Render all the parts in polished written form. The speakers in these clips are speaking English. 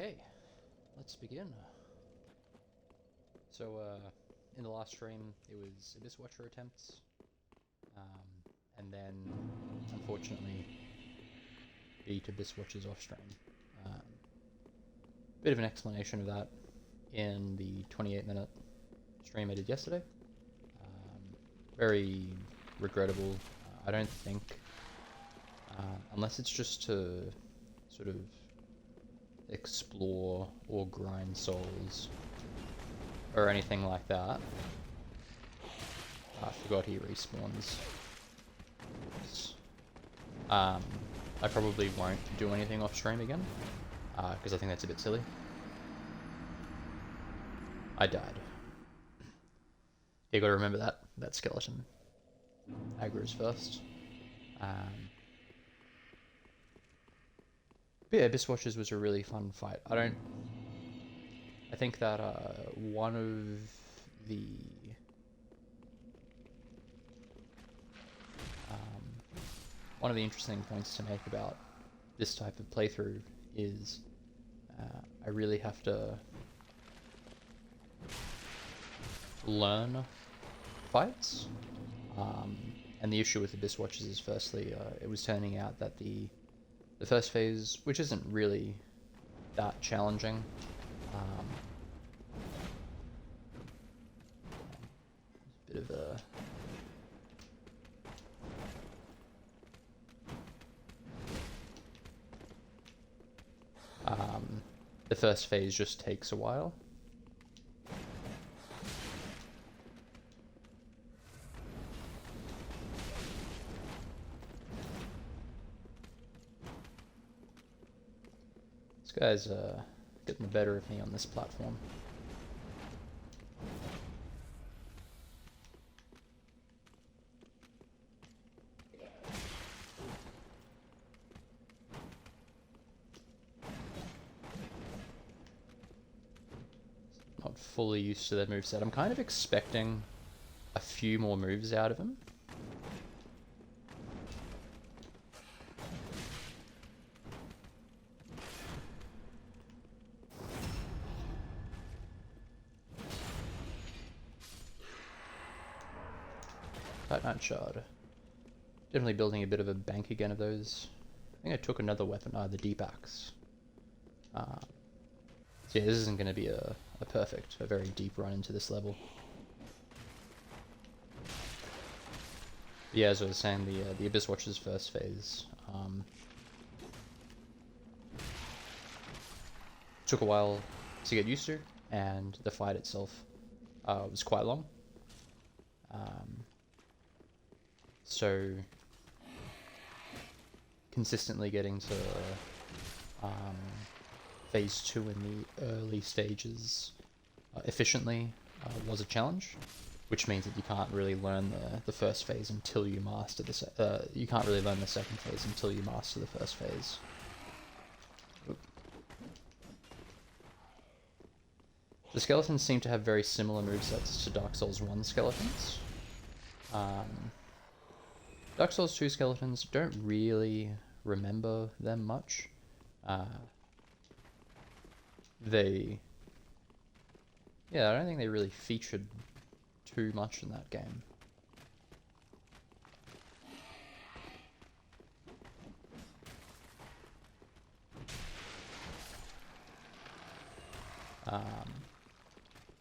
Okay, let's begin. So, in the last stream, it was Abyss Watcher attempts, and then, unfortunately, beat Abyss Watchers off stream. Bit of an explanation of that in the 28-minute stream I did yesterday. Very regrettable. I don't think, unless it's just to sort of explore or grind souls or anything like that. I forgot he respawns. I probably won't do anything off stream again, because I think that's a bit silly. I died. You gotta remember that skeleton. Aggro's first. But yeah, Abyss Watchers was a really fun fight. I think that one of the interesting points to make about this type of playthrough is I really have to learn fights. And the issue with Abyss Watchers is, firstly, it was turning out that the first phase, which isn't really that challenging, bit of a the first phase just takes a while. This guy's getting the better of me on this platform. Not fully used to that moveset. I'm kind of expecting a few more moves out of him. Titanite Shard. Definitely building a bit of a bank again of those. I think I took another weapon, the Deep Axe. So yeah, this isn't going to be a very deep run into this level. But yeah, as I was saying, the Abyss Watcher's first phase took a while to get used to, and the fight itself was quite long. So consistently getting to phase 2 in the early stages efficiently was a challenge, which means that you can't really learn the first phase until you master you can't really learn the second phase until you master the first phase. Oop. The skeletons seem to have very similar movesets to Dark Souls 1 skeletons. Dark Souls 2 skeletons, don't really remember them much. Yeah, I don't think they really featured too much in that game.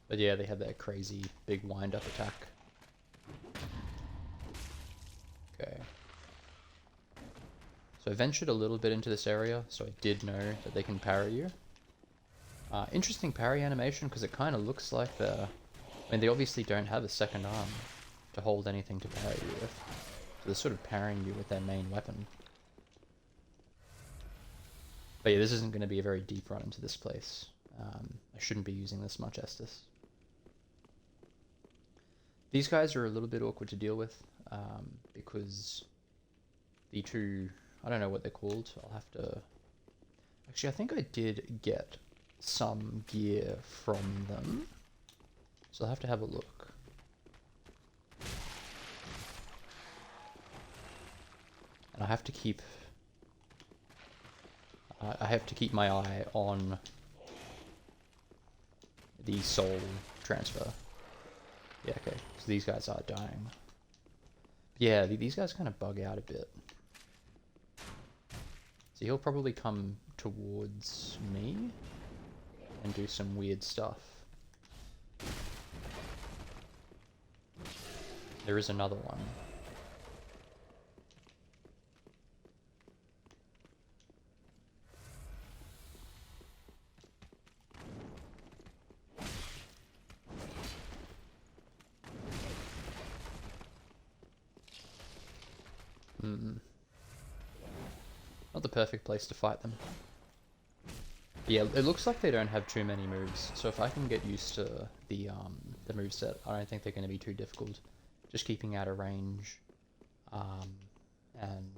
But yeah, they had that crazy big wind-up attack. Okay. So I ventured a little bit into this area, so I did know that they can parry you. Interesting parry animation, because it kind of looks like I mean, they obviously don't have a second arm to hold anything to parry you with. So they're sort of parrying you with their main weapon. But yeah, this isn't going to be a very deep run into this place. I shouldn't be using this much Estus. These guys are a little bit awkward to deal with, because the two, I don't know what they're called, I'll have to... Actually, I think I did get some gear from them, so I'll have to have a look. And I have to keep my eye on the soul transfer. Yeah, okay. So these guys are dying. Yeah, these guys kind of bug out a bit. So he'll probably come towards me and do some weird stuff. There is another one. Not the perfect place to fight them. Yeah, it looks like they don't have too many moves, so if I can get used to the moveset, I don't think they're going to be too difficult. Just keeping out of range, and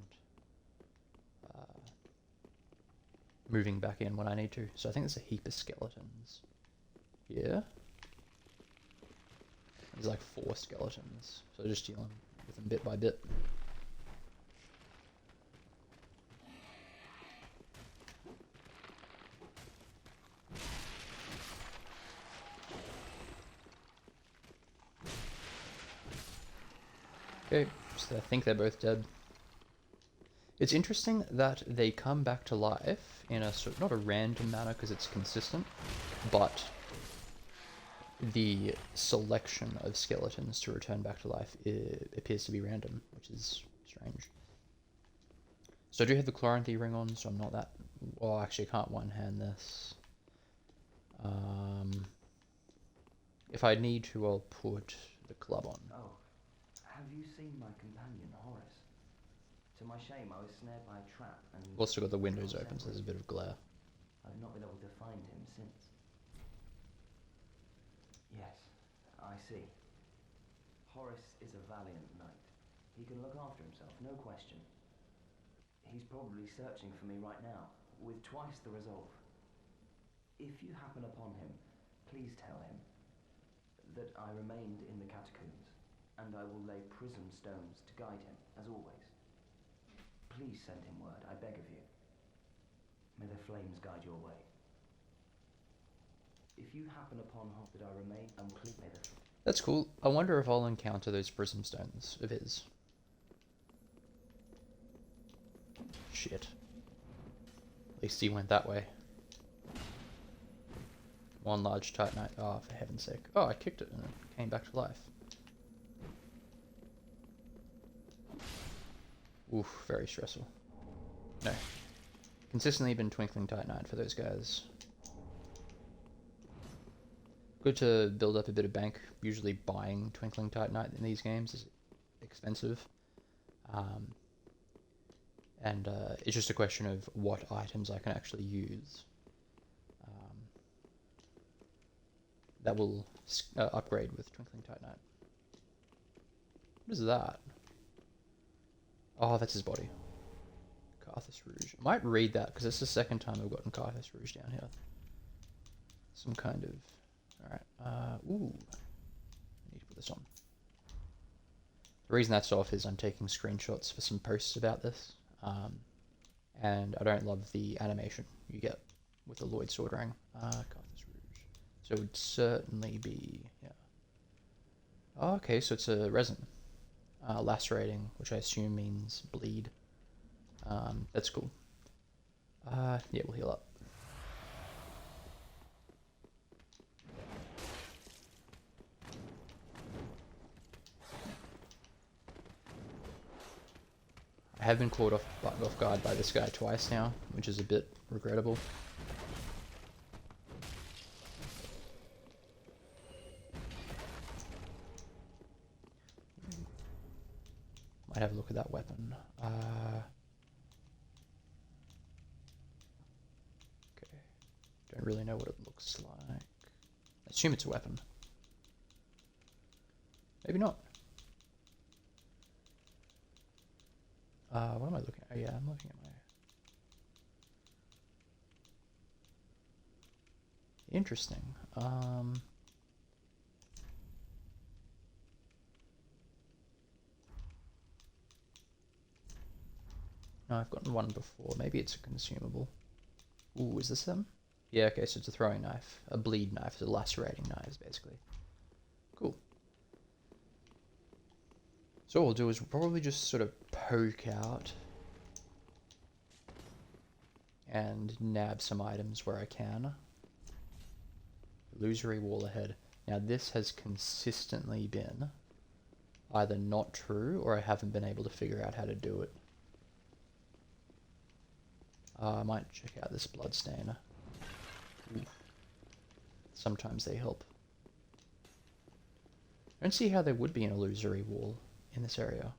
moving back in when I need to. So I think there's a heap of skeletons. Yeah? There's like 4 skeletons, so just dealing with them bit by bit. Okay, so I think they're both dead. It's interesting that they come back to life in a sort of, not a random manner because it's consistent, but the selection of skeletons to return back to life appears to be random, which is strange. So I do have the Chloranthy ring on, so I'm not that... Well, actually I can't one-hand this. If I need to, I'll put the club on. Oh, have you seen my companion, Horace? To my shame, I was snared by a trap and... Also got the windows open, so there's a bit of glare. I've not been able to find him since. Yes, I see. Horace is a valiant knight. He can look after himself, no question. He's probably searching for me right now, with twice the resolve. If you happen upon him, please tell him that I remained in the catacombs, and I will lay prism stones to guide him, as always. Please send him word, I beg of you. May the flames guide your way. If you happen upon Horace that I remain, and please may the... That's cool. I wonder if I'll encounter those prism stones of his. Shit. At least he went that way. One large titanite. Oh, for heaven's sake. Oh, I kicked it and it came back to life. Oof, very stressful. No. Consistently been twinkling titanite for those guys. Good to build up a bit of bank. Usually buying twinkling titanite in these games is expensive. And it's just a question of what items I can actually use. That will upgrade with twinkling titanite. What is that? Oh, that's his body. Carthus Rouge. I might read that, because it's the second time I've gotten Carthus Rouge down here. Some kind of... Alright, ooh. I need to put this on. The reason that's off is I'm taking screenshots for some posts about this. And I don't love the animation you get with the Lloyd sword ring. Carthus Rouge. So it would certainly be... yeah. Oh, okay, so it's a resin. Lacerating, which I assume means bleed. That's cool. Yeah, we'll heal up. I have been caught off guard by this guy twice now, which is a bit regrettable. Might have a look at that weapon. Okay. Don't really know what it looks like. I assume it's a weapon. Maybe not. What am I looking at? Oh yeah, I'm looking at my... Interesting. No, I've gotten one before. Maybe it's a consumable. Ooh, is this them? Yeah, okay, so it's a throwing knife. A bleed knife. It's a lacerating knife, basically. Cool. So what we'll do is we'll probably just sort of poke out and nab some items where I can. Illusory wall ahead. Now this has consistently been either not true or I haven't been able to figure out how to do it. I might check out this bloodstain. Ooh. Sometimes they help. I don't see how there would be an illusory wall in this area.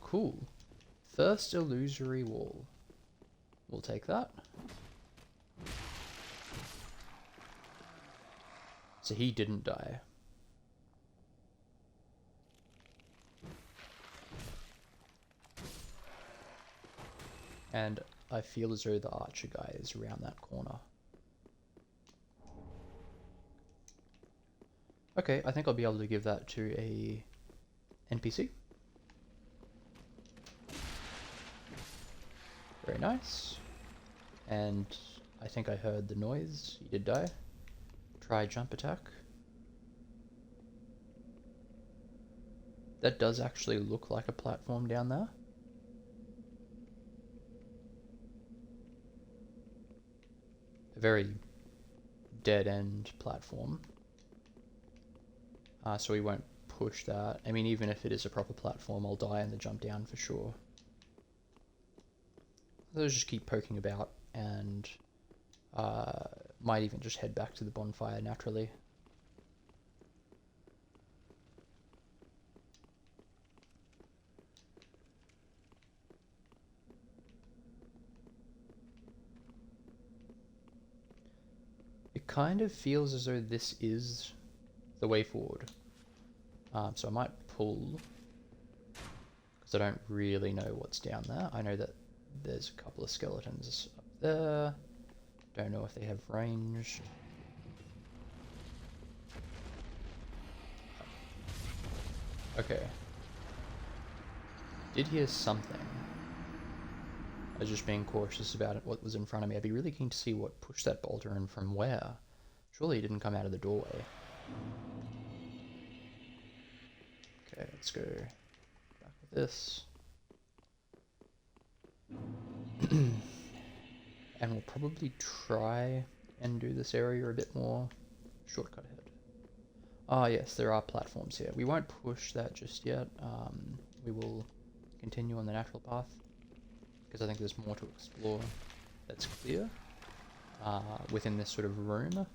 Cool. First illusory wall. We'll take that. So he didn't die. And I feel as though the archer guy is around that corner. Okay, I think I'll be able to give that to a NPC. Very nice. And I think I heard the noise. He did die. Try jump attack. That does actually look like a platform down there. A very dead-end platform. So we won't push that. I mean, even if it is a proper platform, I'll die in the jump down for sure. Let's just keep poking about and might even just head back to the bonfire naturally. It kind of feels as though this is the way forward. So I might pull, because I don't really know what's down there. I know that there's a couple of skeletons up there. Don't know if they have range. Okay. Did hear something. I was just being cautious about it, what was in front of me. I'd be really keen to see what pushed that bolter in from where. Surely it didn't come out of the doorway. Okay, let's go back with this. And we'll probably try and do this area a bit more shortcut ahead. Ah, yes, there are platforms here. We won't push that just yet. We will continue on the natural path, because I think there's more to explore that's clear within this sort of room.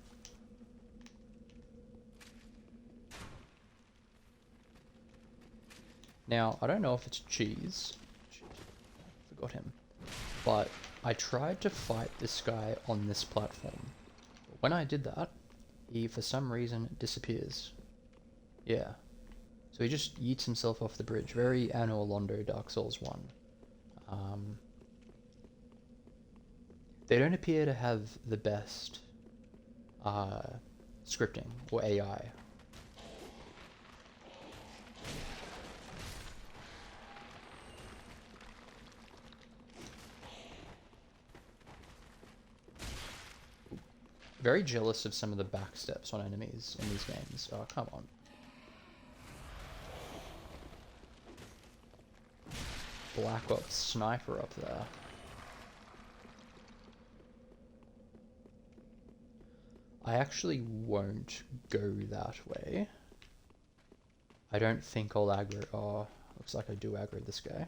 Now, I don't know if it's cheese. Shit, I forgot him. But I tried to fight this guy on this platform. But when I did that, he, for some reason, disappears. Yeah. So he just yeets himself off the bridge. Very Anno Londo Dark Souls 1. They don't appear to have the best scripting or AI. Very jealous of some of the backsteps on enemies in these games. Oh, come on. Black Ops sniper up there. I actually won't go that way. I don't think I'll aggro. Oh, looks like I do aggro this guy.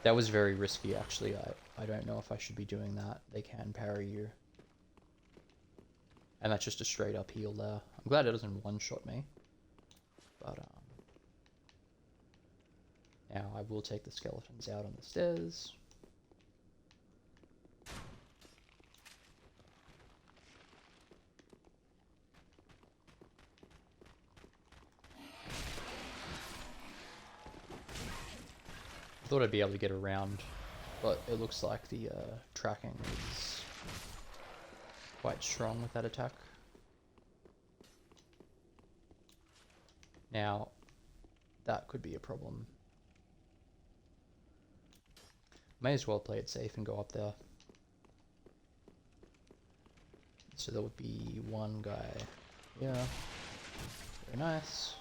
That was very risky, actually. I don't know if I should be doing that. They can parry you. And that's just a straight up heal there. I'm glad it doesn't one-shot me. But, now I will take the skeletons out on the stairs. Thought I'd be able to get around, but it looks like the tracking is quite strong with that attack. Now, that could be a problem. May as well play it safe and go up there. So there would be one guy here. Very nice.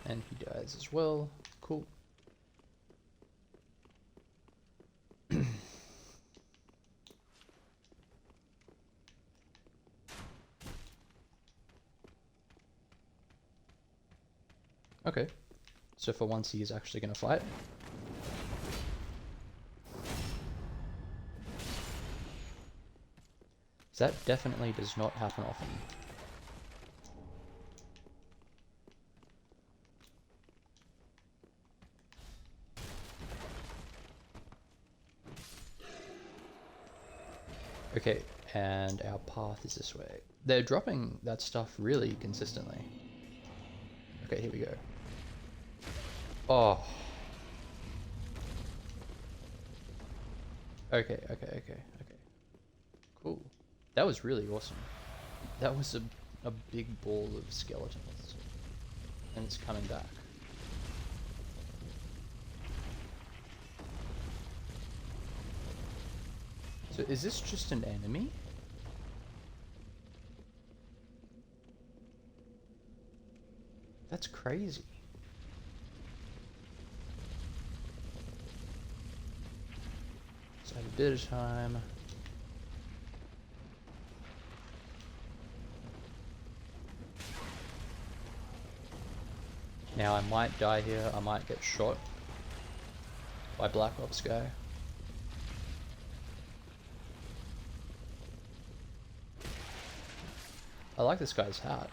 And he dies as well. Cool. Okay, so for once he is actually going to fight. That definitely does not happen often. Okay, and our path is this way. They're dropping that stuff really consistently. Okay, here we go. Oh. Okay. Cool. That was really awesome. That was a big ball of skeletons. And it's coming back. So is this just an enemy? That's crazy. So I have a bit of time. Now I might die here, I might get shot by Black Ops guy. I like this guy's hat.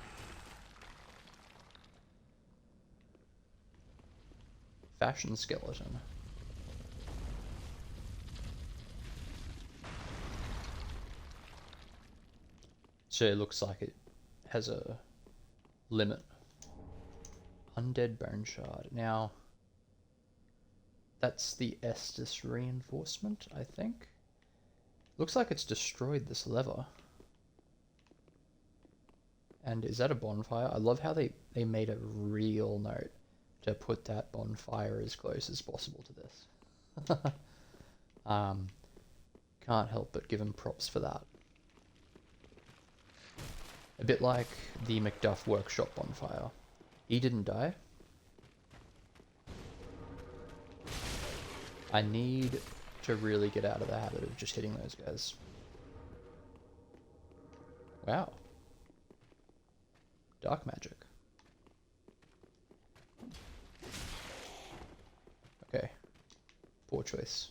Fashion skeleton. So it looks like it has a limit. Undead bone shard. Now, that's the Estus reinforcement, I think. Looks like it's destroyed this lever. And is that a bonfire? I love how they made a real note to put that bonfire as close as possible to this. Can't help but give him props for that. A bit like the Macduff Workshop bonfire. He didn't die. I need to really get out of the habit of just hitting those guys. Wow. Dark magic. Okay. Poor choice.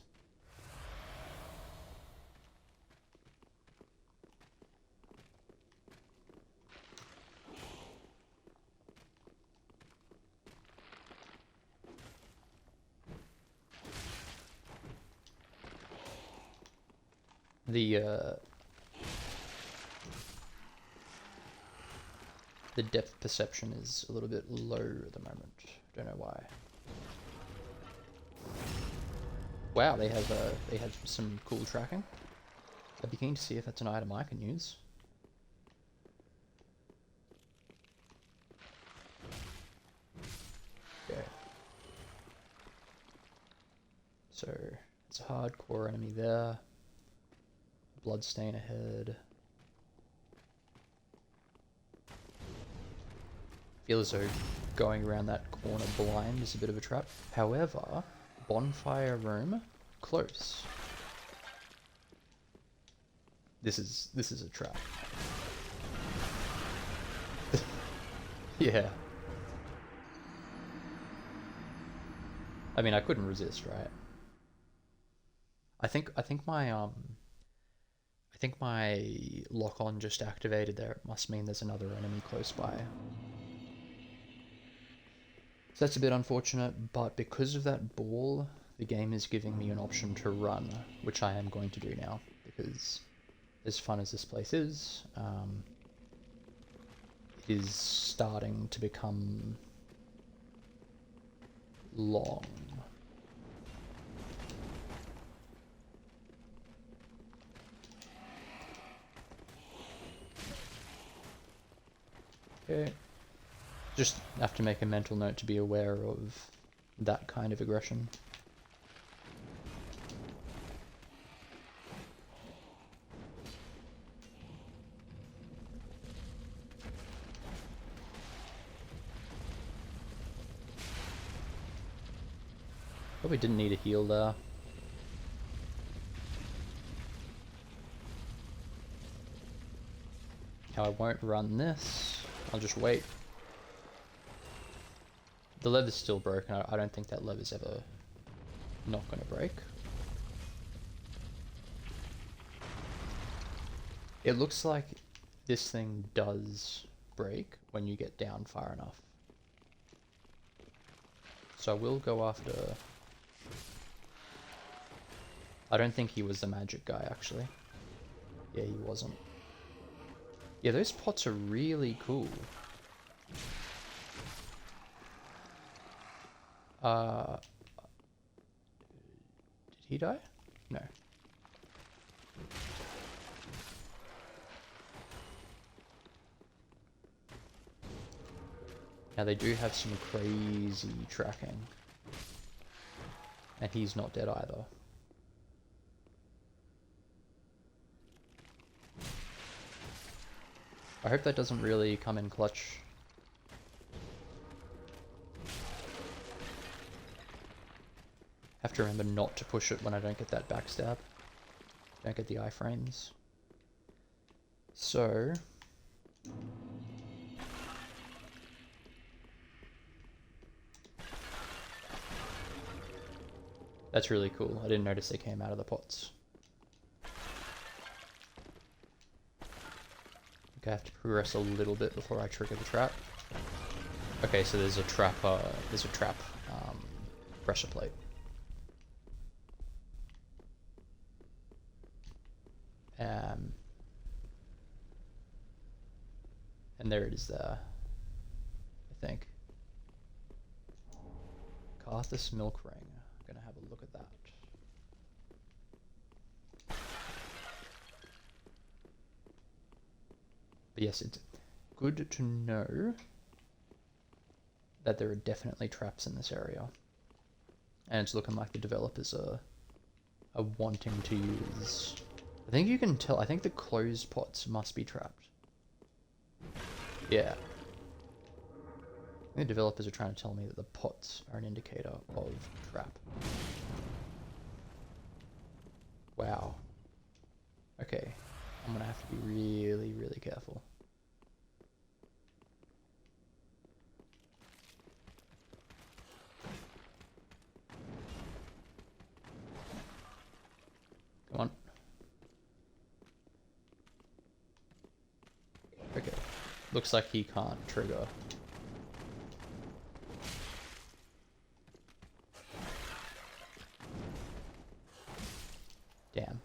The depth perception is a little bit low at the moment. Don't know why. Wow, they have some cool tracking. I'd be keen to see if that's an item I can use. Okay. So it's a hardcore enemy there. Bloodstain ahead. Feel as though going around that corner blind is a bit of a trap. However, bonfire room close. This is a trap. Yeah. I mean, I couldn't resist, right? I think my lock-on just activated there. It must mean there's another enemy close by. So that's a bit unfortunate, but because of that ball, the game is giving me an option to run, which I am going to do now, because as fun as this place is, it is starting to become long. Okay. Just have to make a mental note to be aware of that kind of aggression. Probably didn't need a heal there. Now I won't run this. I'll just wait. The lever's still broken. I don't think that lever's ever not going to break. It looks like this thing does break when you get down far enough. So I will go after... I don't think he was the magic guy, actually. Yeah, he wasn't. Yeah, those pots are really cool. Did he die? No. Now they do have some crazy tracking. And he's not dead either. I hope that doesn't really come in clutch. Have to remember not to push it when I don't get that backstab. Don't get the iframes. So... that's really cool. I didn't notice they came out of the pots. Okay, I have to progress a little bit before I trigger the trap. Okay, so there's a trap, pressure plate. And there it is there, I think. Carthus milk ring. I'm gonna have a look at that. But yes, it's good to know that there are definitely traps in this area. And it's looking like the developers are wanting to use... I think you can tell, I think the closed pots must be trapped. Yeah. I think the developers are trying to tell me that the pots are an indicator of trap. Wow. Okay. I'm gonna have to be really, really careful. Come on. Okay. Looks like he can't trigger. Damn.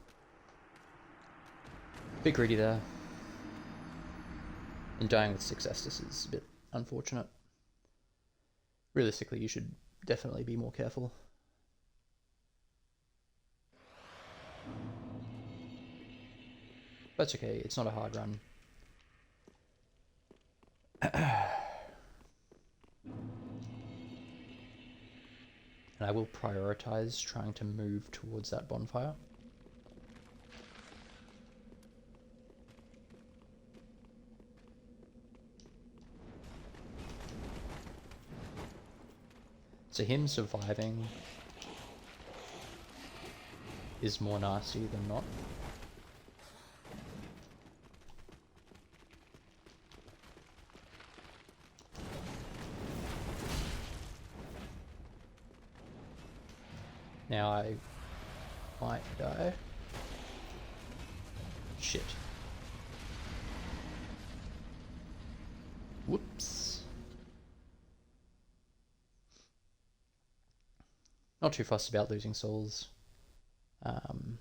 Bit greedy there. And dying with 6 Estus is a bit unfortunate. Realistically, you should definitely be more careful. That's okay, it's not a hard run. And I will prioritize trying to move towards that bonfire. So him surviving is more nasty than not. Now I might die. Shit. Whoops. Not too fussed about losing souls. And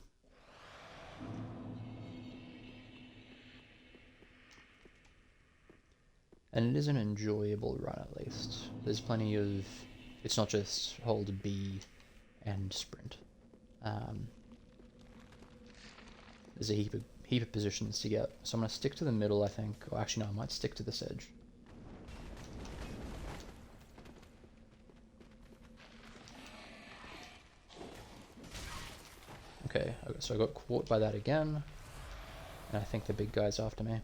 it is an enjoyable run at least. There's plenty of It's not just hold B and sprint. There's a heap of positions to get, so I'm going to stick to the middle, I think. Or actually, no, I might stick to this edge. Okay, so I got caught by that again, and I think the big guy's after me.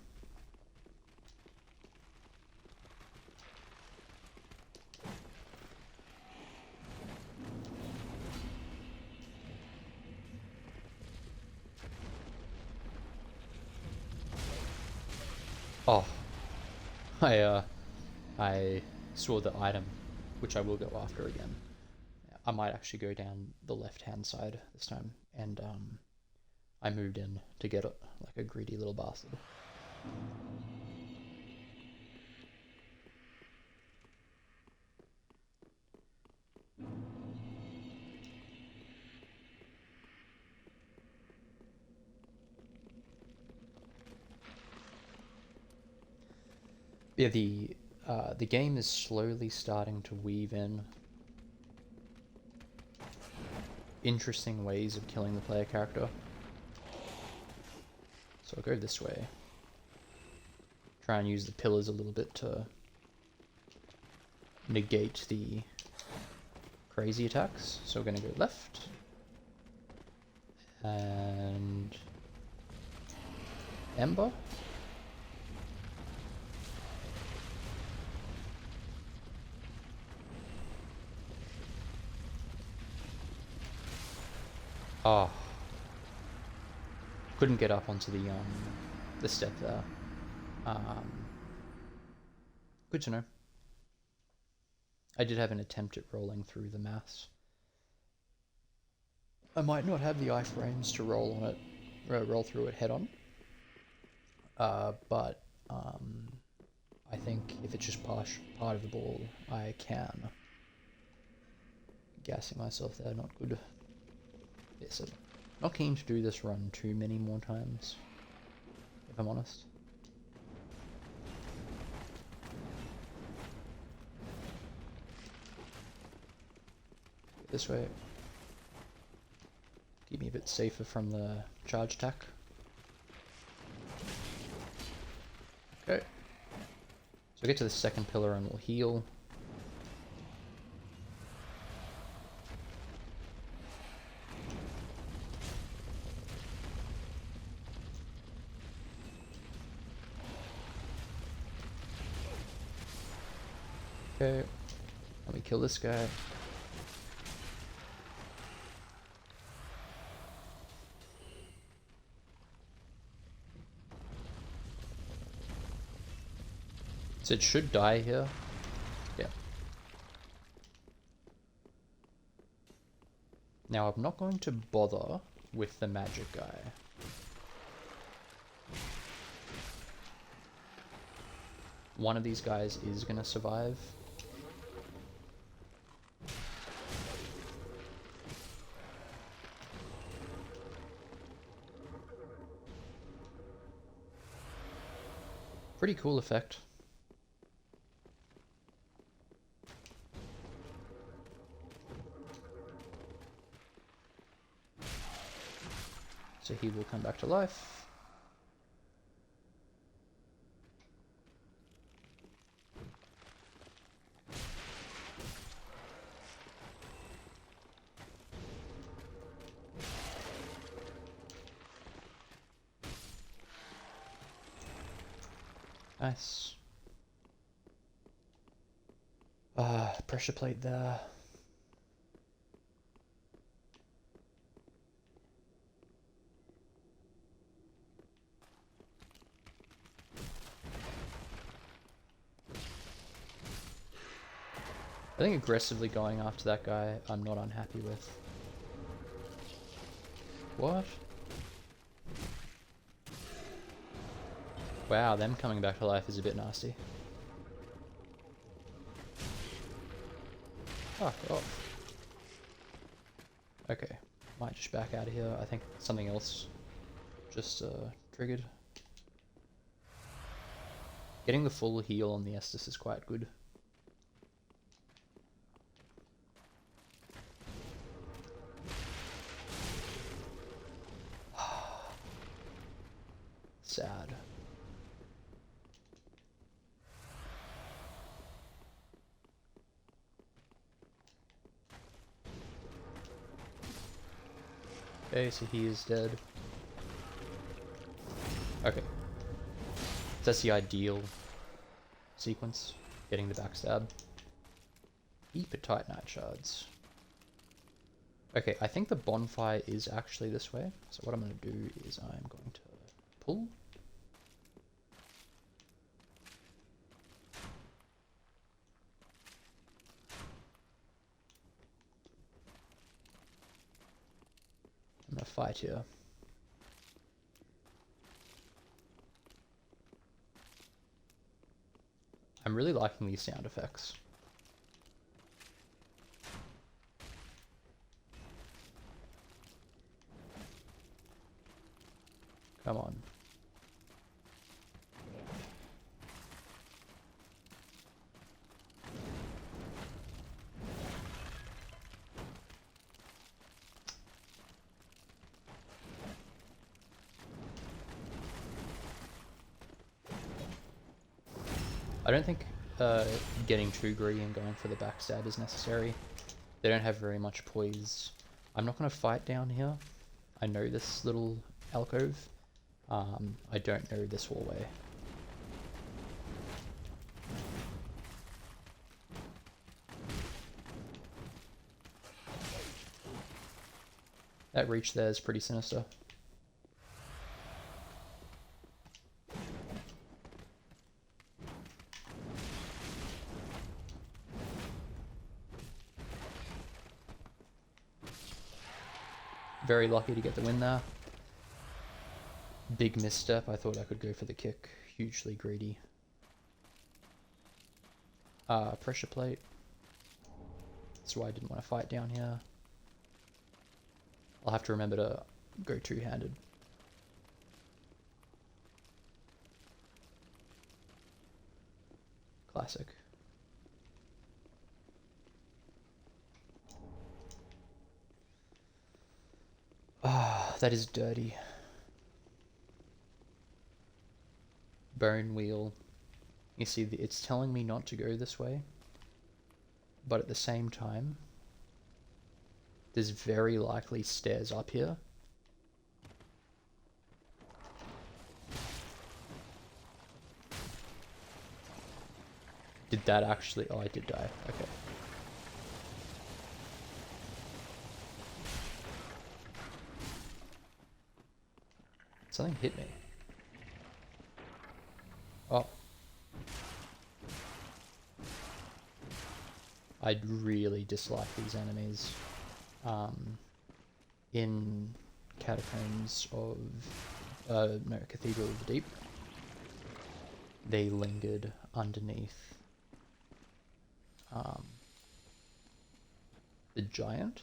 Oh, I saw the item, which I will go after again. I might actually go down the left-hand side this time, and I moved in to get it like a greedy little bastard. Yeah, the game is slowly starting to weave in interesting ways of killing the player character. So I'll go this way. Try and use the pillars a little bit to negate the crazy attacks. So we're going to go left. And Ember. Oh. Couldn't get up onto the step there. Good to know. I did have an attempt at rolling through the mass. I might not have the iframes to roll on it, roll through it head on. But I think if it's just part of the ball, I can. Gassing myself there, not good. Yes, I'm not keen to do this run too many more times, if I'm honest. This way. Keep me a bit safer from the charge attack. Okay. So get to the second pillar and we'll heal. Okay. Let me kill this guy. So it should die here. Yeah. Now I'm not going to bother with the magic guy. One of these guys is gonna survive. Pretty cool effect. So he will come back to life. Nice. Pressure plate there. I think aggressively going after that guy, I'm not unhappy with. What? Wow, them coming back to life is a bit nasty. Fuck off. Okay, might just back out of here. I think something else just triggered. Getting the full heal on the Estus is quite good. Okay, so he is dead. Okay. That's the ideal sequence. Getting the backstab. Epatite night shards. Okay, I think the bonfire is actually this way. So what I'm going to do is I'm going to pull. I'm going to fight here. I'm really liking these sound effects. Come on. I don't think getting too greedy and going for the backstab is necessary. They don't have very much poise. I'm not going to fight down here. I know this little alcove. I don't know this hallway. That reach there is pretty sinister. Very lucky to get the win there. Big misstep. I thought I could go for the kick. Hugely greedy. Pressure plate. That's why I didn't want to fight down here. I'll have to remember to go two-handed. Classic. Ah, that is dirty. Bone wheel. You see, it's telling me not to go this way, but at the same time, there's very likely stairs up here. Did that actually... Oh, I did die. Okay. Something hit me. Oh. I really dislike these enemies. In Catacombs of... no, Cathedral of the Deep. They lingered underneath the giant.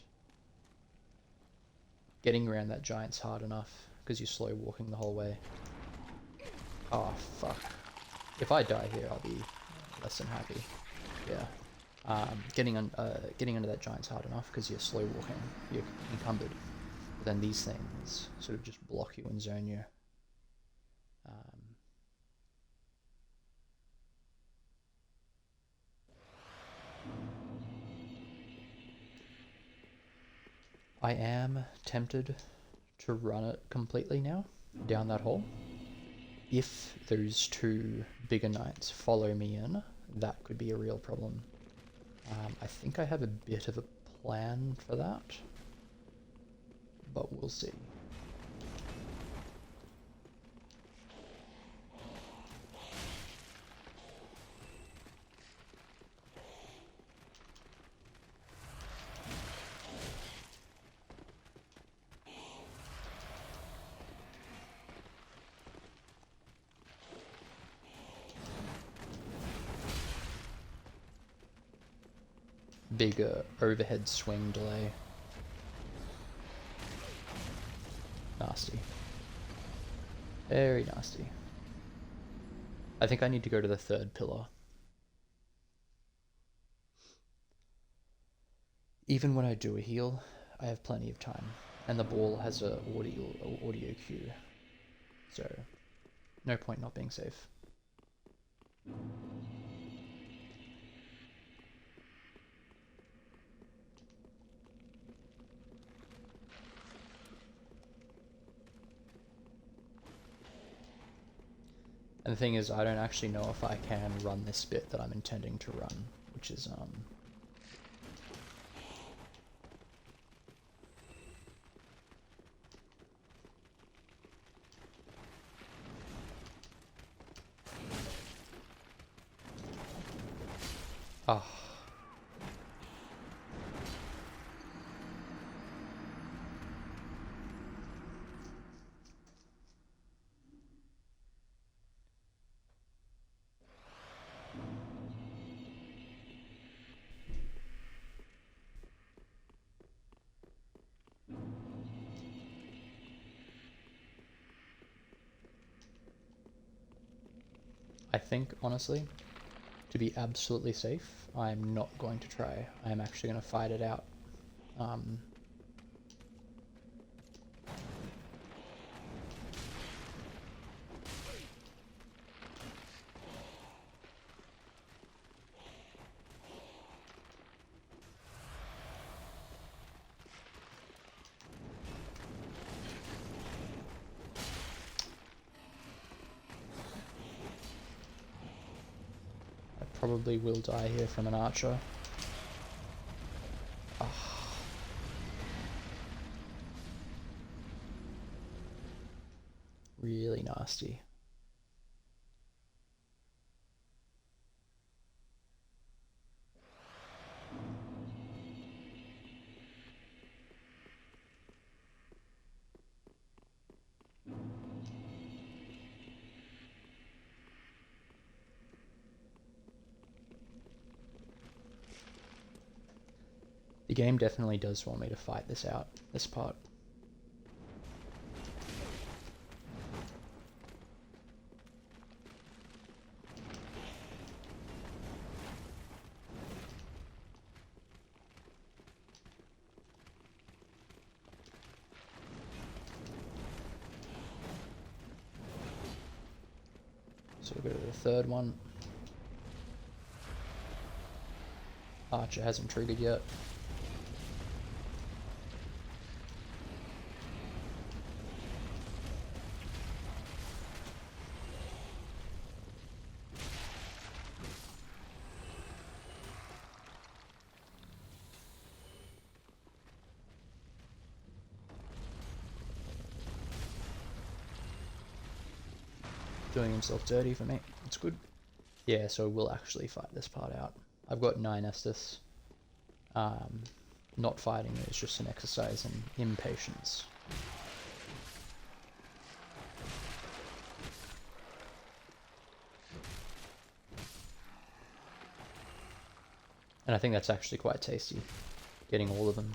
Getting around that giant's hard enough because you're slow walking the whole way. Oh fuck. If I die here I'll be less than happy. Yeah. Getting under that giant's hard enough because you're slow walking, you're encumbered. But then these things sort of just block you and zone you. I am tempted to run it completely now, down that hole. If those two bigger knights follow me in, that could be a real problem. I think I have a bit of a plan for that, but we'll see. Big overhead swing delay. Nasty. Very nasty. I think I need to go to the third pillar. Even when I do a heal, I have plenty of time, and the ball has a audio cue, so no point not being safe. And the thing is, I don't actually know if I can run this bit that I'm intending to run, which is, ah. I think, honestly, to be absolutely safe, I'm not going to try. I'm actually going to fight it out. I probably will die here from an archer. Ah. Really nasty. The game definitely does want me to fight this out, this part. So we'll go to the third one. Archer hasn't triggered yet. Doing himself dirty for me. It's good. Yeah, so we'll actually fight this part out. I've got 9 Estus. Not fighting is just an exercise in impatience. And I think that's actually quite tasty. Getting all of them.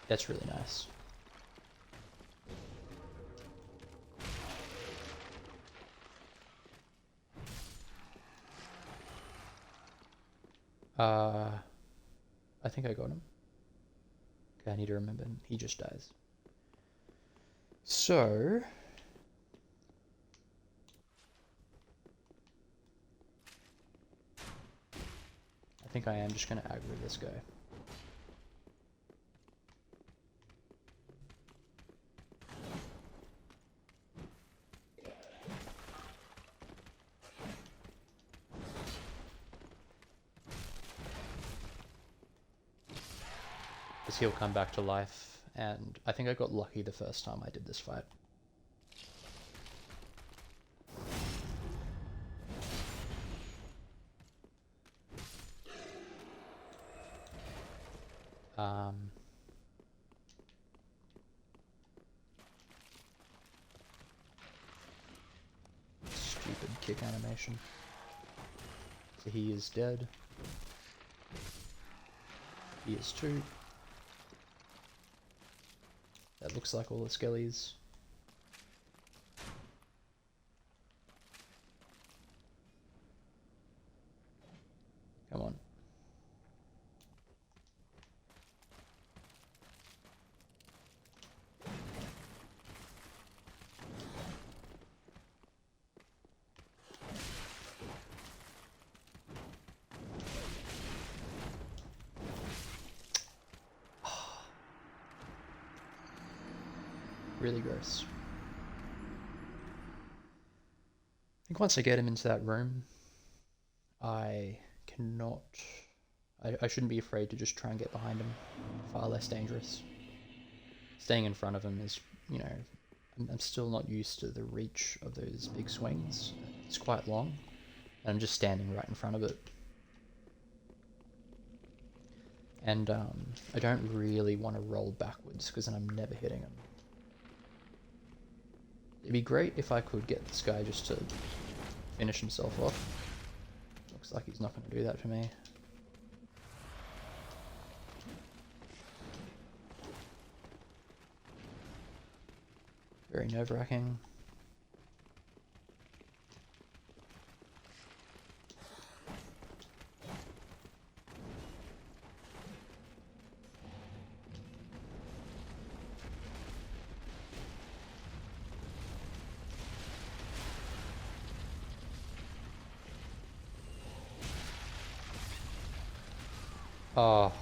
That's really nice. I think I got him. Okay, I need to remember. He just dies. So... I think I am just going to aggro this guy. Because he'll come back to life, and I think I got lucky the first time I did this fight. Stupid kick animation. So he is dead. He is too. That looks like all the skellies. Come on. Really gross. think once I get him into that room, I cannot... I shouldn't be afraid to just try and get behind him. Far less dangerous. Staying in front of him is, you know, I'm still not used to the reach of those big swings. It's quite long, and I'm just standing right in front of it. And I don't really want to roll backwards, because then I'm never hitting him. It'd be great if I could get this guy just to finish himself off. Looks like he's not going to do that for me. Very nerve-wracking. Oh,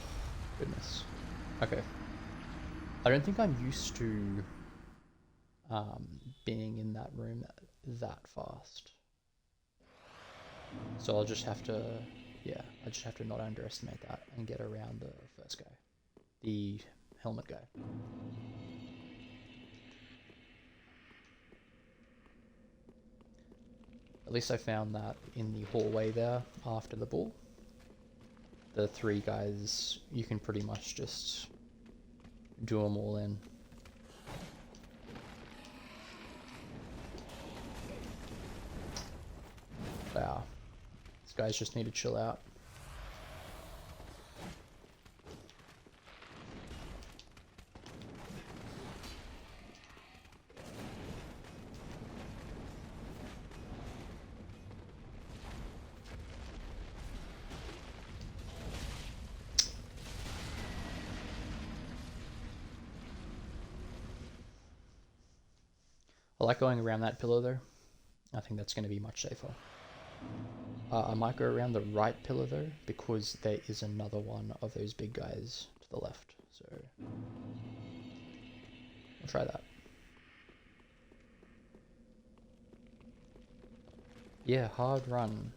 goodness. Okay. I don't think I'm used to being in that room that fast. So I'll just have to, yeah, I just have to not underestimate that and get around the first guy. The helmet guy. At least I found that in the hallway there after the ball. The three guys, you can pretty much just do them all in. Wow. These guys just need to chill out. I like going around that pillar though. I think that's going to be much safer. I might go around the right pillar though, because there is another one of those big guys to the left. So I'll try that. Yeah, hard run.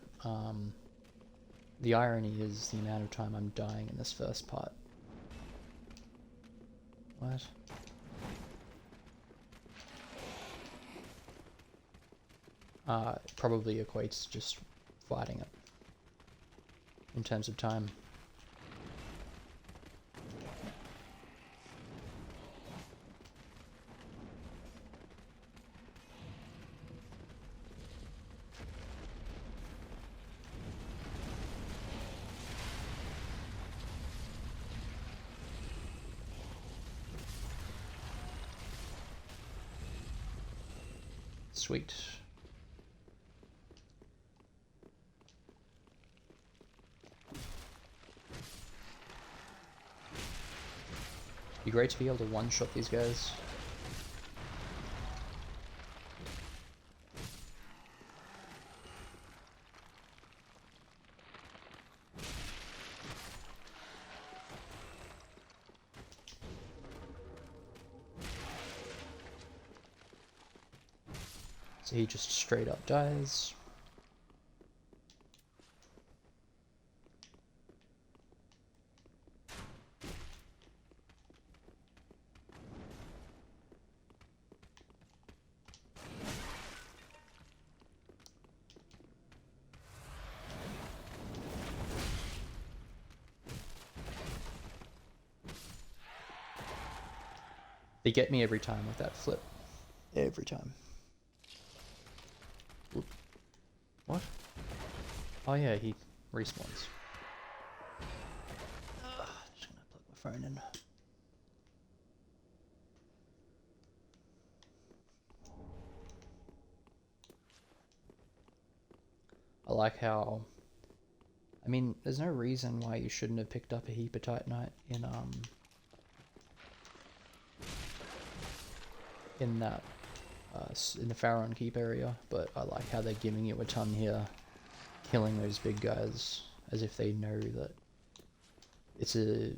The irony is the amount of time I'm dying in this first part. What? Probably equates to just fighting it in terms of time. Sweet. Be great to be able to one-shot these guys. So he just straight up dies. They get me every time with that flip. Every time. Oop. What? Oh yeah, he respawns. Just gonna plug my phone in. I like how... I mean, there's no reason why you shouldn't have picked up a Heapatitanite in that in the Pharaon Keep area, but I like how they're giving you a ton here, killing those big guys as if they know that it's a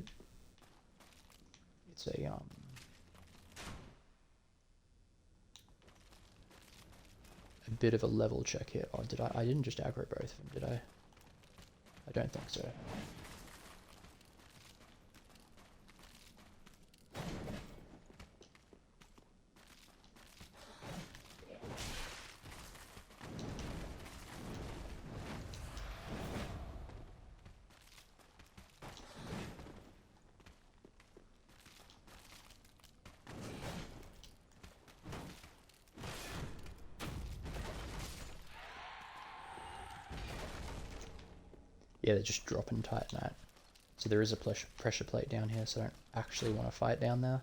bit of a level check here. Oh, did I? I didn't just aggro both of them, did I? I don't think so. Yeah, they're just dropping titanite. So there is a pressure plate down here, so I don't actually want to fight down there.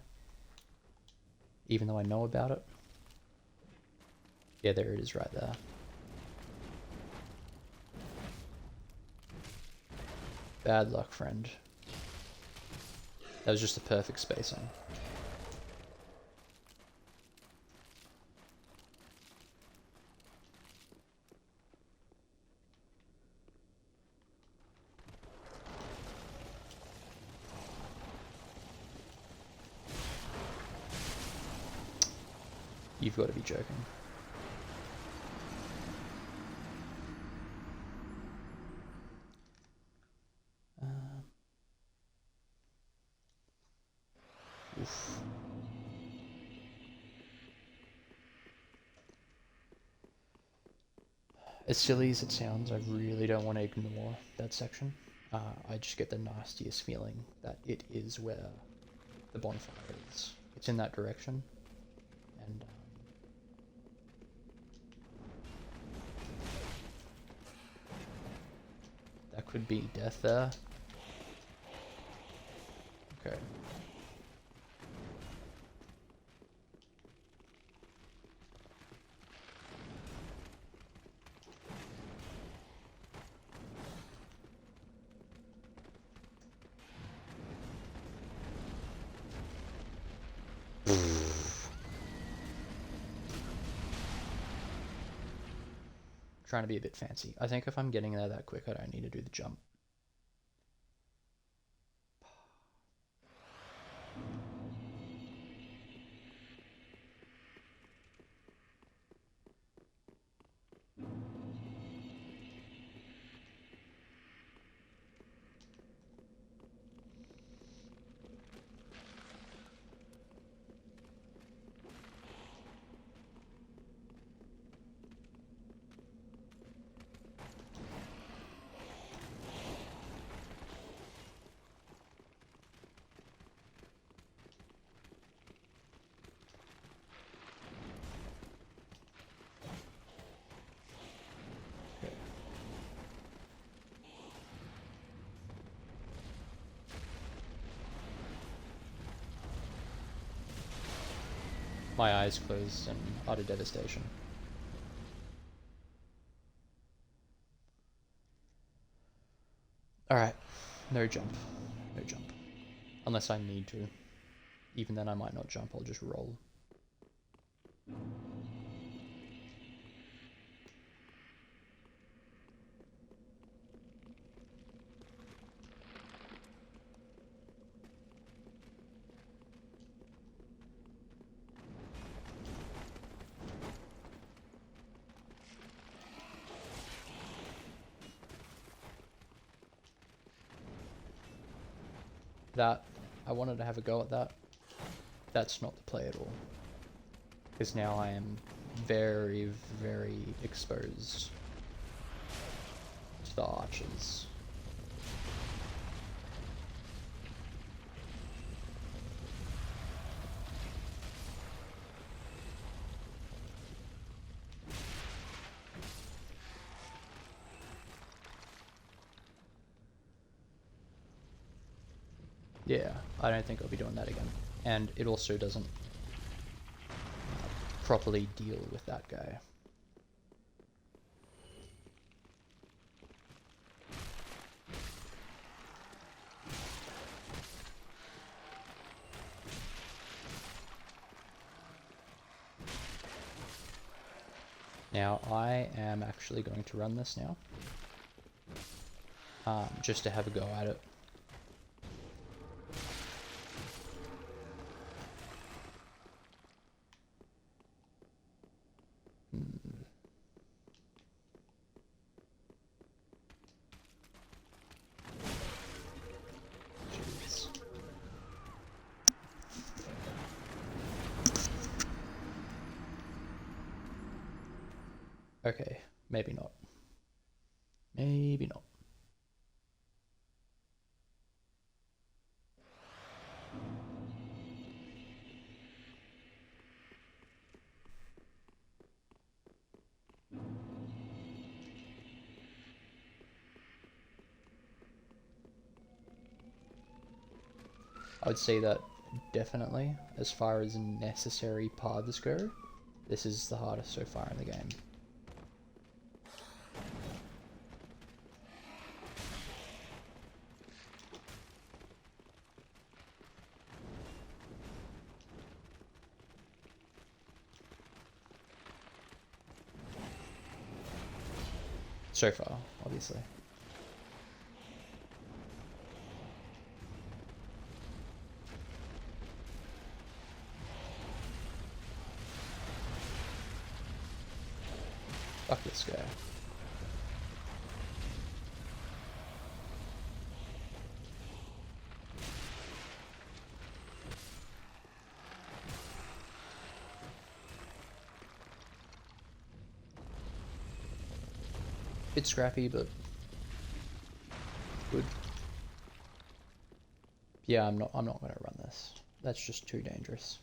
Even though I know about it. Yeah, there it is right there. Bad luck, friend. That was just the perfect spacing. You've got to be joking. Oof. As silly as it sounds, I really don't want to ignore that section. I just get the nastiest feeling that it is where the bonfire is. It's in that direction. And that could be death there. Okay. Trying to be a bit fancy. I think if I'm getting there that quick, I don't need to do the jump. My eyes closed in utter devastation. Alright, no jump. No jump. Unless I need to. Even then I might not jump, I'll just roll. That, I wanted to have a go at that. That's not the play at all. Because now I am very, very exposed to the archers. Yeah, I don't think I'll be doing that again. And it also doesn't properly deal with that guy. Now, I am actually going to run this now. Just to have a go at it. Okay, maybe not. Maybe not. I would say that definitely, as far as necessary paths go, this is the hardest so far in the game. So far, obviously. Fuck this guy. Bit scrappy, but good. Yeah, I'm not gonna run this. That's just too dangerous.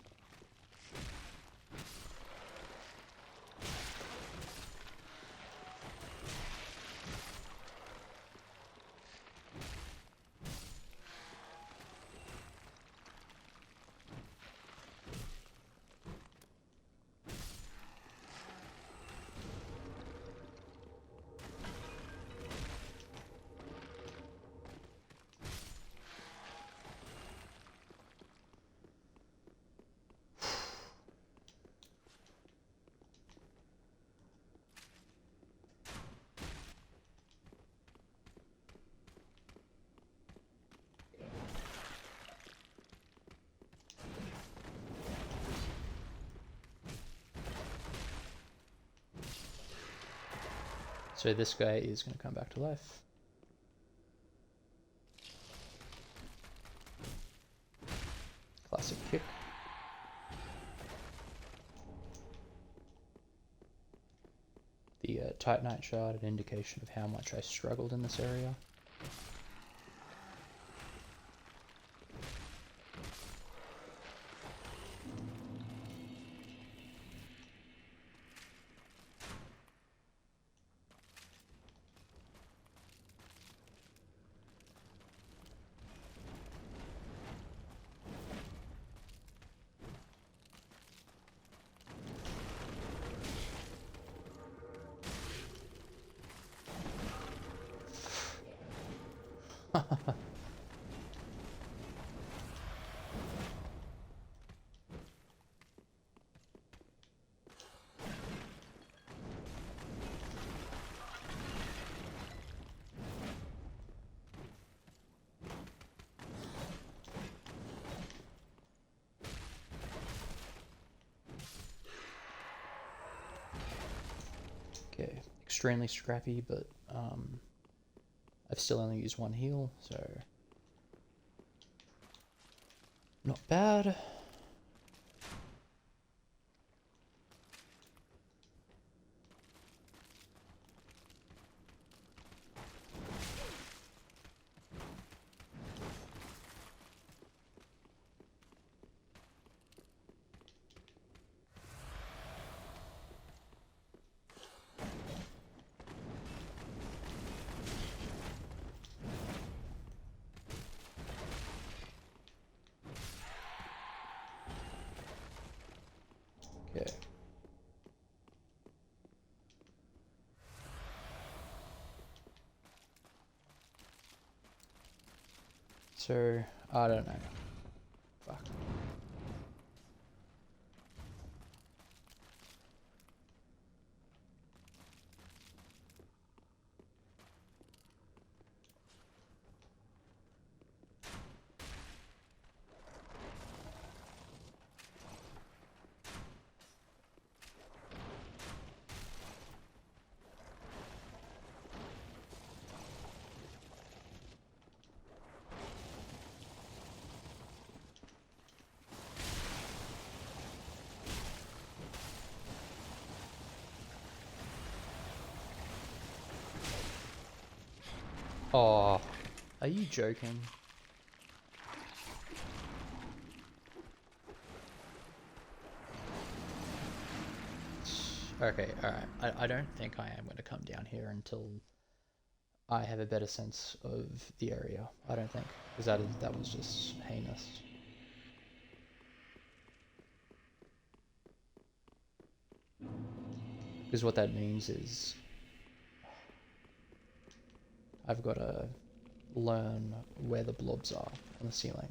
So this guy is going to come back to life. Classic kick. The Titanite shard, an indication of how much I struggled in this area. Okay, extremely scrappy, but I've still only used one heal, so not bad. Okay. So, I don't know. Fuck. Oh, are you joking? Okay, alright. I don't think I am going to come down here until I have a better sense of the area. I don't think. Because that was just heinous. Because what that means is I've got to learn where the blobs are on the ceiling.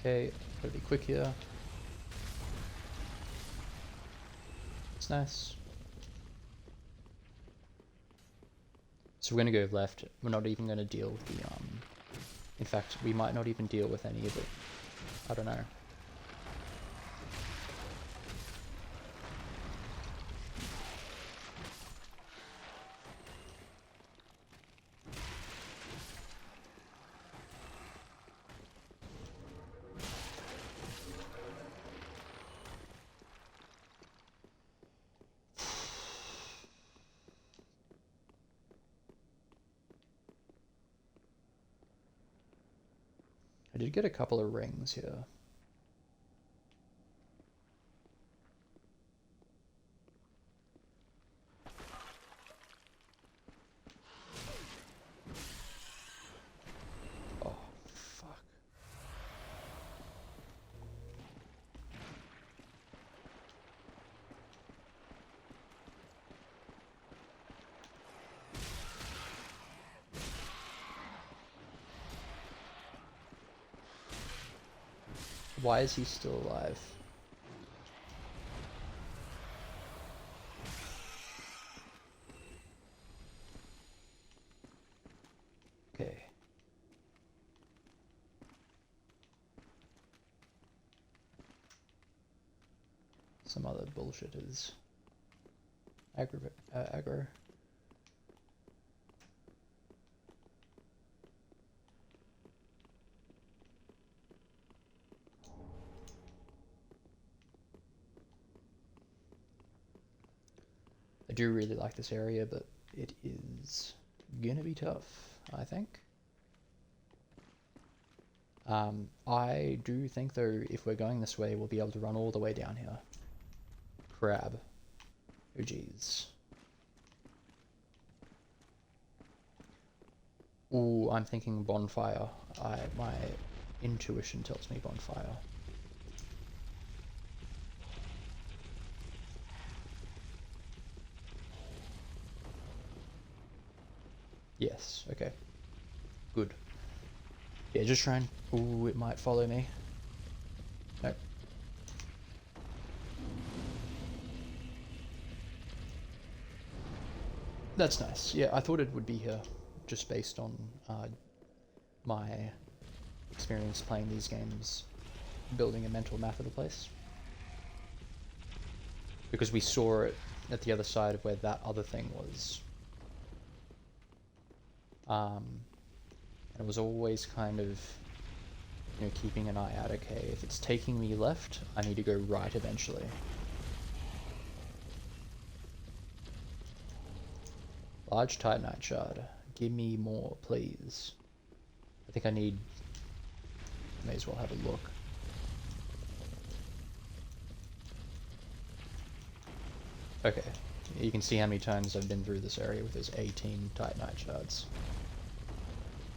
Okay, gotta be quick here. It's nice. So we're gonna go left. We're not even gonna deal with the in fact, we might not even deal with any of it. I don't know. I did get a couple of rings here. Oh, fuck. Why is he still alive? Okay. Some other bullshit is aggro. I do really like this area, but it is gonna be tough, I think. I do think though, if we're going this way, we'll be able to run all the way down here. Crab. Oh jeez. Ooh, I'm thinking bonfire. My intuition tells me bonfire. Yes, okay. Good. Yeah, just try and... Ooh, it might follow me. Nope. That's nice. Yeah, I thought it would be here, just based on my experience playing these games, building a mental map of the place. Because we saw it at the other side of where that other thing was. And it was always kind of, you know, keeping an eye out. Okay, if it's taking me left, I need to go right eventually. Large titanite shard. Give me more, please. I think I need... May as well have a look. Okay, you can see how many times I've been through this area with those 18 titanite shards.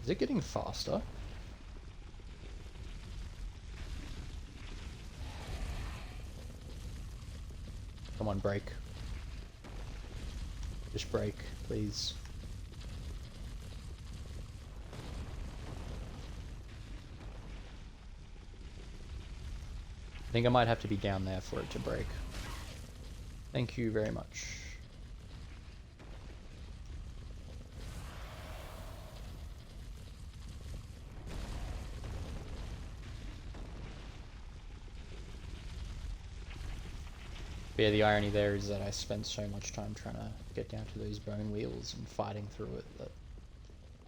Is it getting faster? Come on, break. Just break, please. I think I might have to be down there for it to break. Thank you very much. But yeah, the irony there is that I spent so much time trying to get down to those bone wheels and fighting through it that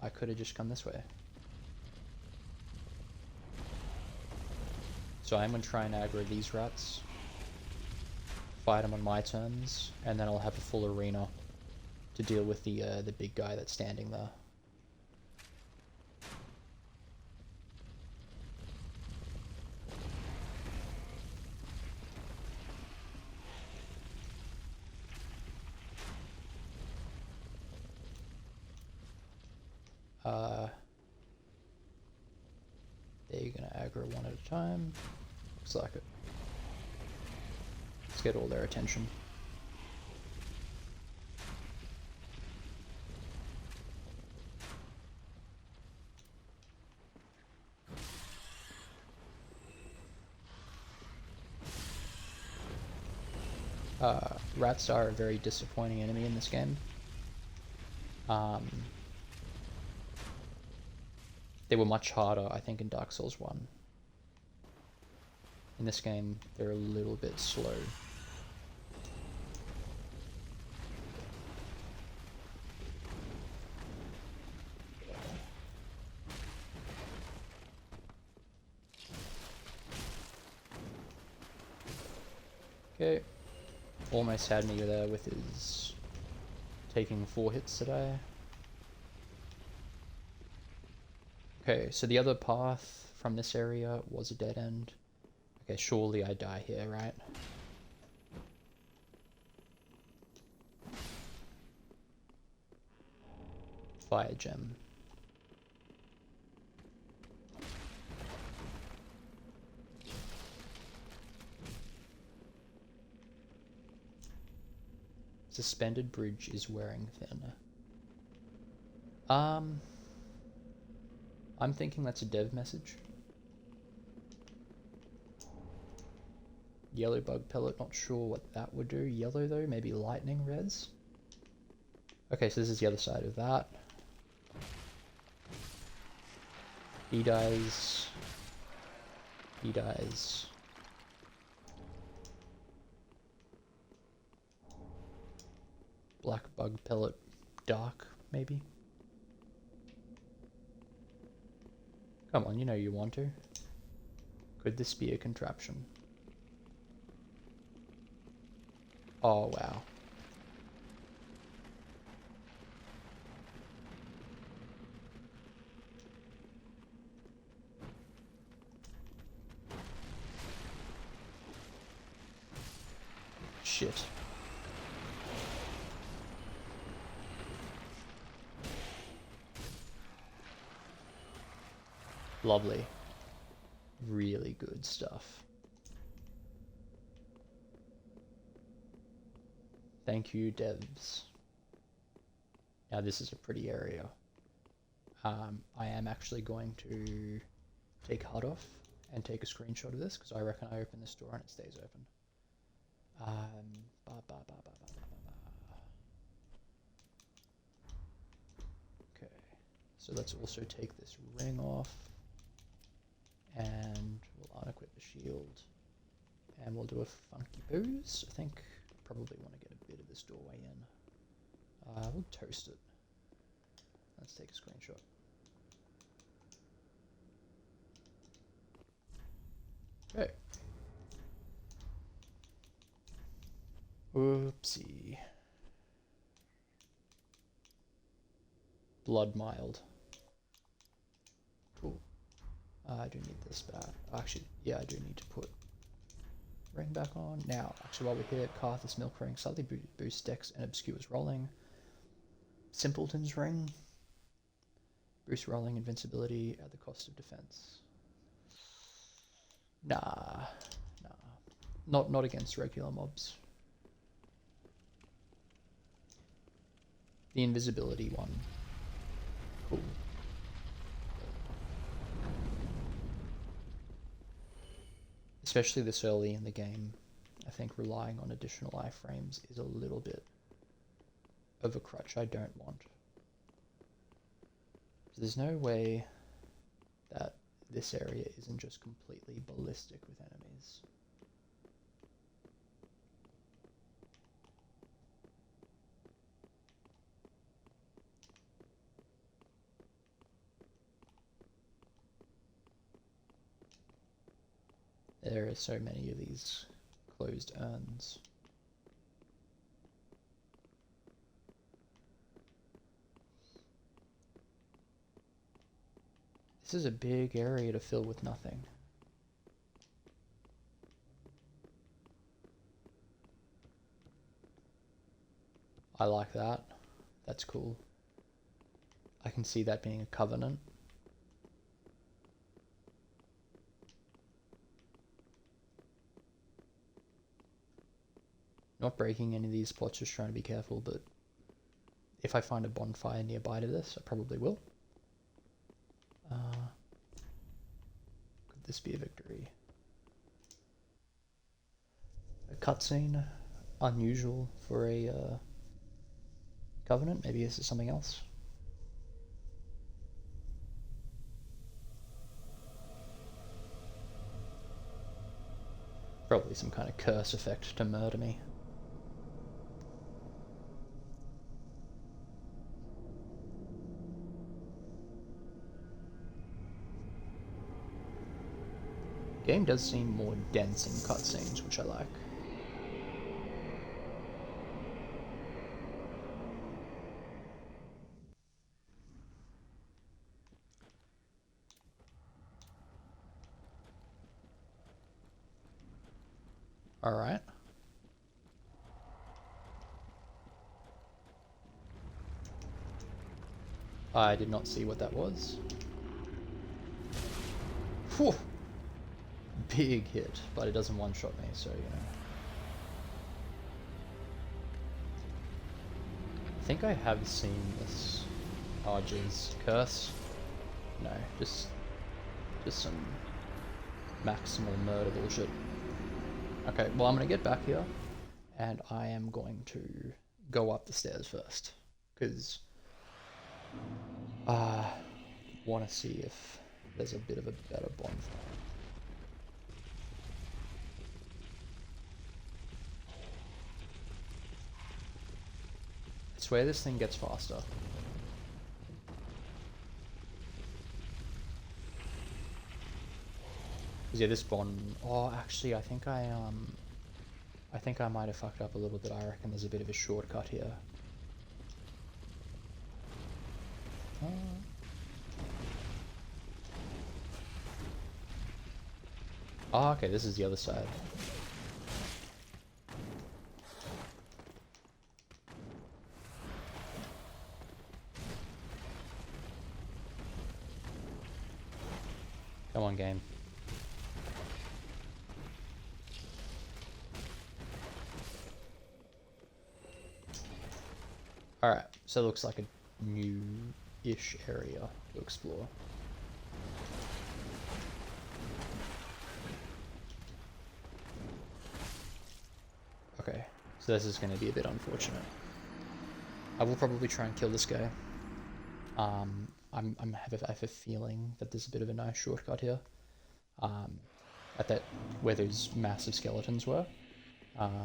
I could have just come this way. So I'm going to try and aggro these rats, fight them on my terms, and then I'll have a full arena to deal with the big guy that's standing there. They're gonna aggro one at a time. Looks like it. Let's get all their attention. Rats are a very disappointing enemy in this game. They were much harder, I think, in Dark Souls 1. In this game, they're a little bit slow. Okay. Almost had me there with his taking 4 hits today. Okay, so the other path from this area was a dead end. Okay, surely I die here, right? Fire gem. Suspended bridge is wearing thin. I'm thinking that's a dev message. Yellow bug pellet, not sure what that would do. Yellow though, maybe lightning res. Okay, so this is the other side of that. He dies. He dies. Black bug pellet, dark, maybe? Come on, you know you want to. Could this be a contraption? Oh, wow. Shit. Lovely. Really good stuff. Thank you, devs. Now this is a pretty area. I am actually going to take HUD off and take a screenshot of this because I reckon I open this door and it stays open. Okay, so let's also take this ring off and we'll unequip the shield and we'll do a funky pose. I think probably want to get a bit of this doorway in. We'll toast it. Let's take a screenshot. Okay. Oopsie. Blood mild. Cool. I do need this back. Actually, yeah, I do need to put ring back on. Now, actually, while we're here, Carthus milk ring slightly boosts dex and obscures rolling. Simpleton's ring. Boost rolling invincibility at the cost of defense. Nah. Not against regular mobs. The invisibility one. Cool. Especially this early in the game, I think relying on additional iframes is a little bit of a crutch I don't want. There's no way that this area isn't just completely ballistic with enemies. There are so many of these closed urns. This is a big area to fill with nothing. I like that. That's cool. I can see that being a covenant. Not breaking any of these spots, just trying to be careful, but if I find a bonfire nearby to this, I probably will. Could this be a victory? A cutscene? Unusual for a covenant? Maybe this is something else? Probably some kind of curse effect to murder me. Game does seem more dense in cutscenes, which I like. Alright. I did not see what that was. Whew! Big hit, but it doesn't one-shot me, so, you know. I think I have seen this. Oh, jeez. Curse? No, just some maximal murder bullshit. Okay, well, I'm gonna get back here, and I am going to go up the stairs first, because I want to see if there's a bit of a better bonfire. I swear this thing gets faster. Yeah, this bond. Oh, actually, I think I might have fucked up a little bit. I reckon there's a bit of a shortcut here. Oh, okay, this is the other side. Come on, game. Alright, so it looks like a new-ish area to explore. Okay, so this is going to be a bit unfortunate. I will probably try and kill this guy. I have a feeling that there's a bit of a nice shortcut here. At that where those massive skeletons were. I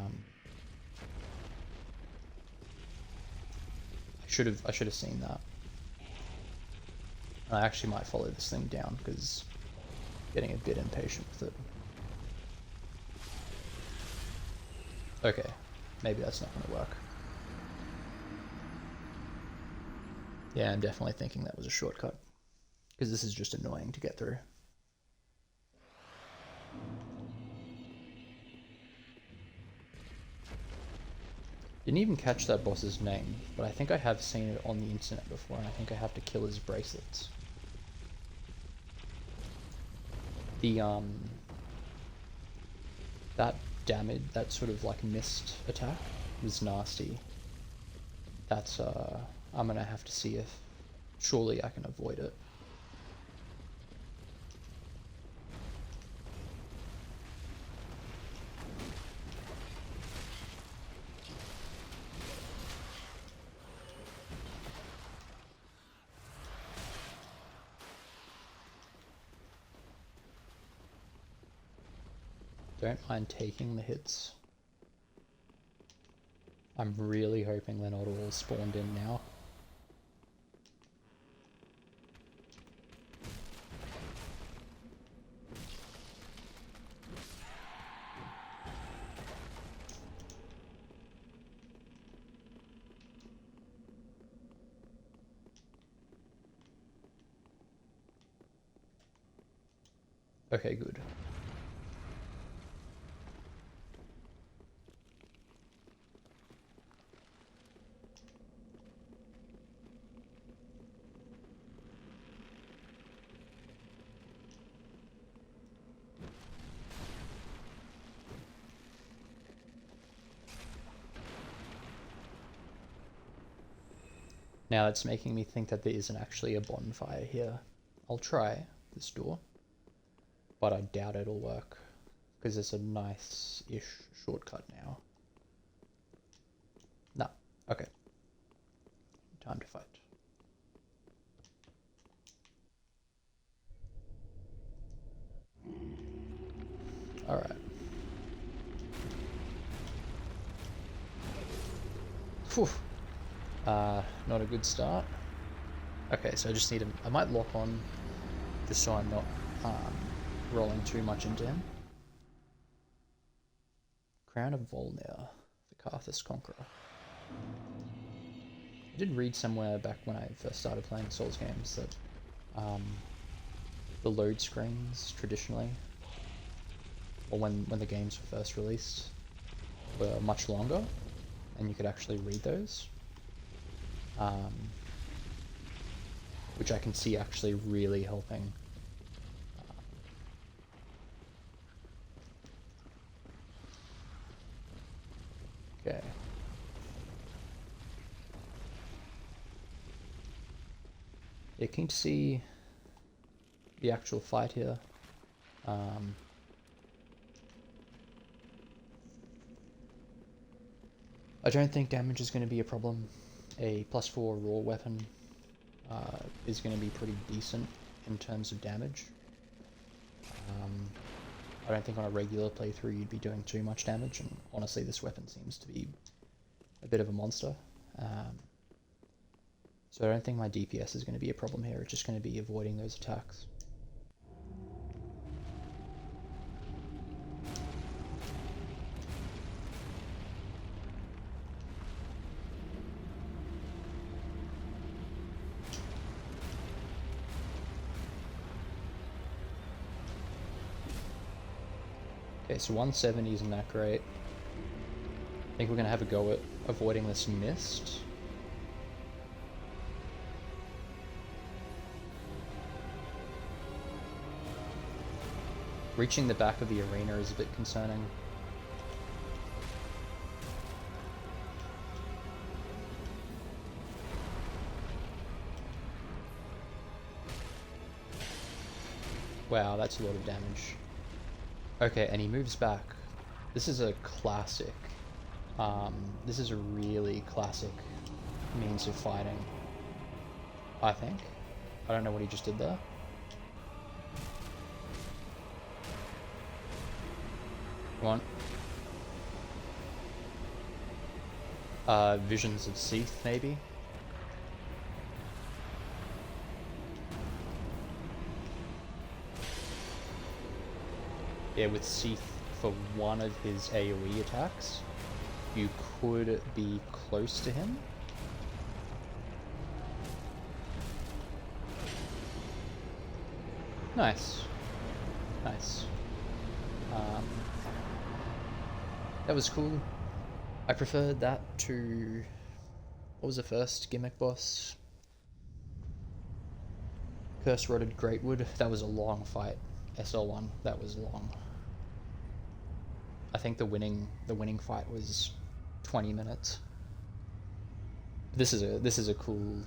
should have seen that. I actually might follow this thing down because I'm getting a bit impatient with it. Okay, maybe that's not going to work. Yeah, I'm definitely thinking that was a shortcut because this is just annoying to get through. Didn't even catch that boss's name, but I think I have seen it on the internet before, and I think I have to kill his bracelets. The, that damage, that sort of like mist attack was nasty. That's, I'm gonna have to see if, surely I can avoid it. Don't mind taking the hits. I'm really hoping they're not all spawned in now. Okay, good. Now it's making me think that there isn't actually a bonfire here. I'll try this door, but I doubt it'll work because it's a nice-ish shortcut now. No. Okay. Time to fight. Alright. Phew. Not a good start. Okay, so I just need I might lock on just so I'm not rolling too much into him. Crown of Volnir, the Carthus Conqueror. I did read somewhere back when I first started playing Souls games that the load screens traditionally, or when the games were first released, were much longer, and you could actually read those. Which I can see actually really helping. Okay. Yeah, keen to see the actual fight here. I don't think damage is going to be a problem. A +4 raw weapon is going to be pretty decent in terms of damage. I don't think on a regular playthrough you'd be doing too much damage, and honestly this weapon seems to be a bit of a monster. So I don't think my DPS is going to be a problem here, it's just going to be avoiding those attacks. Okay, so 170 isn't that great. I think we're going to have a go at avoiding this mist. Reaching the back of the arena is a bit concerning. Wow, that's a lot of damage. Okay, and he moves back. This is a classic. This is a really classic means of fighting, I think. I don't know what he just did there. Come on. Visions of Seath, maybe? Yeah, with Seath for one of his AoE attacks, you could be close to him. Nice. Nice. That was cool. I preferred that to... What was the first gimmick boss? Curse-Rotted Greatwood. That was a long fight. SL1. That was long. I think the winning fight was 20 minutes. This is a cool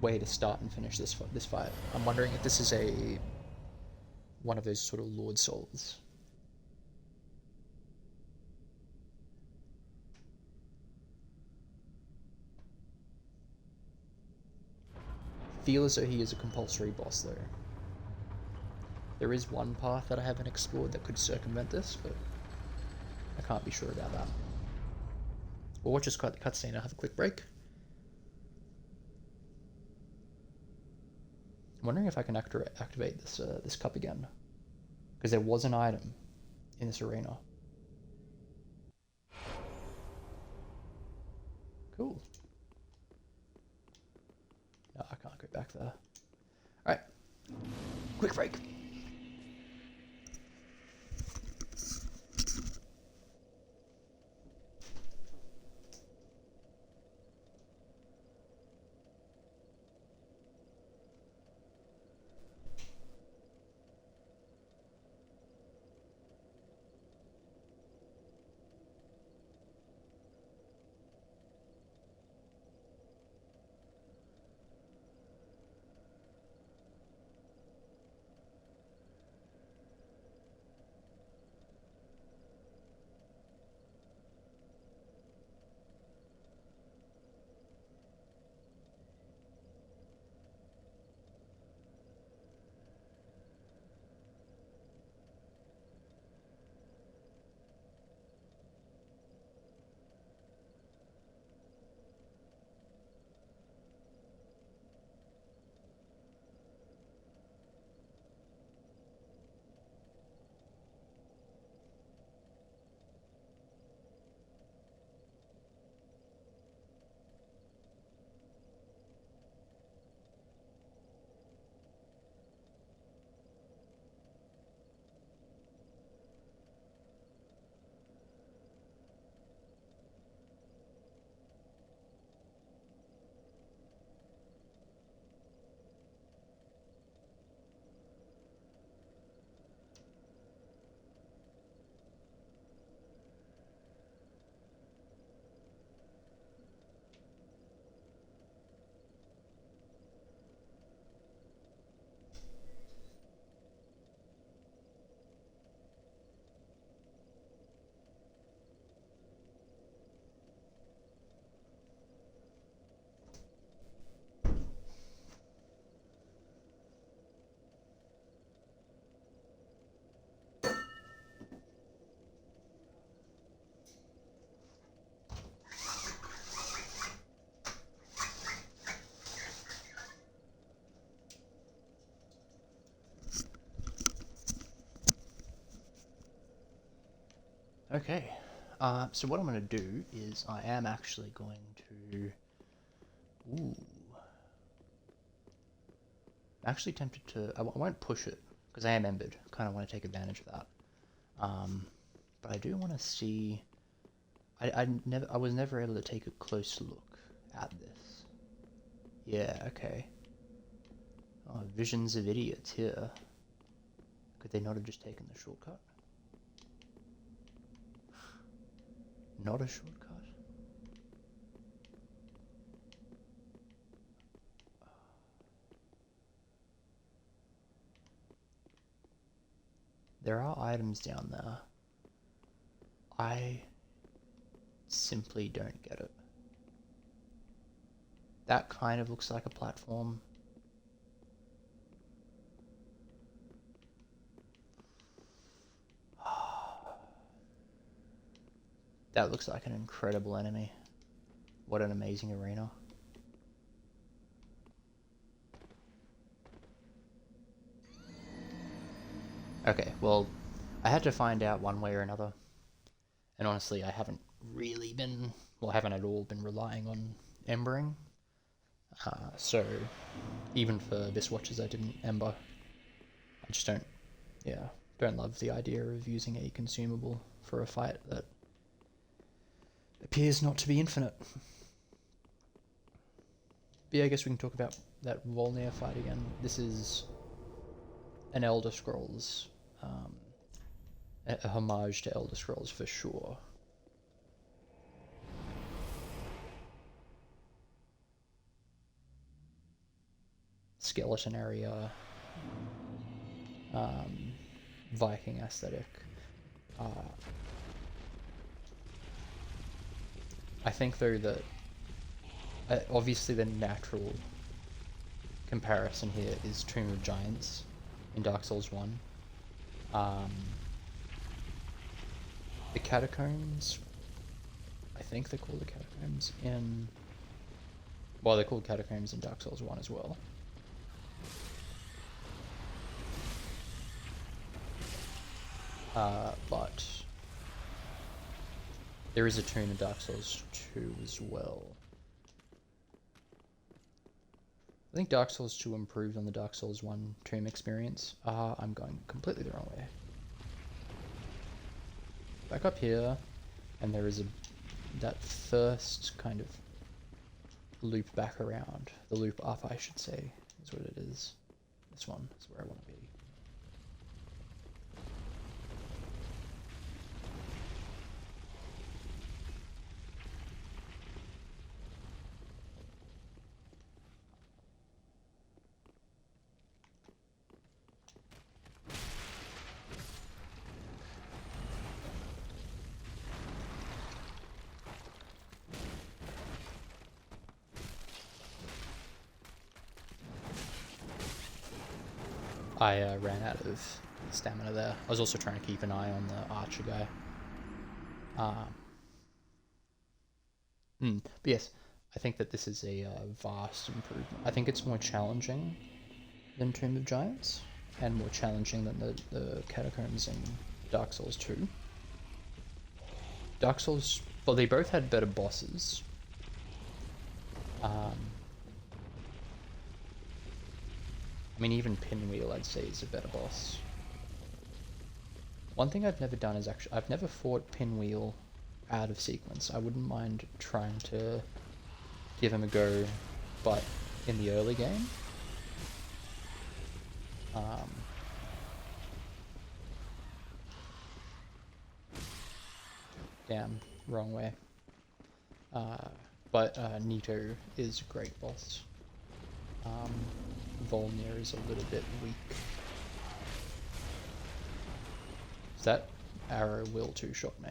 way to start and finish this fight. I'm wondering if this is one of those sort of Lord Souls. Feel as though he is a compulsory boss though. There is one path that I haven't explored that could circumvent this, but I can't be sure about that. We'll watch this cutscene. I'll have a quick break. I'm wondering if I can activate this cup again, because there was an item in this arena. Cool. No, I can't go back there. Alright. Quick break. Okay, so what I'm going to do is I am actually going to... Ooh. I'm actually tempted to... I won't push it, because I am embered. I kind of want to take advantage of that. But I do want to see... I was never able to take a close look at this. Yeah, okay. Oh, visions of idiots here. Could they not have just taken the shortcut? Not a shortcut? There are items down there. I simply don't get it. That kind of looks like a platform. That looks like an incredible enemy. What an amazing arena. Okay, well, I had to find out one way or another. And honestly, I haven't really been, well, I haven't at all been relying on embering. So, even for this watches, I didn't ember. I just don't, yeah, don't love the idea of using a consumable for a fight that appears not to be infinite. But yeah, I guess we can talk about that Volnir fight again. This is an Elder Scrolls, a homage to Elder Scrolls for sure. Skeleton area, Viking aesthetic. I think though that obviously the natural comparison here is Tomb of Giants in Dark Souls 1. The Catacombs, I think they're called the Catacombs in... Well, they're called Catacombs in Dark Souls 1 as well. But there is a tomb in Dark Souls 2 as well. I think Dark Souls 2 improved on the Dark Souls 1 tomb experience. I'm going completely the wrong way. Back up here, and there is that first kind of loop back around. The loop up, I should say, is what it is. This one is where I want to be. I ran out of stamina there. I was also trying to keep an eye on the archer guy. But yes, I think that this is a vast improvement. I think it's more challenging than Tomb of Giants, and more challenging than the Catacombs in Dark Souls 2. Dark Souls, well, they both had better bosses. I mean, even Pinwheel, I'd say, is a better boss. One thing I've never done is actually, I've never fought Pinwheel out of sequence. I wouldn't mind trying to give him a go, but in the early game. Damn, wrong way. But Nito is a great boss. Volnir is a little bit weak. That arrow will two-shot me.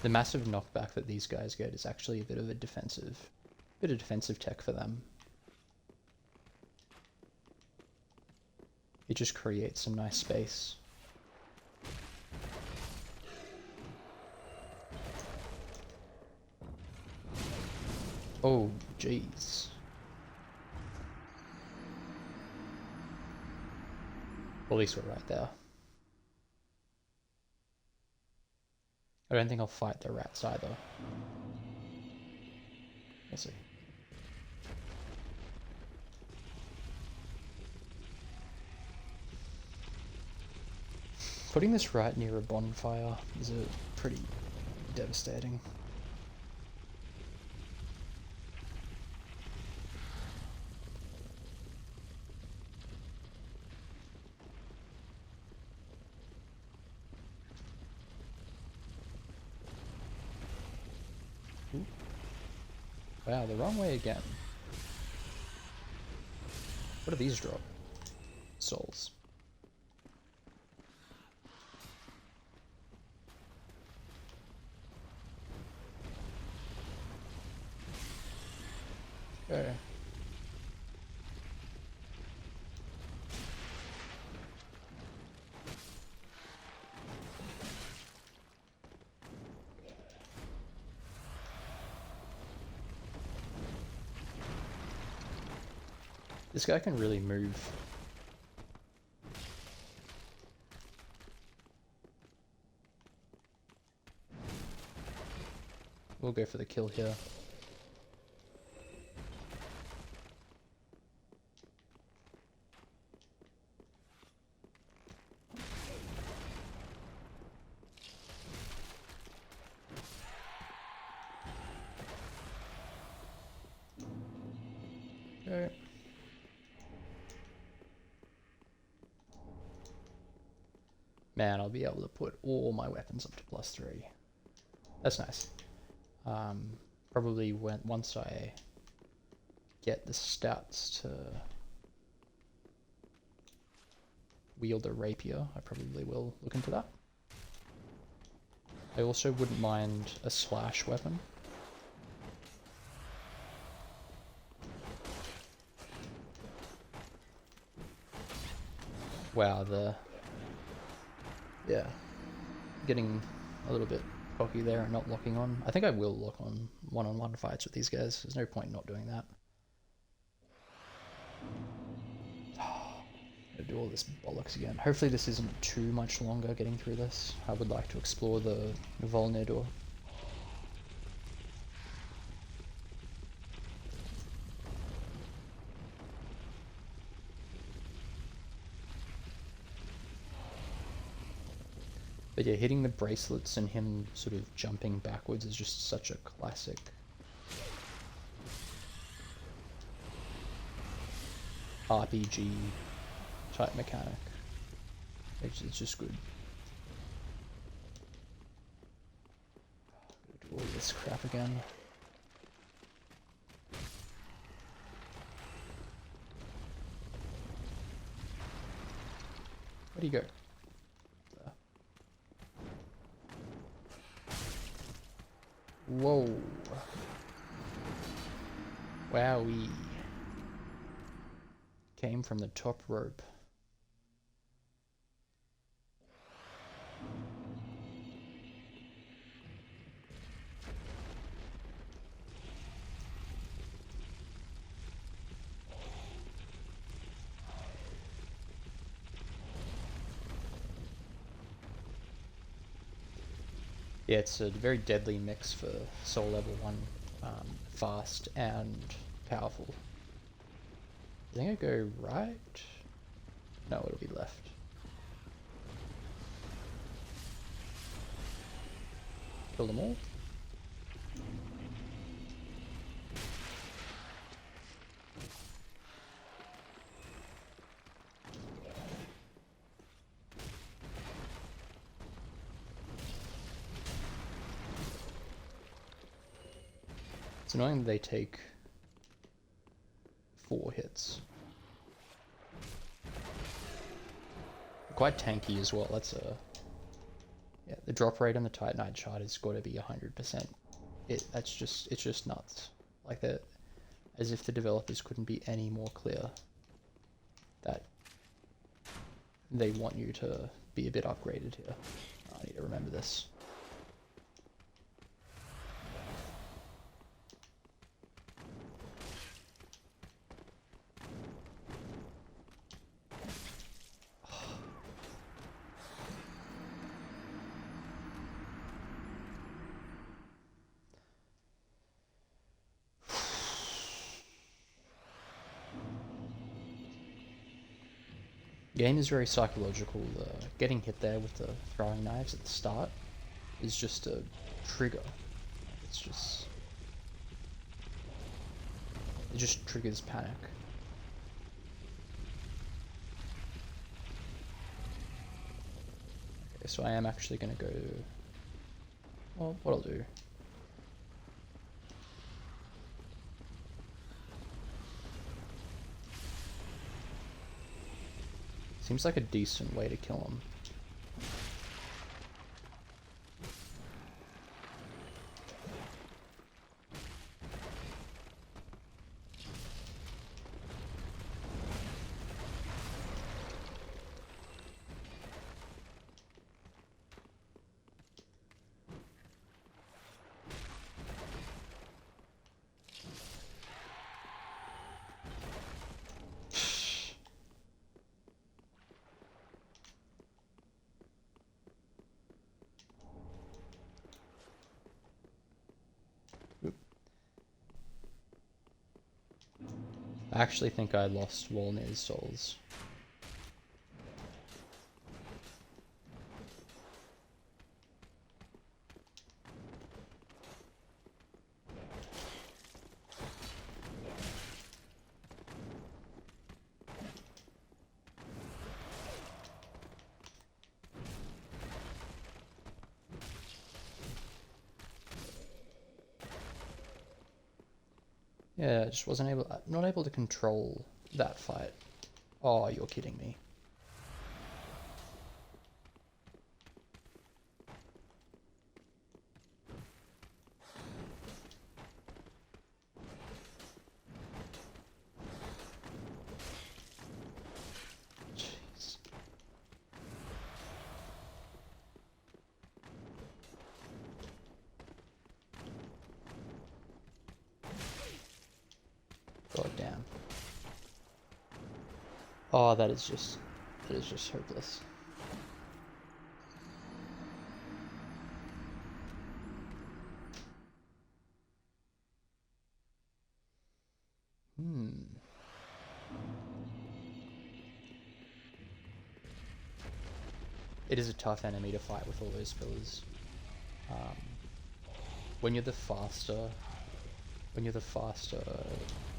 The massive knockback that these guys get is actually a bit of defensive tech for them. It just creates some nice space. Oh, jeez. Police were right there. I don't think I'll fight the rats either. We'll see. Putting this right near a bonfire is pretty devastating. Ooh. Wow, the wrong way again. What do these drop? Souls. Okay. This guy can really move. We'll go for the kill here. Okay. Man, I'll be able to put all my weapons up to +3. That's nice. Probably once I get the stats to wield a rapier, I probably will look into that. I also wouldn't mind a slash weapon. Wow, yeah, getting a little bit cocky there and not locking on. I think I will lock on one-on-one fights with these guys. There's no point not doing that. Gotta do all this bollocks again. Hopefully this isn't too much longer getting through this. I would like to explore the Volney door. But yeah, hitting the bracelets and him sort of jumping backwards is just such a classic. RPG type mechanic. It's just good. Gotta do all this crap again. Where do you go? Whoa. Wowee. Came from the top rope. Yeah, it's a very deadly mix for soul level 1, fast and powerful. I think I go right? No, it'll be left. Kill them all. It's annoying that they take 4 hits. Quite tanky as well. That's yeah. The drop rate on the Titanite chart has got to be 100%. It's just nuts. Like that, as if the developers couldn't be any more clear that they want you to be a bit upgraded here. I need to remember this. Game is very psychological. Getting hit there with the throwing knives at the start is just a trigger. It's just... It just triggers panic. Okay, so I am actually going to go... Well, what I'll do... Seems like a decent way to kill him. I actually think I lost Walnir's souls. Yeah, I just wasn't able, not able to control that fight. Oh, you're kidding me. Jeez. God damn. Oh, that is just hopeless. It is a tough enemy to fight with all those pillars. When you're the faster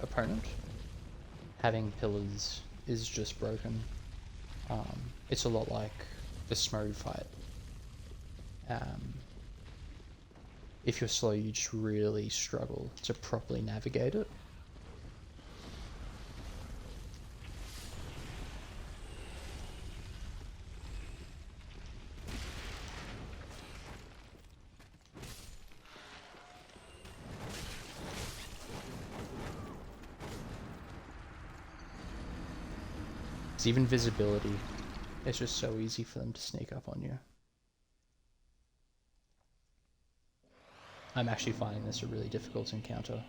opponent, having pillars is just broken. It's a lot like the Smode fight. If you're slow, you just really struggle to properly navigate it. It's even visibility. It's just so easy for them to sneak up on you. I'm actually finding this a really difficult encounter.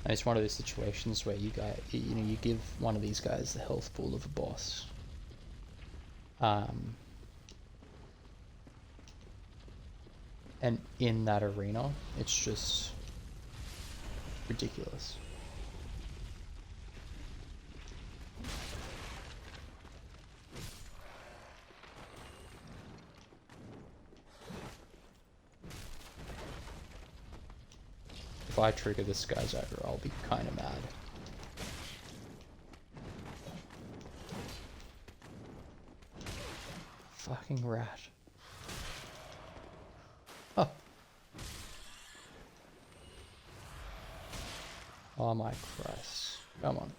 And it's one of those situations where you give one of these guys the health pool of a boss. And in that arena, it's just ridiculous. If I trigger this guy's over, I'll be kind of mad. Fucking rat. Huh. Oh my Christ. Come on.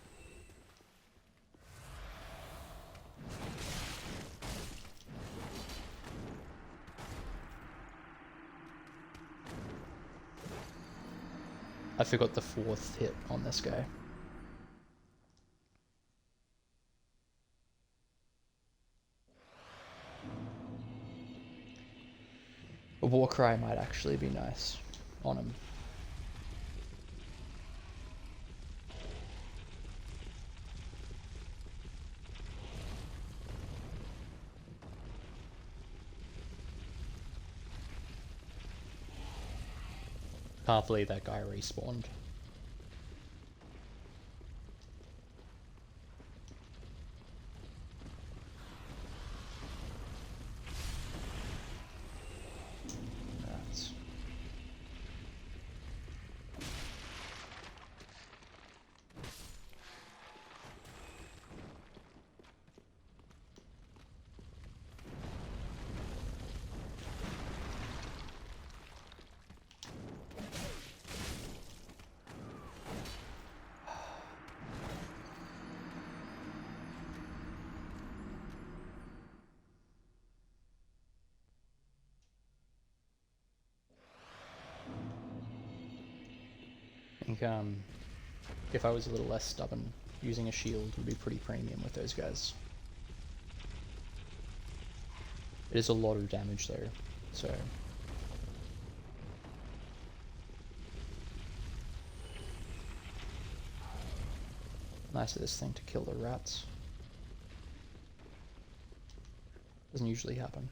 I forgot the 4th hit on this guy. A war cry might actually be nice on him. Can't believe that guy respawned. That's... I think if I was a little less stubborn, using a shield would be pretty premium with those guys. It is a lot of damage though, so... Nice of this thing to kill the rats. Doesn't usually happen.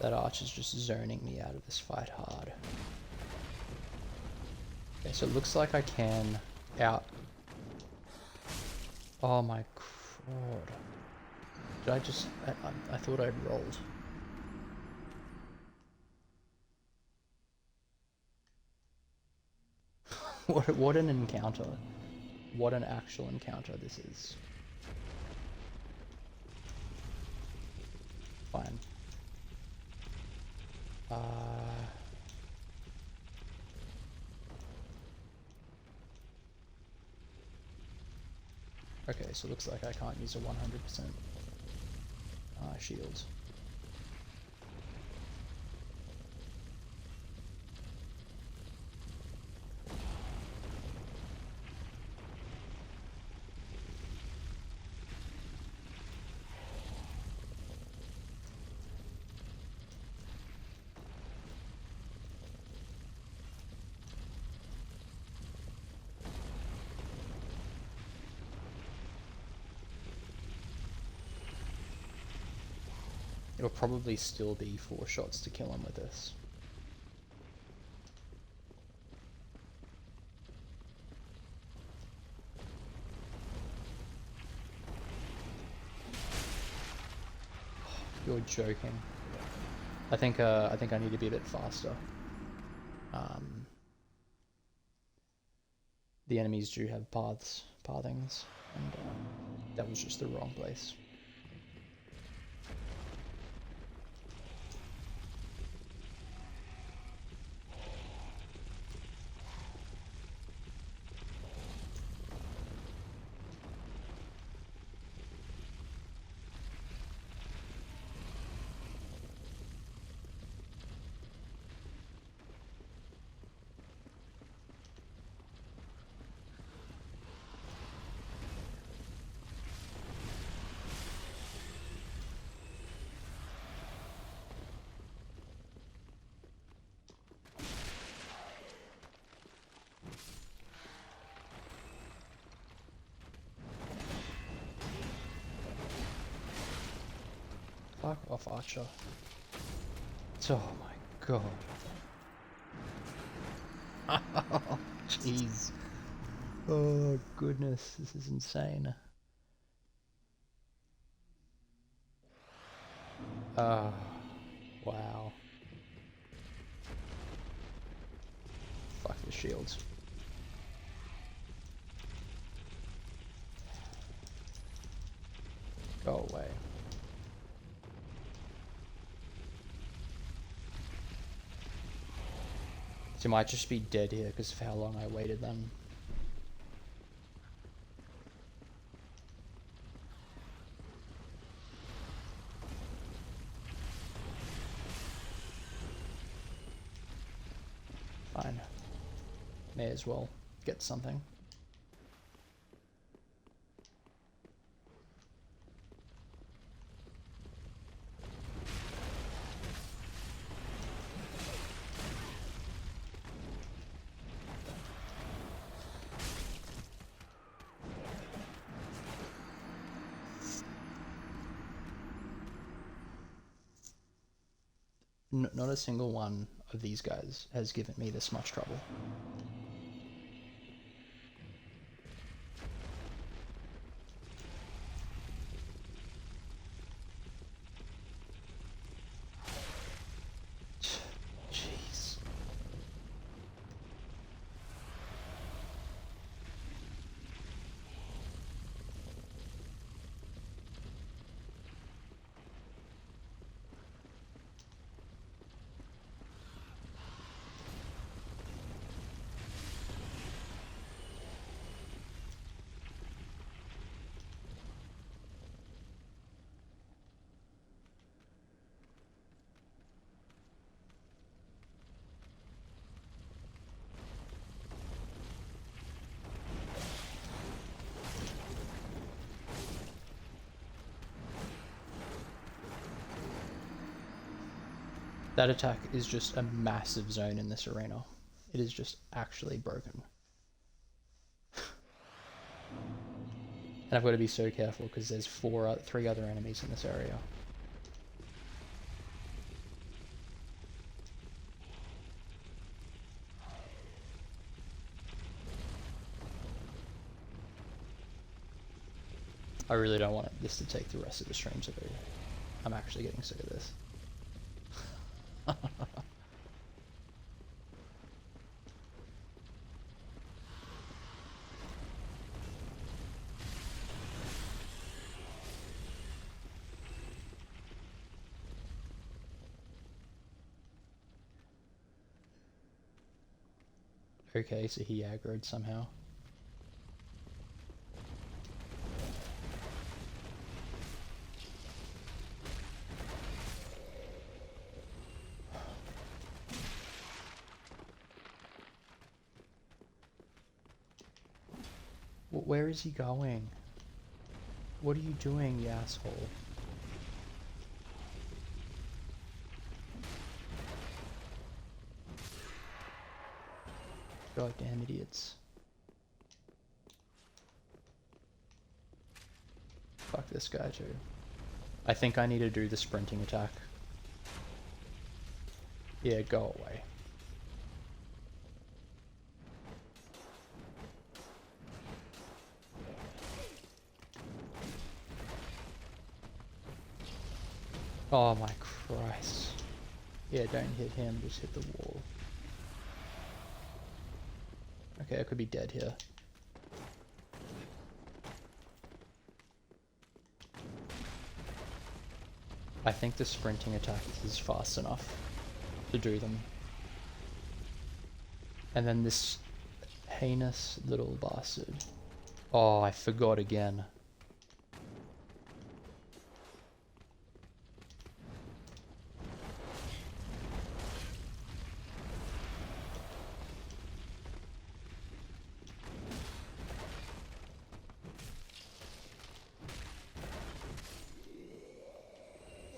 That arch is just zoning me out of this fight hard. Okay, so it looks like I can out... Oh my god. Did I just... I thought I'd rolled. What an encounter. What an actual encounter this is. Fine. Okay, so it looks like I can't use a 100% shield. It'll probably still be 4 shots to kill him with this. You're joking. I think I need to be a bit faster. The enemies do have pathings, and that was just the wrong place. Fuck off, Archer. Oh my god. Oh, jeez. Oh, goodness. This is insane. Wow. Fuck the shields. Go away. So I might just be dead here because of how long I waited then. Fine. May as well get something. not a single one of these guys has given me this much trouble. Jeez. That attack is just a massive zone in this arena. It is just actually broken. And I've got to be so careful because there's three other enemies in this area. I really don't want this to take the rest of the stream, so I'm actually getting sick of this. Okay, so he aggroed somehow. Where is he going? What are you doing, you asshole? Goddamn idiots. Fuck this guy too. I think I need to do the sprinting attack. Yeah, go away. Oh my Christ. Yeah, don't hit him, just hit the wall. Okay, I could be dead here. I think the sprinting attack is fast enough to do them. And then this heinous little bastard. Oh, I forgot again.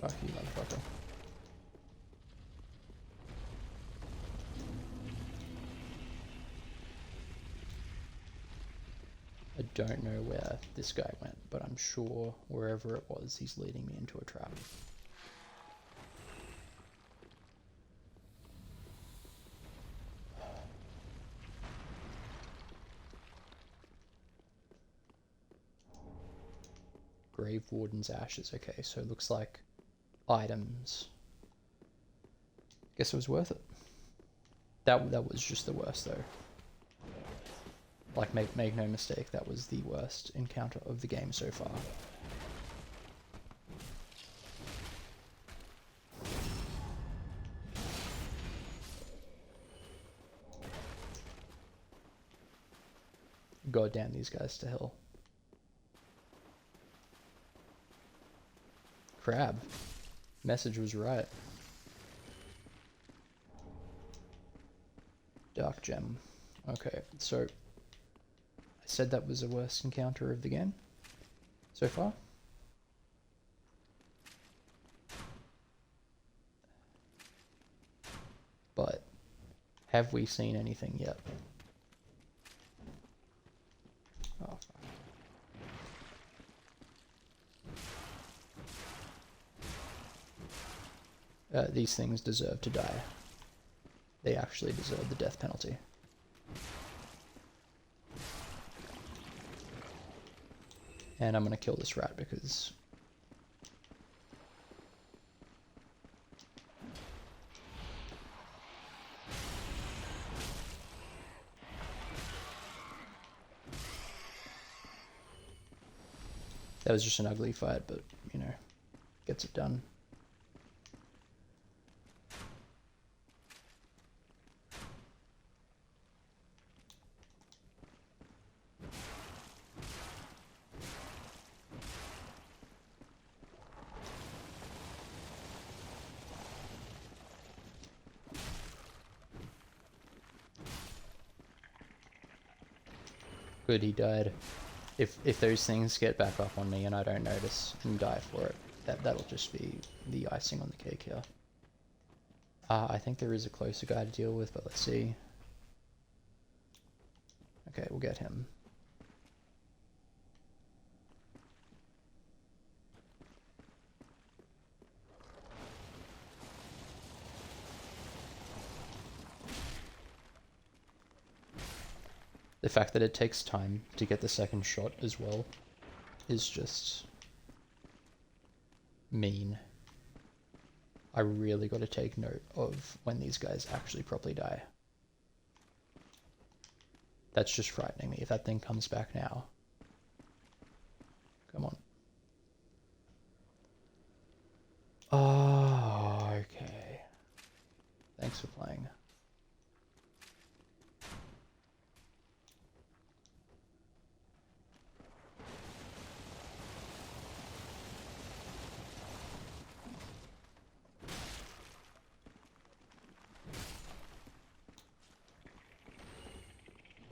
Fuck you, motherfucker. I don't know where this guy went, but I'm sure wherever it was, he's leading me into a trap. Grave Warden's ashes. Okay, so it looks like items. Guess it was worth it. That was just the worst though. Like, make no mistake, that was the worst encounter of the game so far. God damn these guys to hell. Crab. Message was right. Dark gem. Okay, so I said that was the worst encounter of the game so far. But have we seen anything yet? Oh, fuck. these things deserve to die. They actually deserve the death penalty. And I'm gonna kill this rat because that was just an ugly fight, but you know, gets it done. Good, he died. If those things get back up on me and I don't notice and die for it, that'll just be the icing on the cake here. I think there is a closer guy to deal with, but let's see. Okay, we'll get him. The fact that it takes time to get the second shot as well is just mean. I really got to take note of when these guys actually properly die. That's just frightening me. If that thing comes back now. Come on. Oh, okay. Thanks for playing.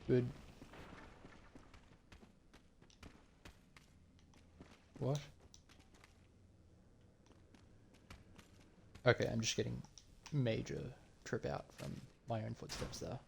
Good. What? Okay, I'm just getting major trip out from my own footsteps there.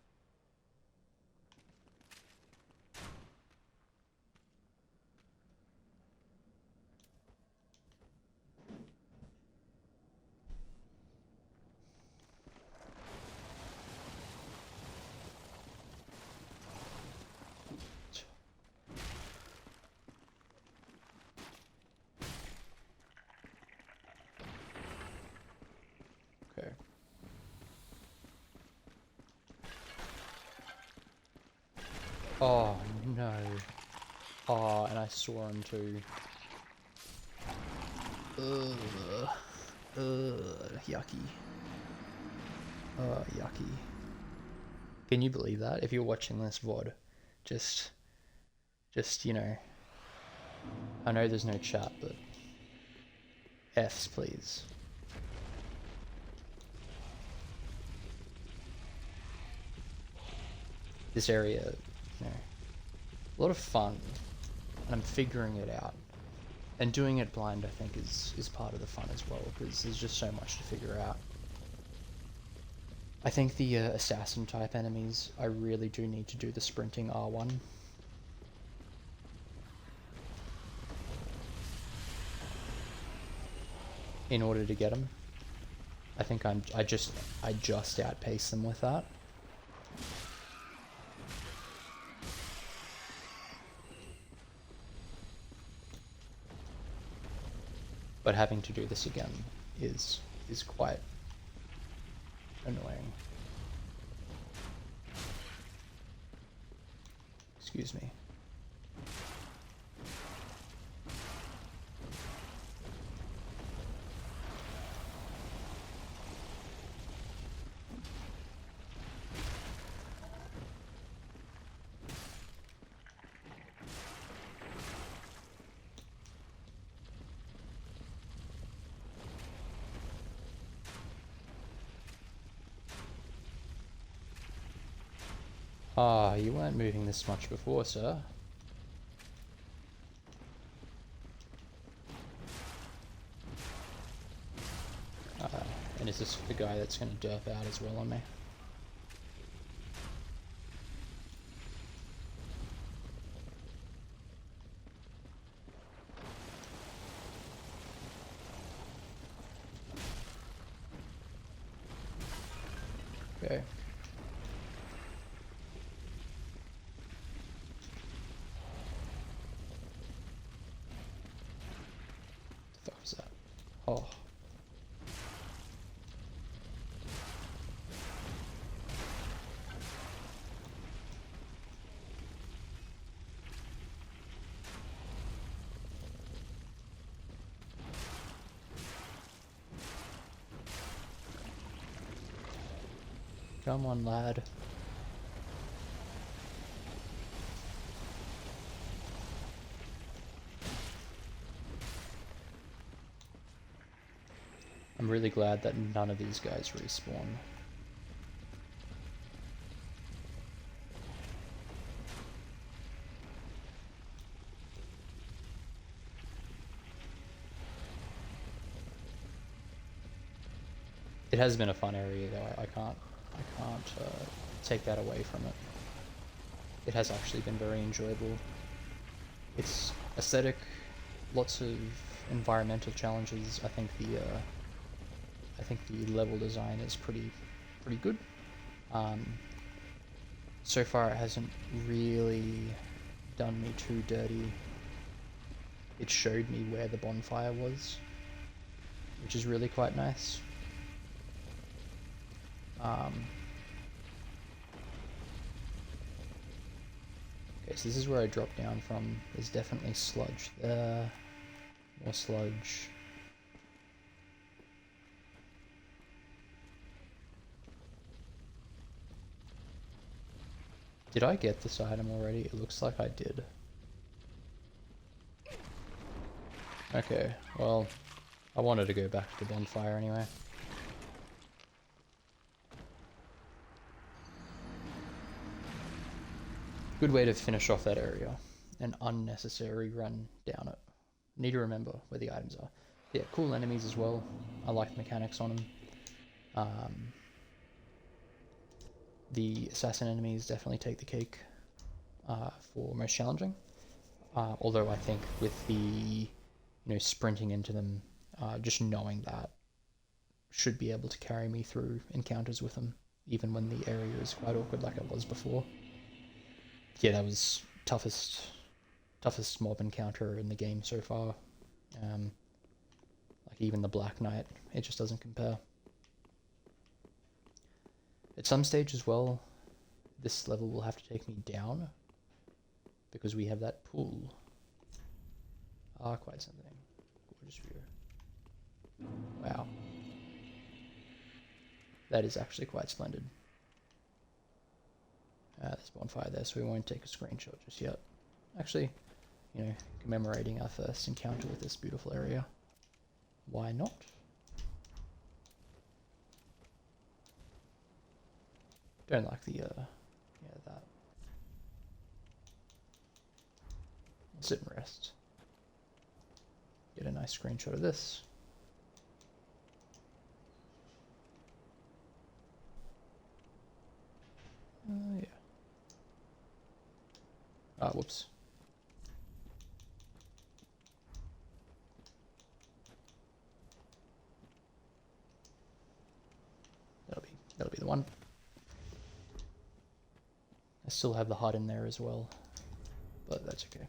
Okay. Oh no. Oh, and I saw him too. Ugh. Yucky. Yucky. Can you believe that? If you're watching this VOD, just, you know, I know there's no chat, but F's please. This area, you know, a lot of fun, and I'm figuring it out. And doing it blind, I think, is part of the fun as well, because there's just so much to figure out. I think the assassin type enemies, I really do need to do the sprinting R1. In order to get them. I think I just outpace them with that. But having to do this again is quite annoying. Excuse me. Ah, you weren't moving this much before, sir. And is this the guy that's going to derp out as well on me? Okay. What the fuck was that? Oh. Come on, lad. I'm really glad that none of these guys respawn. It has been a fun area though. I can't take that away from it. It has actually been very enjoyable. It's aesthetic, lots of environmental challenges. I think the level design is pretty good. So far it hasn't really done me too dirty. It showed me where the bonfire was, which is really quite nice. Okay, so this is where I dropped down from. There's definitely sludge there. More sludge. Did I get this item already? It looks like I did. Okay, well, I wanted to go back to the bonfire anyway. Good way to finish off that area. An unnecessary run down it. Need to remember where the items are. Yeah, cool enemies as well. I like the mechanics on them. The assassin enemies definitely take the cake for most challenging. Although I think with the sprinting into them, just knowing that should be able to carry me through encounters with them, even when the area is quite awkward like it was before. Yeah, that was toughest mob encounter in the game so far. Like even the Black Knight, it just doesn't compare. At some stage as well, this level will have to take me down because we have that pool. Quite something. Gorgeous view. Wow. That is actually quite splendid. There's a bonfire there, so we won't take a screenshot just yet. Actually, commemorating our first encounter with this beautiful area. Why not? Don't like the, that. Sit and rest. Get a nice screenshot of this. Yeah. Whoops. That'll be the one. I still have the HUD in there as well, but that's okay.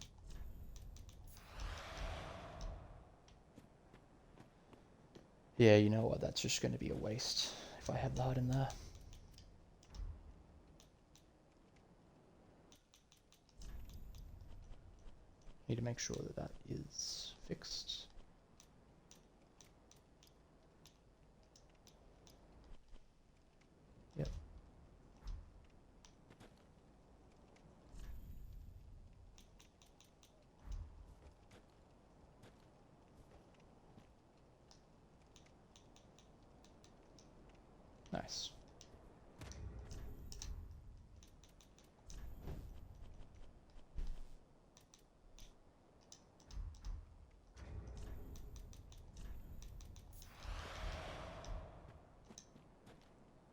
Yeah, you know what? That's just going to be a waste if I have the HUD in there. Need to make sure that that is fixed. Yep. Nice.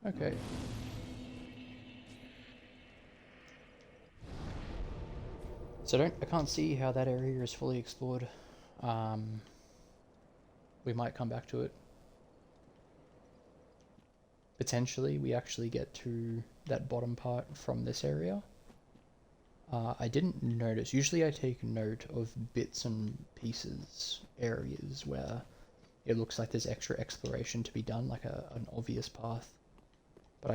Okay. So I can't see how that area is fully explored. We might come back to it. potentially we actually get to that bottom part from this area. I didn't notice. Usually I take note of bits and pieces, areas where it looks like there's extra exploration to be done, like an obvious path. But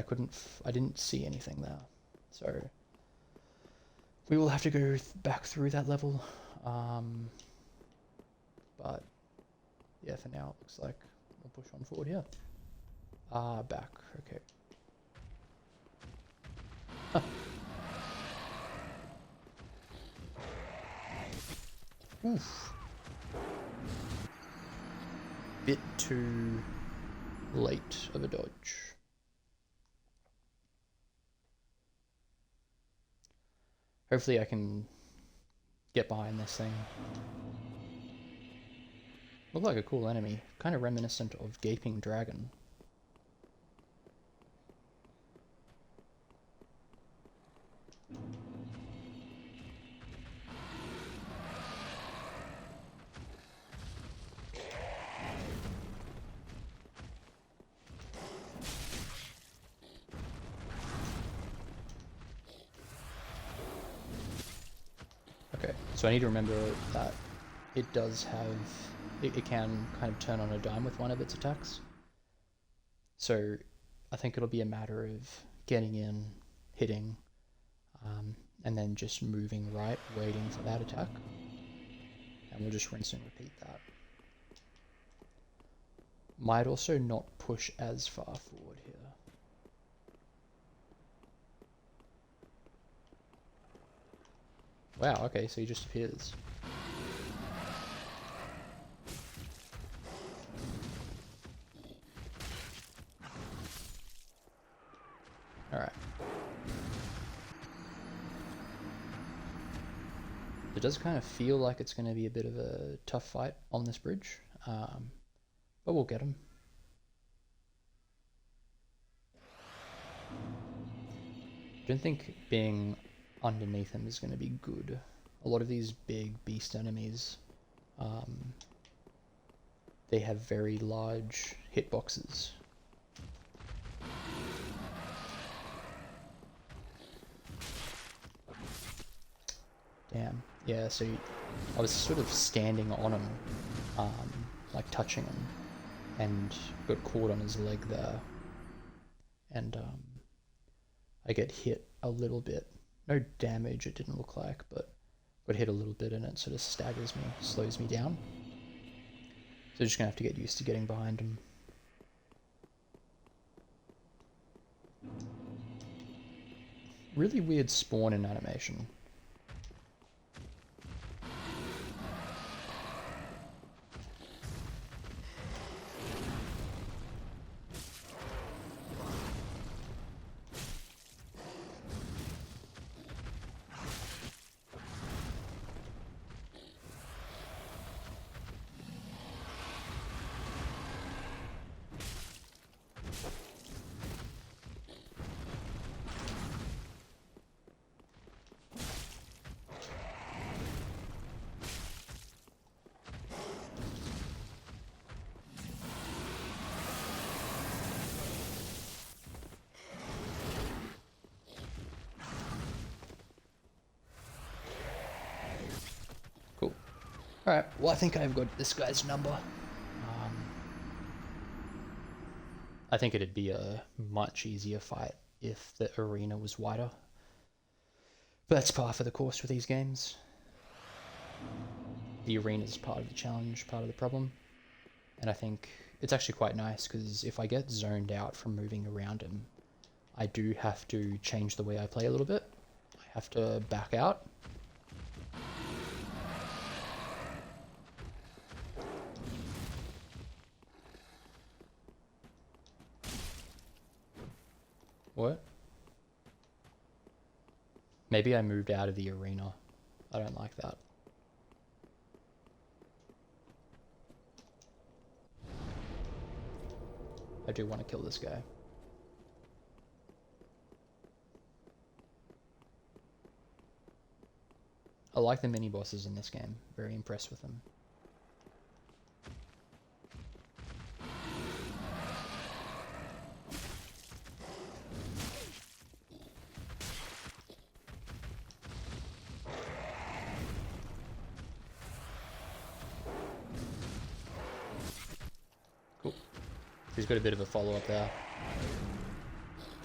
I didn't see anything there. So we will have to go back through that level. But yeah, for now it looks like we'll push on forward here. Back, okay. Oof. Bit too late of a dodge. Hopefully I can get behind this thing. Look like a cool enemy, kind of reminiscent of Gaping Dragon. Okay, so I need to remember that it does have, it can kind of turn on a dime with one of its attacks. So I think it'll be a matter of getting in, hitting, and then just moving right, waiting for that attack. And we'll just rinse and repeat that. Might also not push as far forward here. Wow, okay, so he just appears. Alright. It does kind of feel like it's going to be a bit of a tough fight on this bridge, but we'll get him. I don't think being underneath him is going to be good. A lot of these big beast enemies, they have very large hitboxes. Damn. Yeah, so I was sort of standing on him, like touching him, and got caught on his leg there. And I get hit a little bit. No damage, it didn't look like, but got hit a little bit and it sort of staggers me, slows me down. So just gonna have to get used to getting behind him. Really weird spawn in animation. Cool. Alright, well I think I've got this guy's number. I think it'd be a much easier fight if the arena was wider. But that's par for the course with these games. The arena's part of the challenge, part of the problem. And I think it's actually quite nice because if I get zoned out from moving around him, I do have to change the way I play a little bit. I have to back out. What? Maybe I moved out of the arena. I don't like that. I do want to kill this guy. I like the mini bosses in this game. Very impressed with them. He's got a bit of a follow-up there.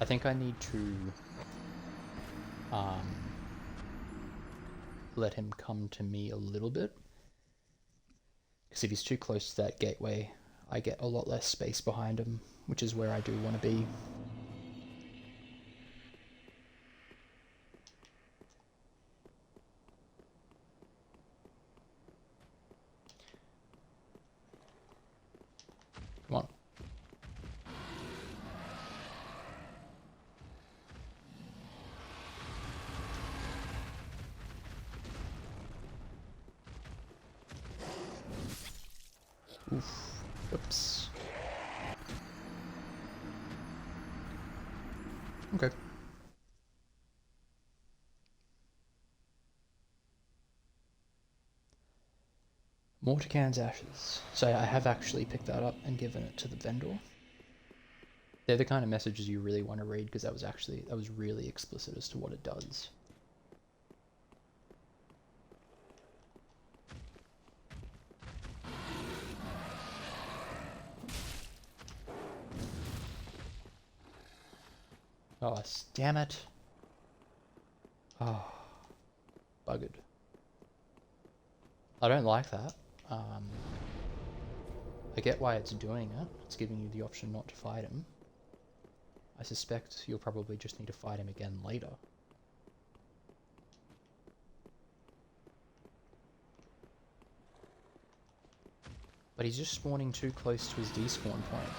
I think I need to let him come to me a little bit. Because if he's too close to that gateway, I get a lot less space behind him, which is where I do want to be. Come on. Oof. Oops. Okay. Mortican's ashes. So I have actually picked that up and given it to the vendor. They're the kind of messages you really want to read because that was really explicit as to what it does. Oh, damn it. Oh, buggered. I don't like that. I get why it's doing it. It's giving you the option not to fight him. I suspect you'll probably just need to fight him again later. But he's just spawning too close to his despawn point.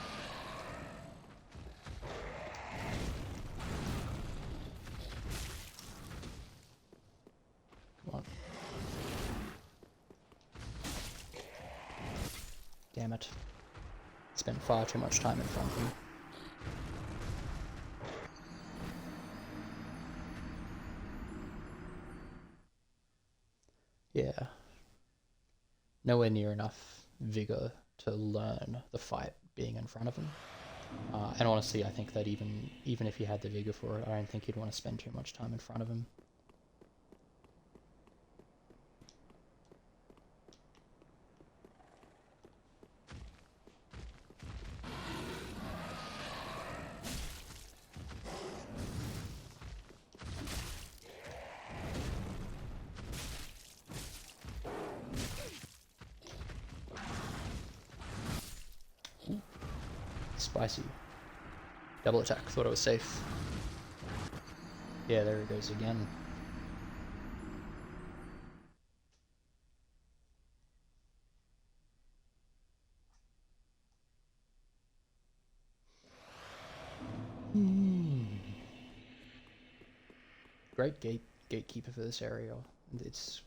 Come on. Damn it. Spent far too much time in front of him. Yeah. Nowhere near enough vigor to learn the fight being in front of him. And honestly, I think that even if he had the vigor for it, I don't think he'd want to spend too much time in front of him. Spicy. Double attack. Thought I was safe. Yeah, there it goes again. Great gatekeeper for this area. It's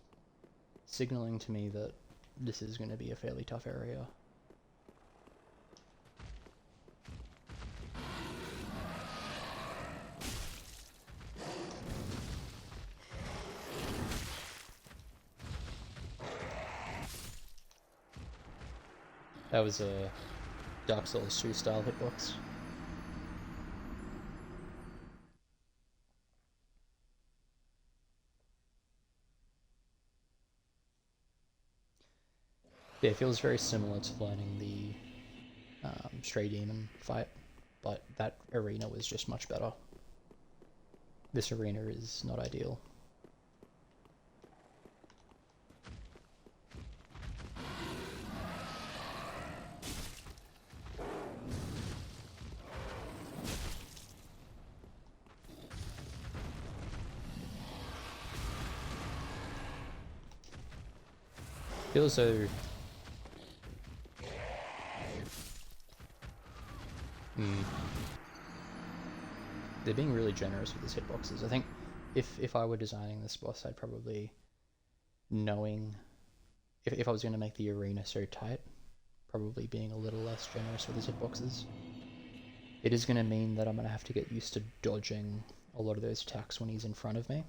signaling to me that this is going to be a fairly tough area. That was a Dark Souls 2 style hitbox. Yeah, it feels very similar to learning the Stray Demon fight, but that arena was just much better. This arena is not ideal. Feels so... They're being really generous with these hitboxes. I think if I were designing this boss, I'd probably, knowing... If I was going to make the arena so tight, probably being a little less generous with his hitboxes. It is going to mean that I'm going to have to get used to dodging a lot of those attacks when he's in front of me.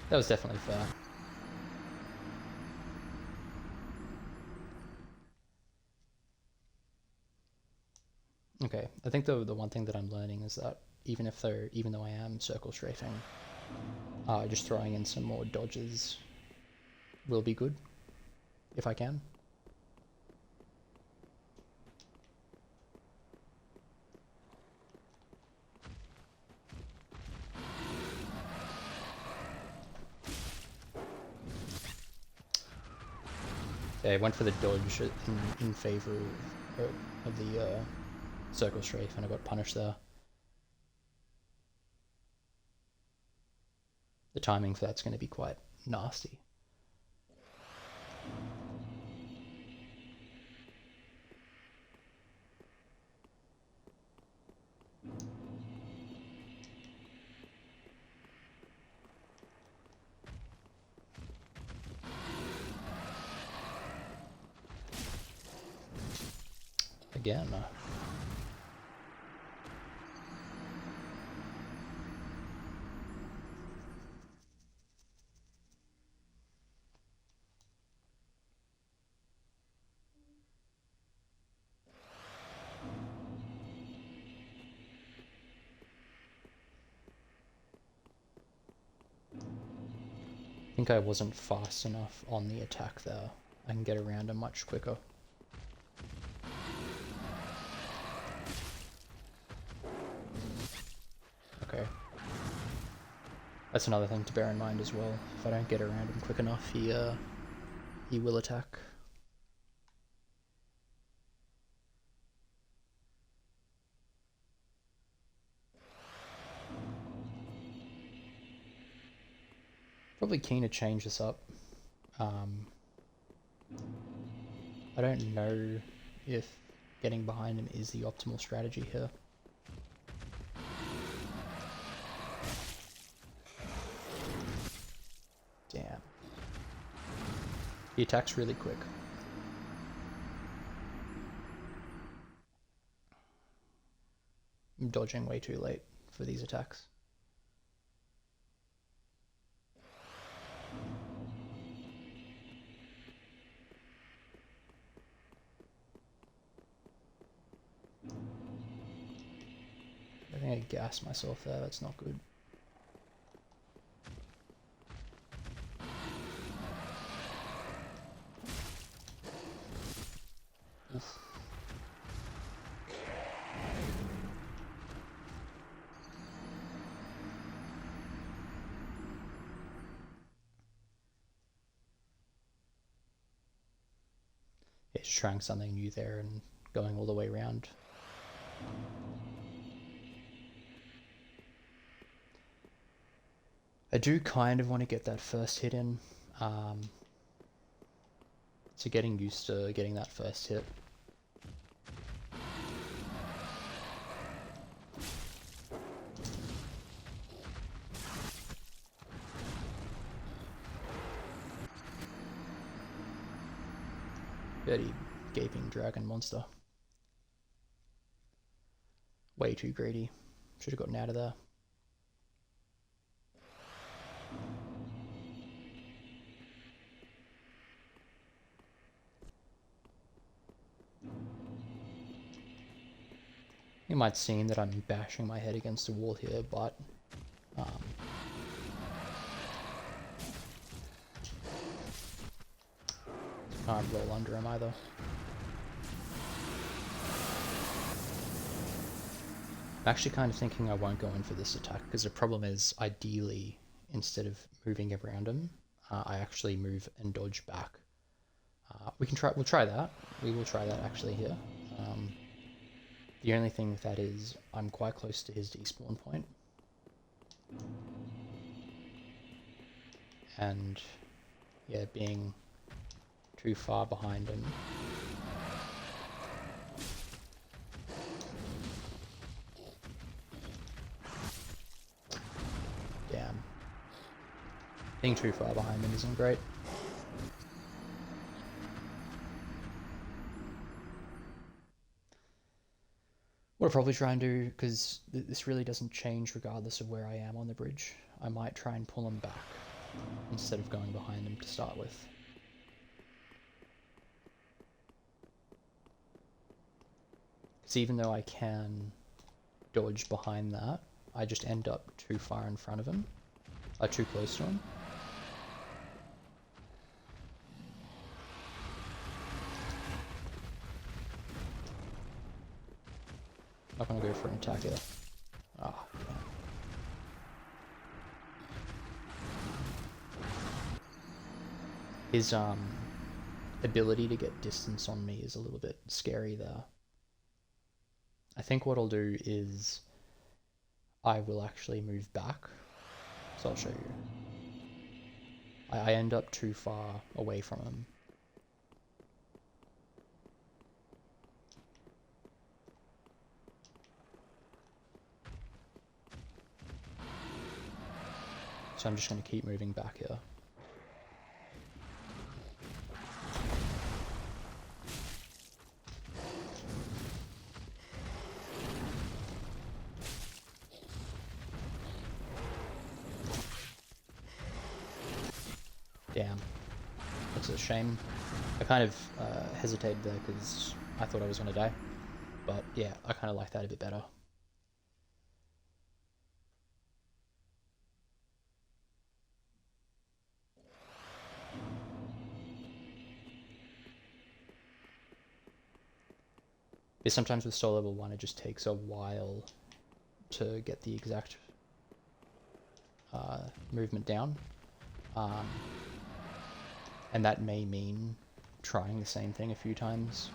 That was definitely fair. Okay, I think the one thing that I'm learning is that even though I am circle strafing, just throwing in some more dodges will be good if I can. Yeah, I went for the dodge in favor of the circle strafe, and I got punished there. The timing for that's going to be quite nasty. Again. I think I wasn't fast enough on the attack there. I can get around him much quicker. Okay. That's another thing to bear in mind as well. If I don't get around him quick enough, he will attack. Probably keen to change this up. I don't know if getting behind him is the optimal strategy here. Damn. He attacks really quick. I'm dodging way too late for these attacks. I think I gassed myself there, that's not good. Oof. Yeah, just trying something new there and going all the way around. I do kind of want to get that first hit in. So getting used to getting that first hit. Dirty gaping dragon monster. Way too greedy. Should have gotten out of there. You might seem that I'm bashing my head against a wall here, but can't roll under him either. I'm actually kind of thinking I won't go in for this attack because the problem is, ideally, instead of moving around him, I actually move and dodge back. We'll try that. We will try that actually here. The only thing with that is I'm quite close to his despawn point. And yeah, being too far behind him. Damn. Being too far behind him isn't great. What I'll probably try and do, because this really doesn't change regardless of where I am on the bridge, I might try and pull him back instead of going behind him to start with. Because even though I can dodge behind that, I just end up too far in front of him. Too close to him. Not gonna go for an attack here. Ah, yeah. His ability to get distance on me is a little bit scary there. I think what I'll do is I will actually move back. So I'll show you. I end up too far away from him. So I'm just going to keep moving back here. Damn. That's a shame. I kind of hesitated there because I thought I was going to die. But yeah, I kind of like that a bit better. But sometimes with soul level 1 it just takes a while to get the exact movement down. And that may mean trying the same thing a few times.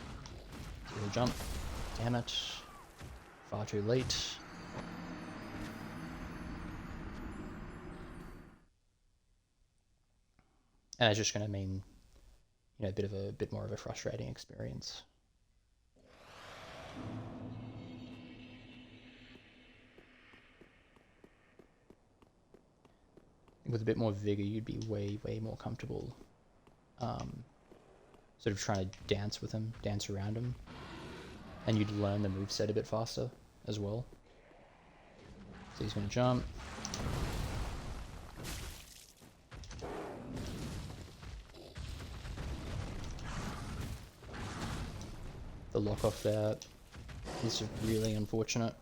So we'll jump. Damn it. Far too late. And it's just going to mean, you know, a bit more of a frustrating experience. With a bit more vigor, you'd be way more comfortable sort of trying to dance with him, dance around him, and you'd learn the moveset a bit faster as well. So he's going to jump. The lock off there is really unfortunate.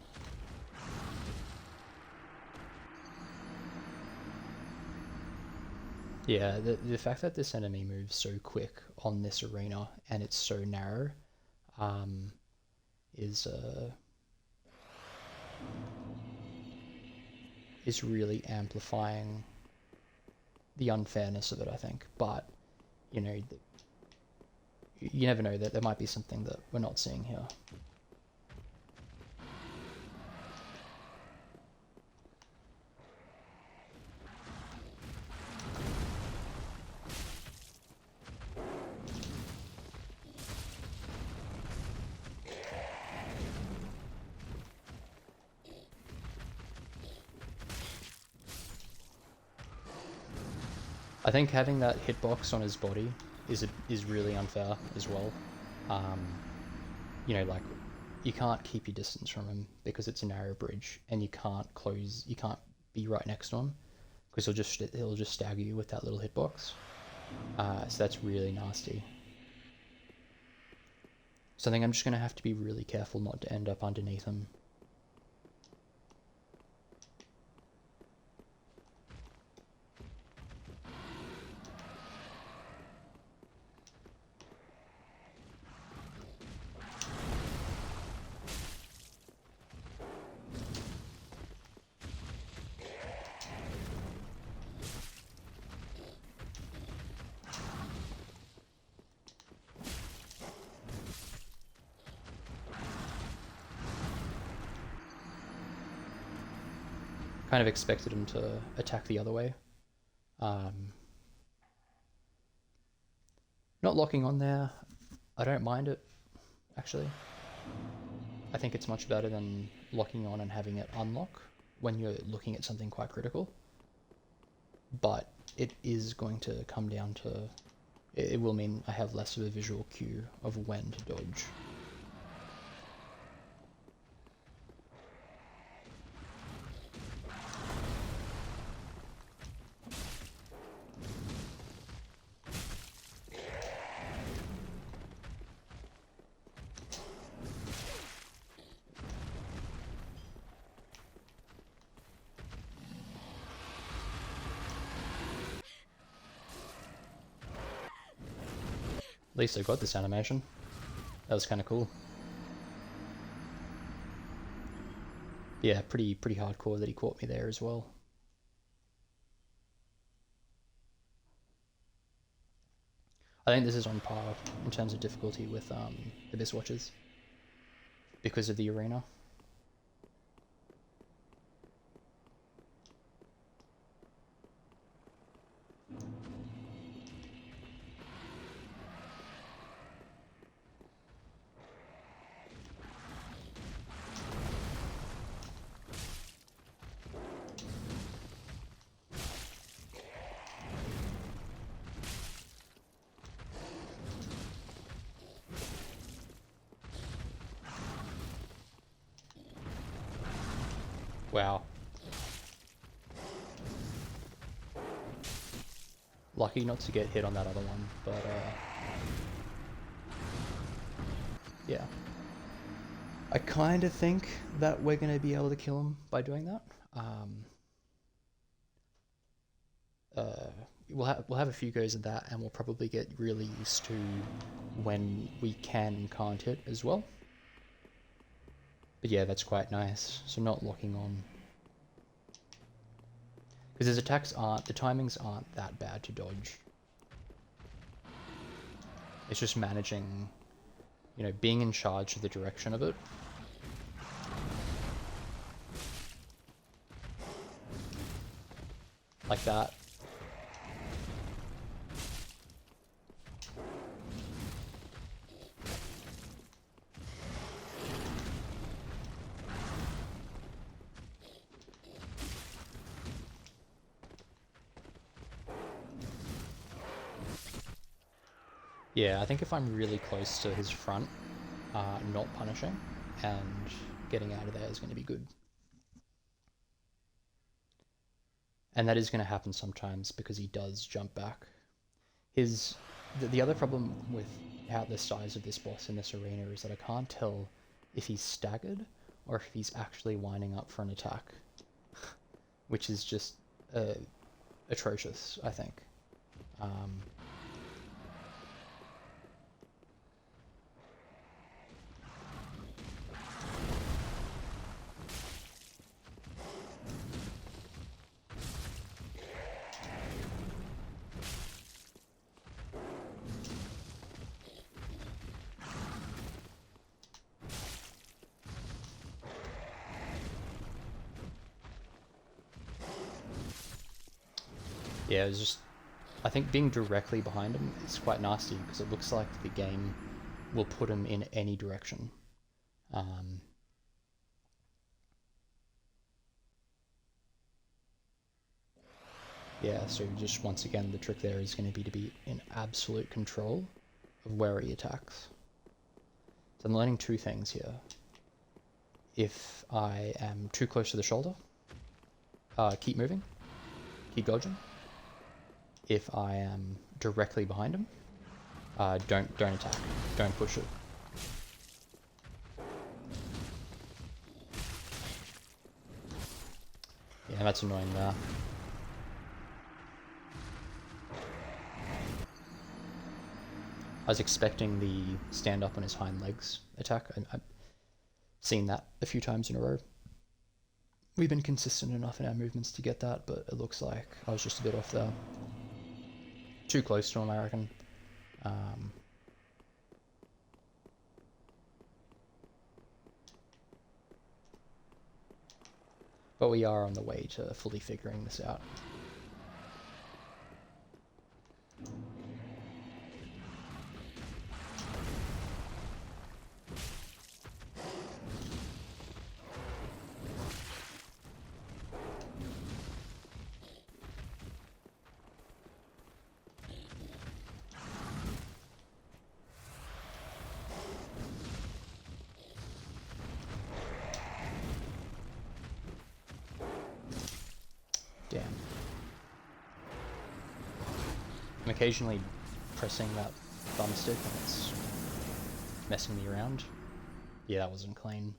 Yeah, the fact that this enemy moves so quick on this arena and it's so narrow is really amplifying the unfairness of it, I think. But, you know, you never know, that there might be something that we're not seeing here. I think having that hitbox on his body is really unfair as well. You know, like, you can't keep your distance from him because it's a narrow bridge, and you can't be right next to him because he'll just stagger you with that little hitbox. So that's really nasty. So I think I'm just gonna have to be really careful not to end up underneath him. Kind of expected him to attack the other way. Not locking on there, I don't mind it, actually. I think it's much better than locking on and having it unlock when you're looking at something quite critical. But it is going to come down to... It will mean I have less of a visual cue of when to dodge. least I got this animation. That was kind of cool. Yeah, pretty hardcore that he caught me there as well. I think this is on par in terms of difficulty with Abyss Watchers because of the arena. Wow. Lucky not to get hit on that other one, but yeah. I kind of think that we're going to be able to kill him by doing that. We'll have a few goes at that, and we'll probably get really used to when we can and can't hit as well. But yeah, that's quite nice. So not locking on. Because his attacks aren't, the timings aren't that bad to dodge. It's just managing, you know, being in charge of the direction of it. Like that. Yeah, I think if I'm really close to his front, not punishing, and getting out of there is going to be good. And that is going to happen sometimes because he does jump back. The other problem with how the size of this boss in this arena is that I can't tell if he's staggered or if he's actually winding up for an attack, which is just atrocious, I think. Yeah, it's just, I think being directly behind him is quite nasty because it looks like the game will put him in any direction. Yeah, so just once again, the trick there is going to be in absolute control of where he attacks. So I'm learning two things here. If I am too close to the shoulder, keep moving, keep dodging. If I am directly behind him, don't attack, don't push it. Yeah, that's annoying there. I was expecting the stand up on his hind legs attack. I've seen that a few times in a row. We've been consistent enough in our movements to get that, but it looks like I was just a bit off there. Too close to him, I reckon. But we are on the way to fully figuring this out. Damn. I'm occasionally pressing that thumbstick and it's messing me around. Yeah, that wasn't clean.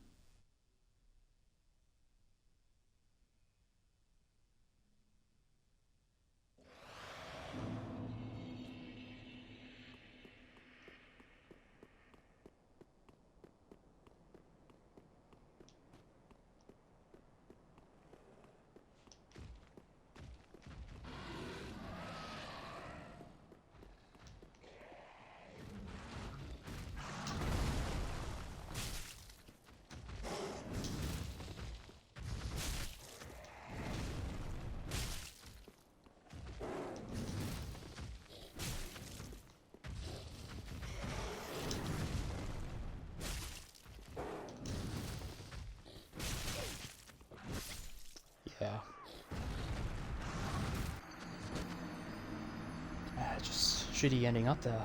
shitty ending up there,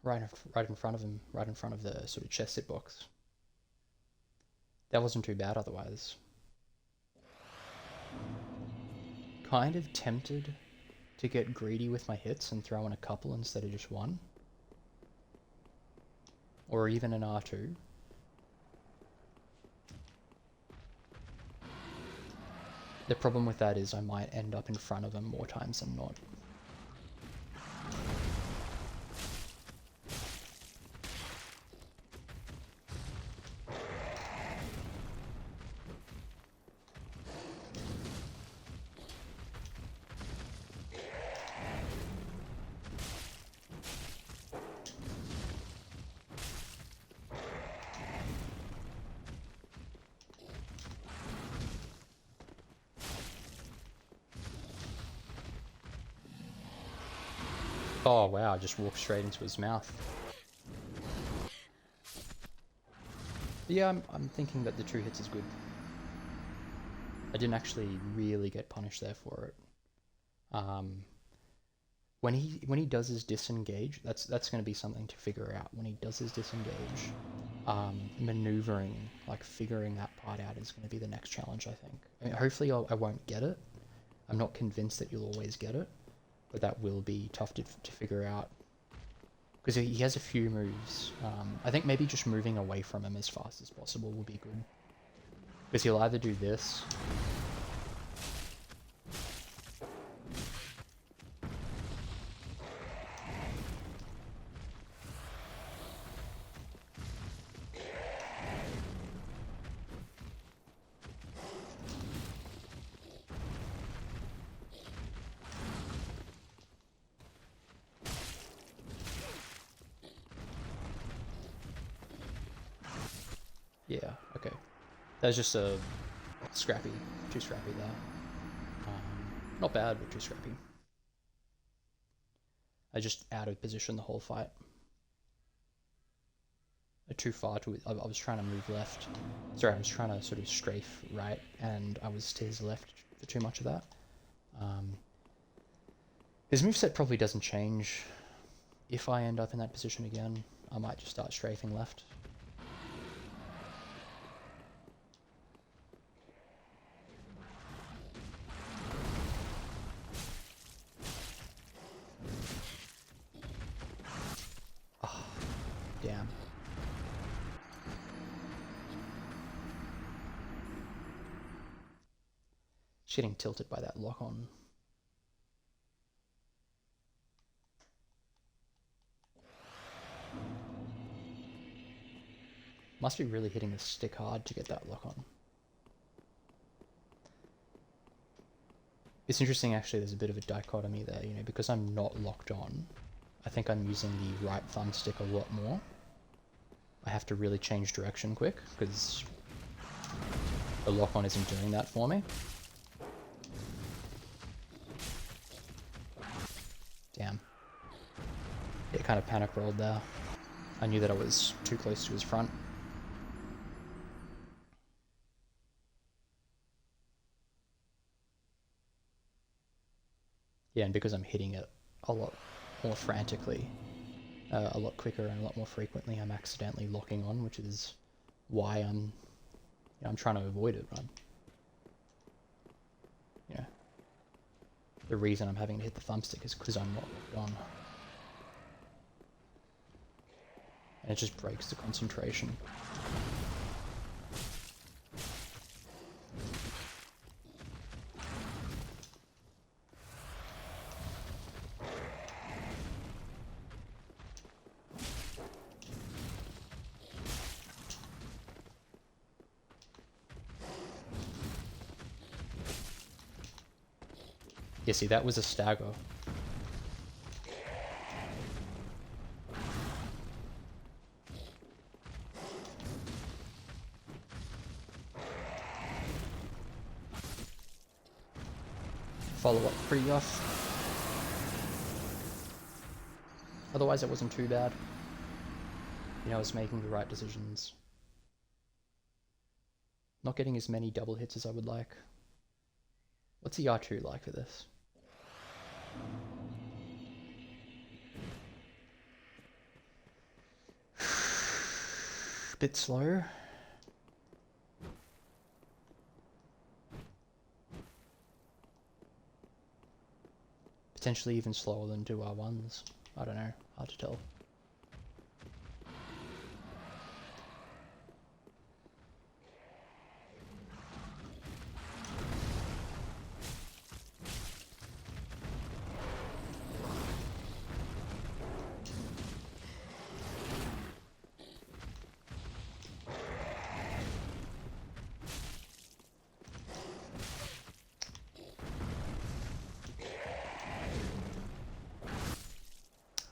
right in front of him, right in front of the sort of chest sit box. That wasn't too bad otherwise. Kind of tempted to get greedy with my hits and throw in a couple instead of just one. Or even an R2. The problem with that is I might end up in front of him more times than not. Oh wow, I just walked straight into his mouth. Yeah, I'm thinking that the 2 hits is good. I didn't actually really get punished there for it. When he does his disengage, that's going to be something to figure out. When he does his disengage, maneuvering, like figuring that part out is going to be the next challenge, I think. I mean, hopefully I won't get it. I'm not convinced that you'll always get it, but that will be tough to figure out. Because he has a few moves. I think maybe just moving away from him as fast as possible will be good. Because he'll either do this. Yeah, okay. That was just a scrappy, too scrappy there. Not bad, but too scrappy. I just out of position the whole fight. Too far to, I was trying to move left. Sorry, I was trying to sort of strafe right, and I was to his left for too much of that. His moveset probably doesn't change. If I end up in that position again, I might just start strafing left. Damn. Just getting tilted by that lock on. Must be really hitting the stick hard to get that lock on. It's interesting actually, there's a bit of a dichotomy there, you know, because I'm not locked on. I think I'm using the right thumbstick a lot more. I have to really change direction quick, because the lock-on isn't doing that for me. Damn. It kind of panic rolled there. I knew that I was too close to his front. Yeah, and because I'm hitting it a lot more frantically, a lot quicker and a lot more frequently, I'm accidentally locking on, which is why I'm trying to avoid it. The reason I'm having to hit the thumbstick is because I'm not locked on, and it just breaks the concentration. Yeah, see, that was a stagger. Follow up pretty rough. Otherwise, it wasn't too bad. You know, I was making the right decisions. Not getting as many double hits as I would like. What's the R2 like for this? bit slow. Potentially even slower than do our ones. I don't know, hard to tell.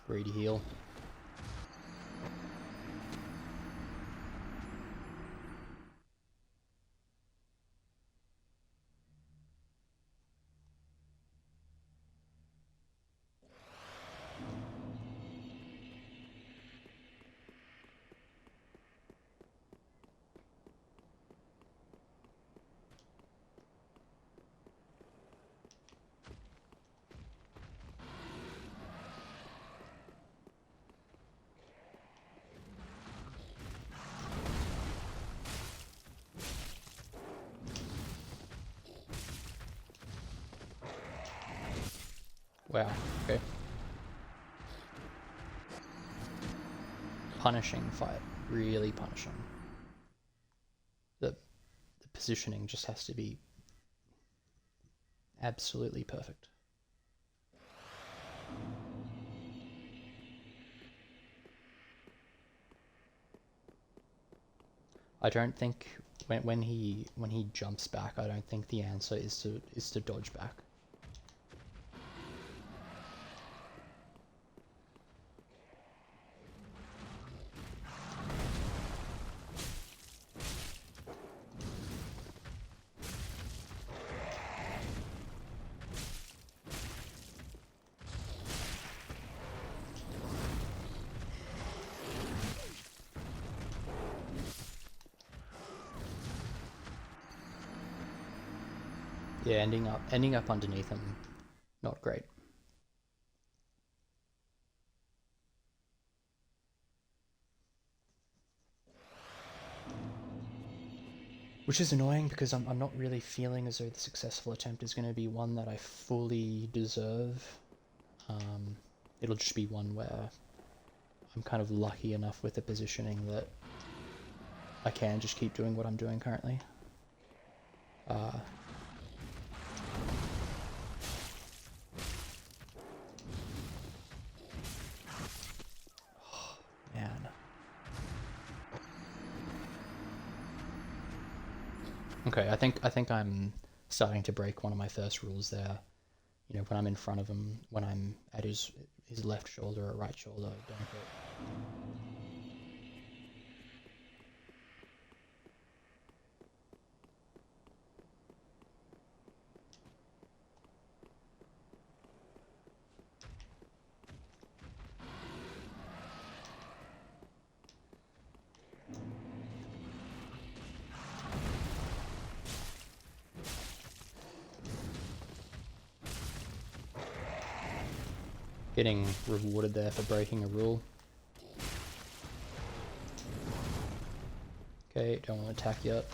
Greedy heal. Wow, okay. Punishing fight, really punishing. The positioning just has to be absolutely perfect. I don't think when he jumps back, I don't think the answer is to dodge back. Yeah, ending up underneath him, not great. Which is annoying because I'm not really feeling as though the successful attempt is going to be one that I fully deserve. It'll just be one where I'm kind of lucky enough with the positioning that I can just keep doing what I'm doing currently. Man. Okay, I think I'm starting to break one of my first rules there. You know, when I'm in front of him, when I'm at his left shoulder or right shoulder, don't hit. Getting rewarded there for breaking a rule. Okay, don't want to attack yet.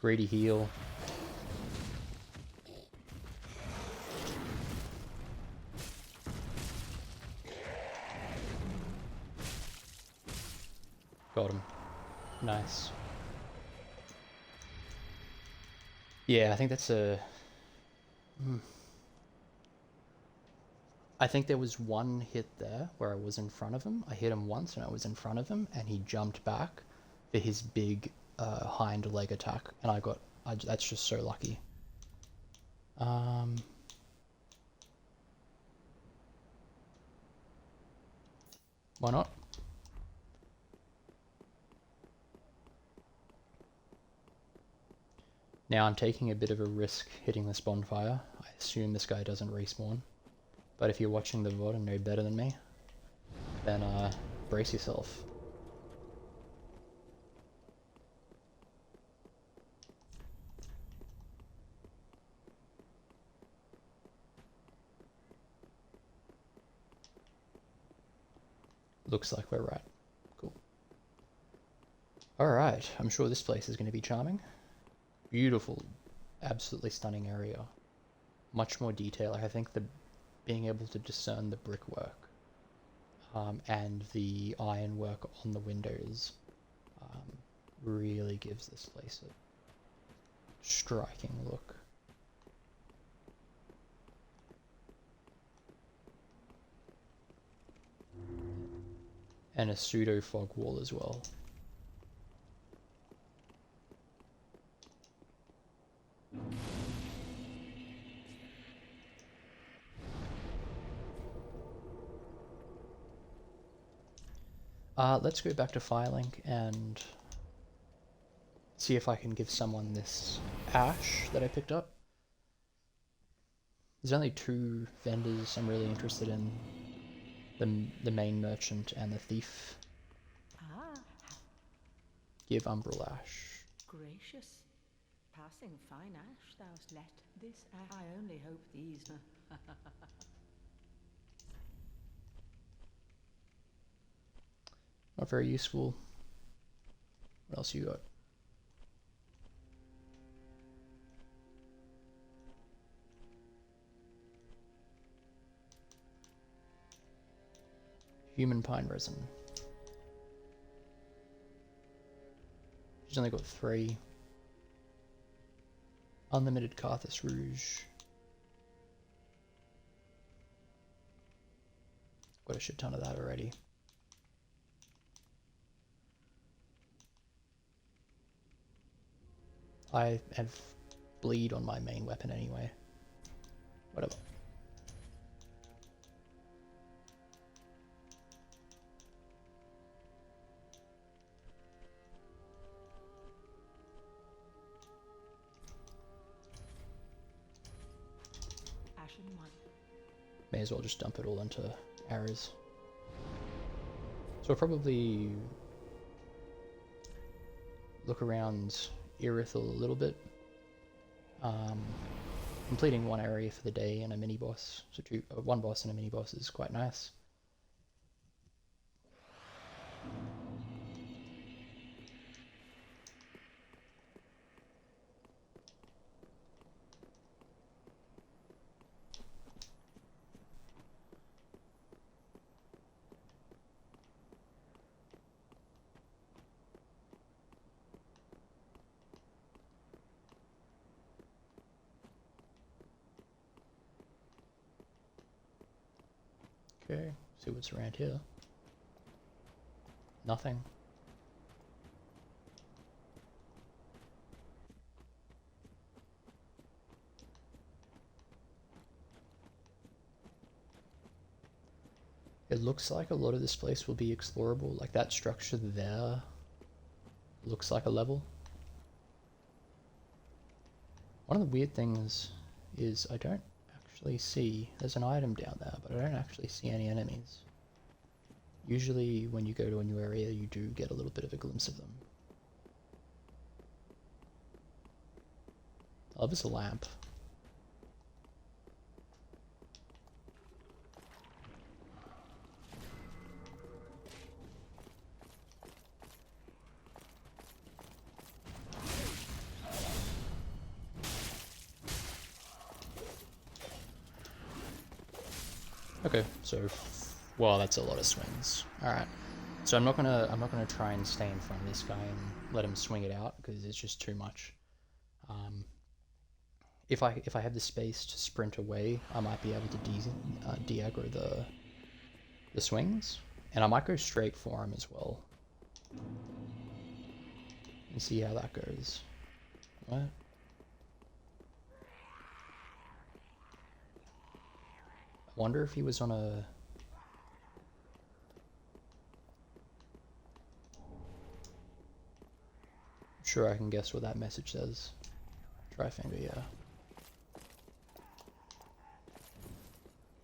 Greedy heal. Got him. Nice. Yeah, I think that's a... I think there was one hit there where I was in front of him. I hit him once and I was in front of him and he jumped back for his big hind leg attack and that's just so lucky. Why not? Now I'm taking a bit of a risk hitting this bonfire. I assume this guy doesn't respawn. But if you're watching the VOD and know better than me, then brace yourself. Looks like we're right. Cool. Alright, I'm sure this place is going to be charming. Beautiful, absolutely stunning area. Much more detail. I think the being able to discern the brickwork and the ironwork on the windows really gives this place a striking look. And a pseudo fog wall as well. Let's go back to filing and see if I can give someone this ash that I picked up. There's only 2 vendors I'm really interested in. The main merchant and the thief. Ah, Give umbral ash. gracious. Passing fine ash thou'st let this ash. I only hope these. Not very useful. What else you got? Human pine resin. She's only got 3. Unlimited Carthus rouge. Got a shit ton of that already. I have bleed on my main weapon anyway. Whatever. Ashen one. May as well just dump it all into arrows. So I'll probably look around Irythill a little bit. Completing 1 area for the day and a mini boss. So 1 boss and a mini boss is quite nice. Okay, see what's around here. Nothing. It looks like a lot of this place will be explorable. Like that structure there looks like a level. One of the weird things is I don't actually see, there's an item down there, but I don't actually see any enemies. Usually when you go to a new area you do get a little bit of a glimpse of them. Oh, there's a lamp. Okay, so well, that's a lot of swings. All right, so I'm not gonna try and stay in front of this guy and let him swing it out because it's just too much. If I have the space to sprint away, I might be able to de-aggro the swings, and I might go straight for him as well and see how that goes. What? I wonder if he was on a... Sure, I can guess what that message says. Try finger, yeah.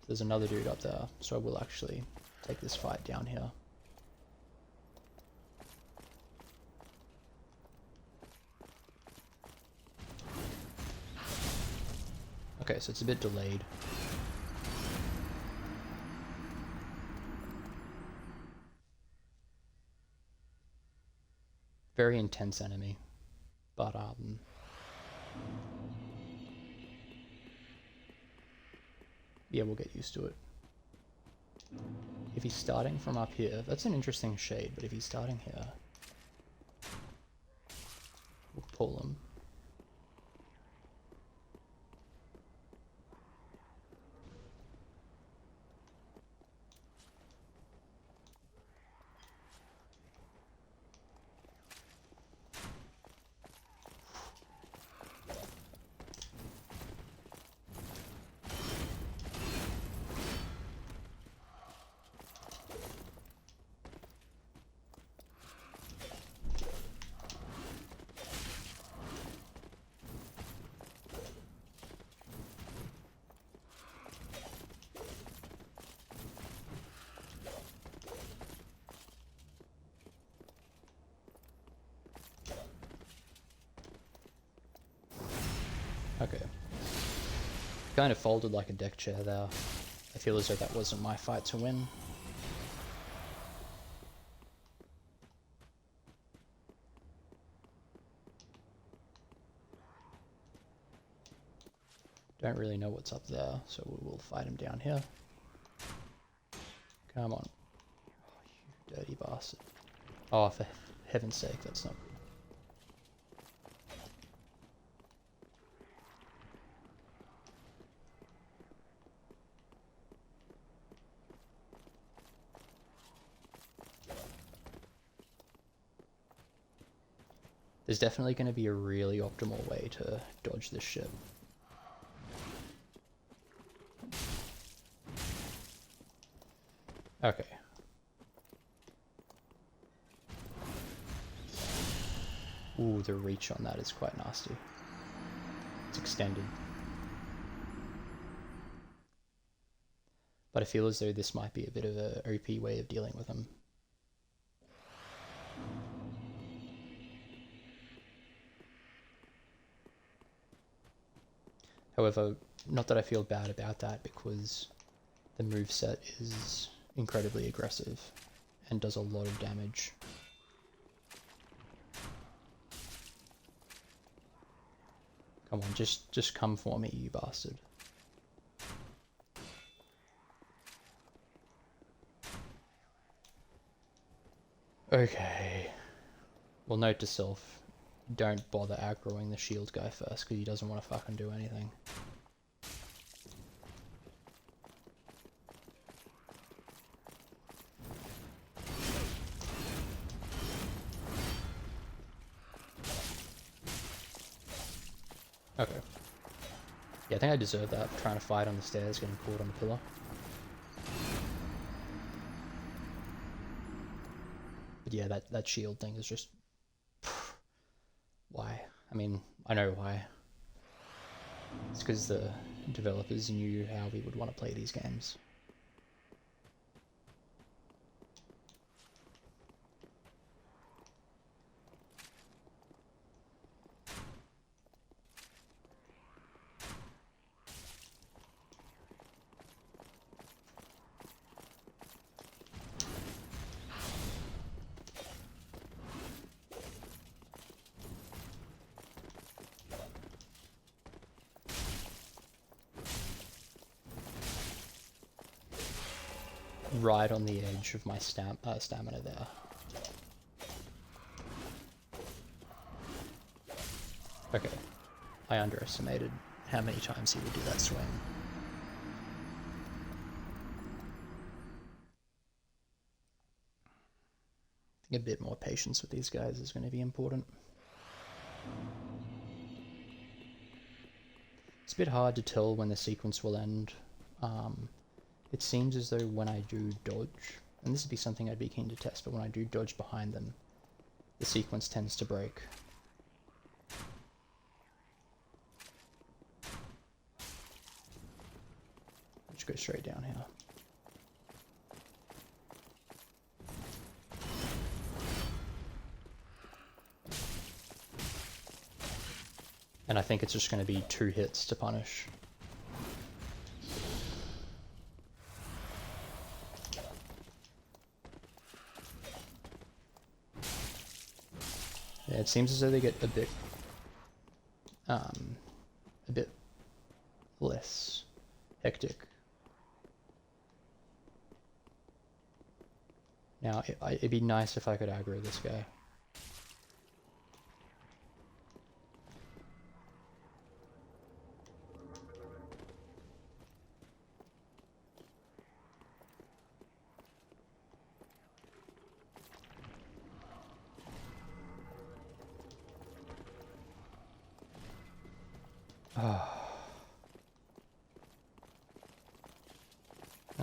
There's another dude up there, so I will actually take this fight down here. Okay, so it's a bit delayed. very intense enemy, but yeah, we'll get used to it. If he's starting from up here, that's an interesting shade, but if he's starting here, we'll pull him. Okay. Kind of folded like a deck chair there. I feel as though that wasn't my fight to win. Don't really know what's up there, so we will fight him down here. Come on. Oh, you dirty bastard. Oh, for heaven's sake, that's not... There's definitely going to be a really optimal way to dodge this shit. Okay. Ooh, the reach on that is quite nasty. It's extended. But I feel as though this might be a bit of a OP way of dealing with him. However, not that I feel bad about that, because the moveset is incredibly aggressive and does a lot of damage. Come on, just come for me, you bastard. Okay. Well, note to self, don't bother aggroing the shield guy first, because he doesn't want to fucking do anything. Okay. Yeah, I think I deserve that, trying to fight on the stairs, getting caught on the pillar. But yeah, that shield thing is just... Why? I mean, I know why. It's because the developers knew how we would want to play these games. Right on the edge of my stamina there. Okay, I underestimated how many times he would do that swing. I think a bit more patience with these guys is going to be important. It's a bit hard to tell when the sequence will end. It seems as though when I do dodge, and this would be something I'd be keen to test, but when I do dodge behind them, the sequence tends to break. Let's go straight down here. And I think it's just going to be 2 hits to punish. Yeah, it seems as though they get a bit less hectic. Now, it'd be nice if I could aggro this guy.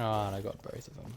Oh, and I got both of them.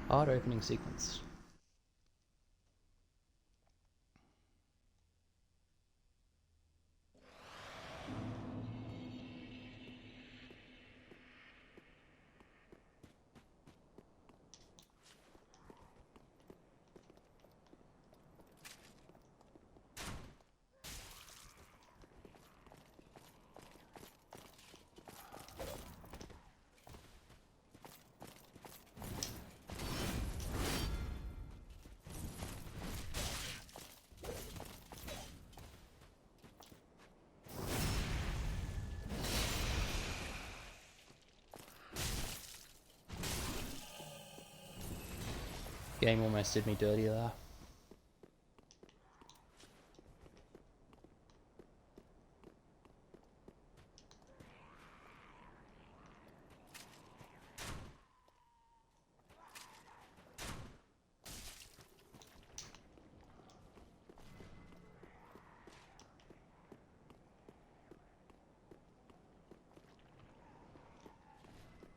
Hard opening sequence. Game almost did me dirty there.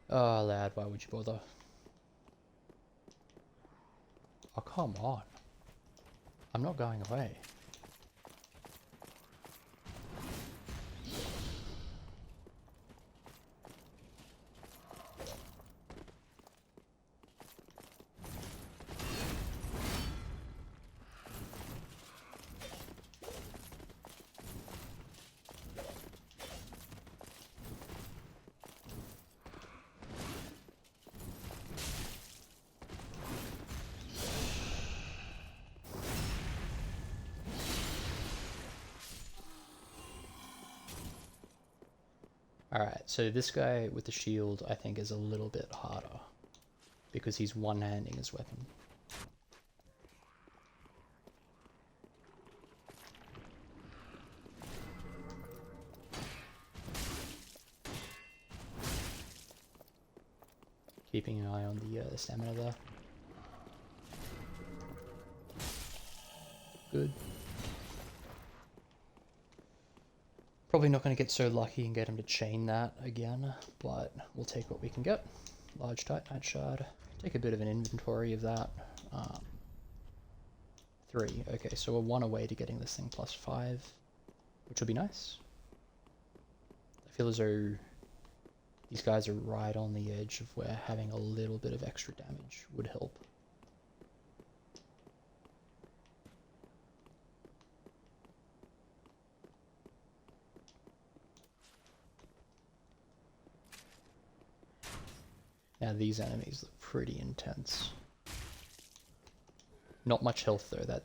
Oh, lad, why would you bother? Oh, come on. I'm not going away. Alright, so this guy with the shield I think is a little bit harder because he's one-handing his weapon. Keeping an eye on the stamina there. Good. Probably not going to get so lucky and get him to chain that again, but we'll take what we can get. Large Titanite shard. Take a bit of an inventory of that. 3. Okay, so we're 1 away to getting this thing +5, which will be nice. I feel as though these guys are right on the edge of where having a little bit of extra damage would help. Now these enemies look pretty intense. Not much health though, that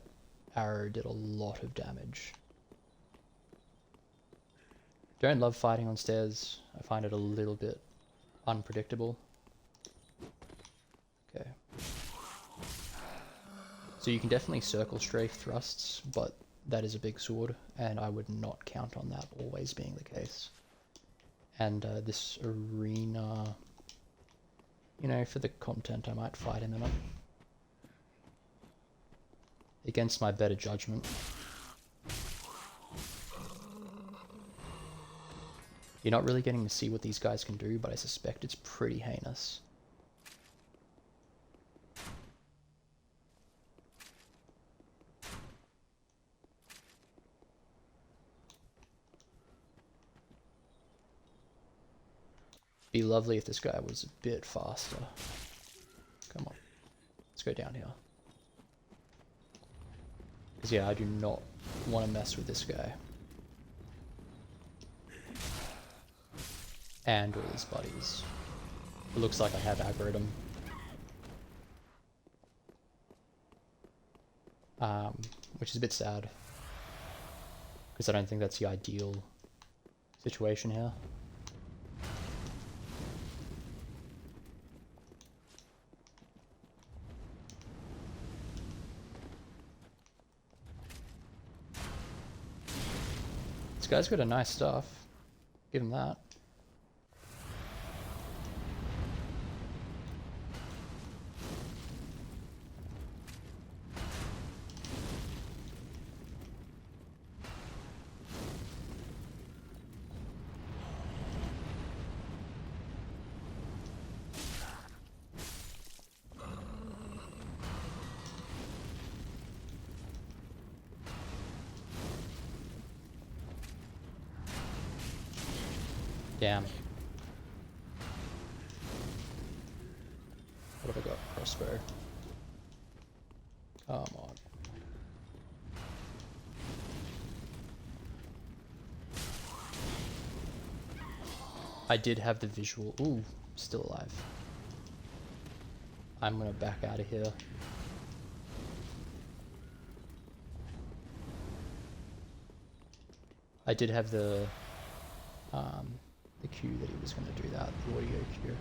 arrow did a lot of damage. Don't love fighting on stairs, I find it a little bit unpredictable. Okay. So you can definitely circle strafe thrusts, but that is a big sword, and I would not count on that always being the case. And this arena... You know, for the content, I might fight him in it. Against my better judgment. You're not really getting to see what these guys can do, but I suspect it's pretty heinous. Be lovely if this guy was a bit faster. Come on. Let's go down here. Because yeah, I do not want to mess with this guy. And all his buddies. It looks like I have aggroed him. Which is a bit sad. Because I don't think that's the ideal situation here. This guy's got a nice stuff. Give him that. Damn. What have I got? Crossbow. Come on. I did have the visual. Ooh, still alive. I'm gonna back out of here. I did have the cue that he was going to do that, the audio cue.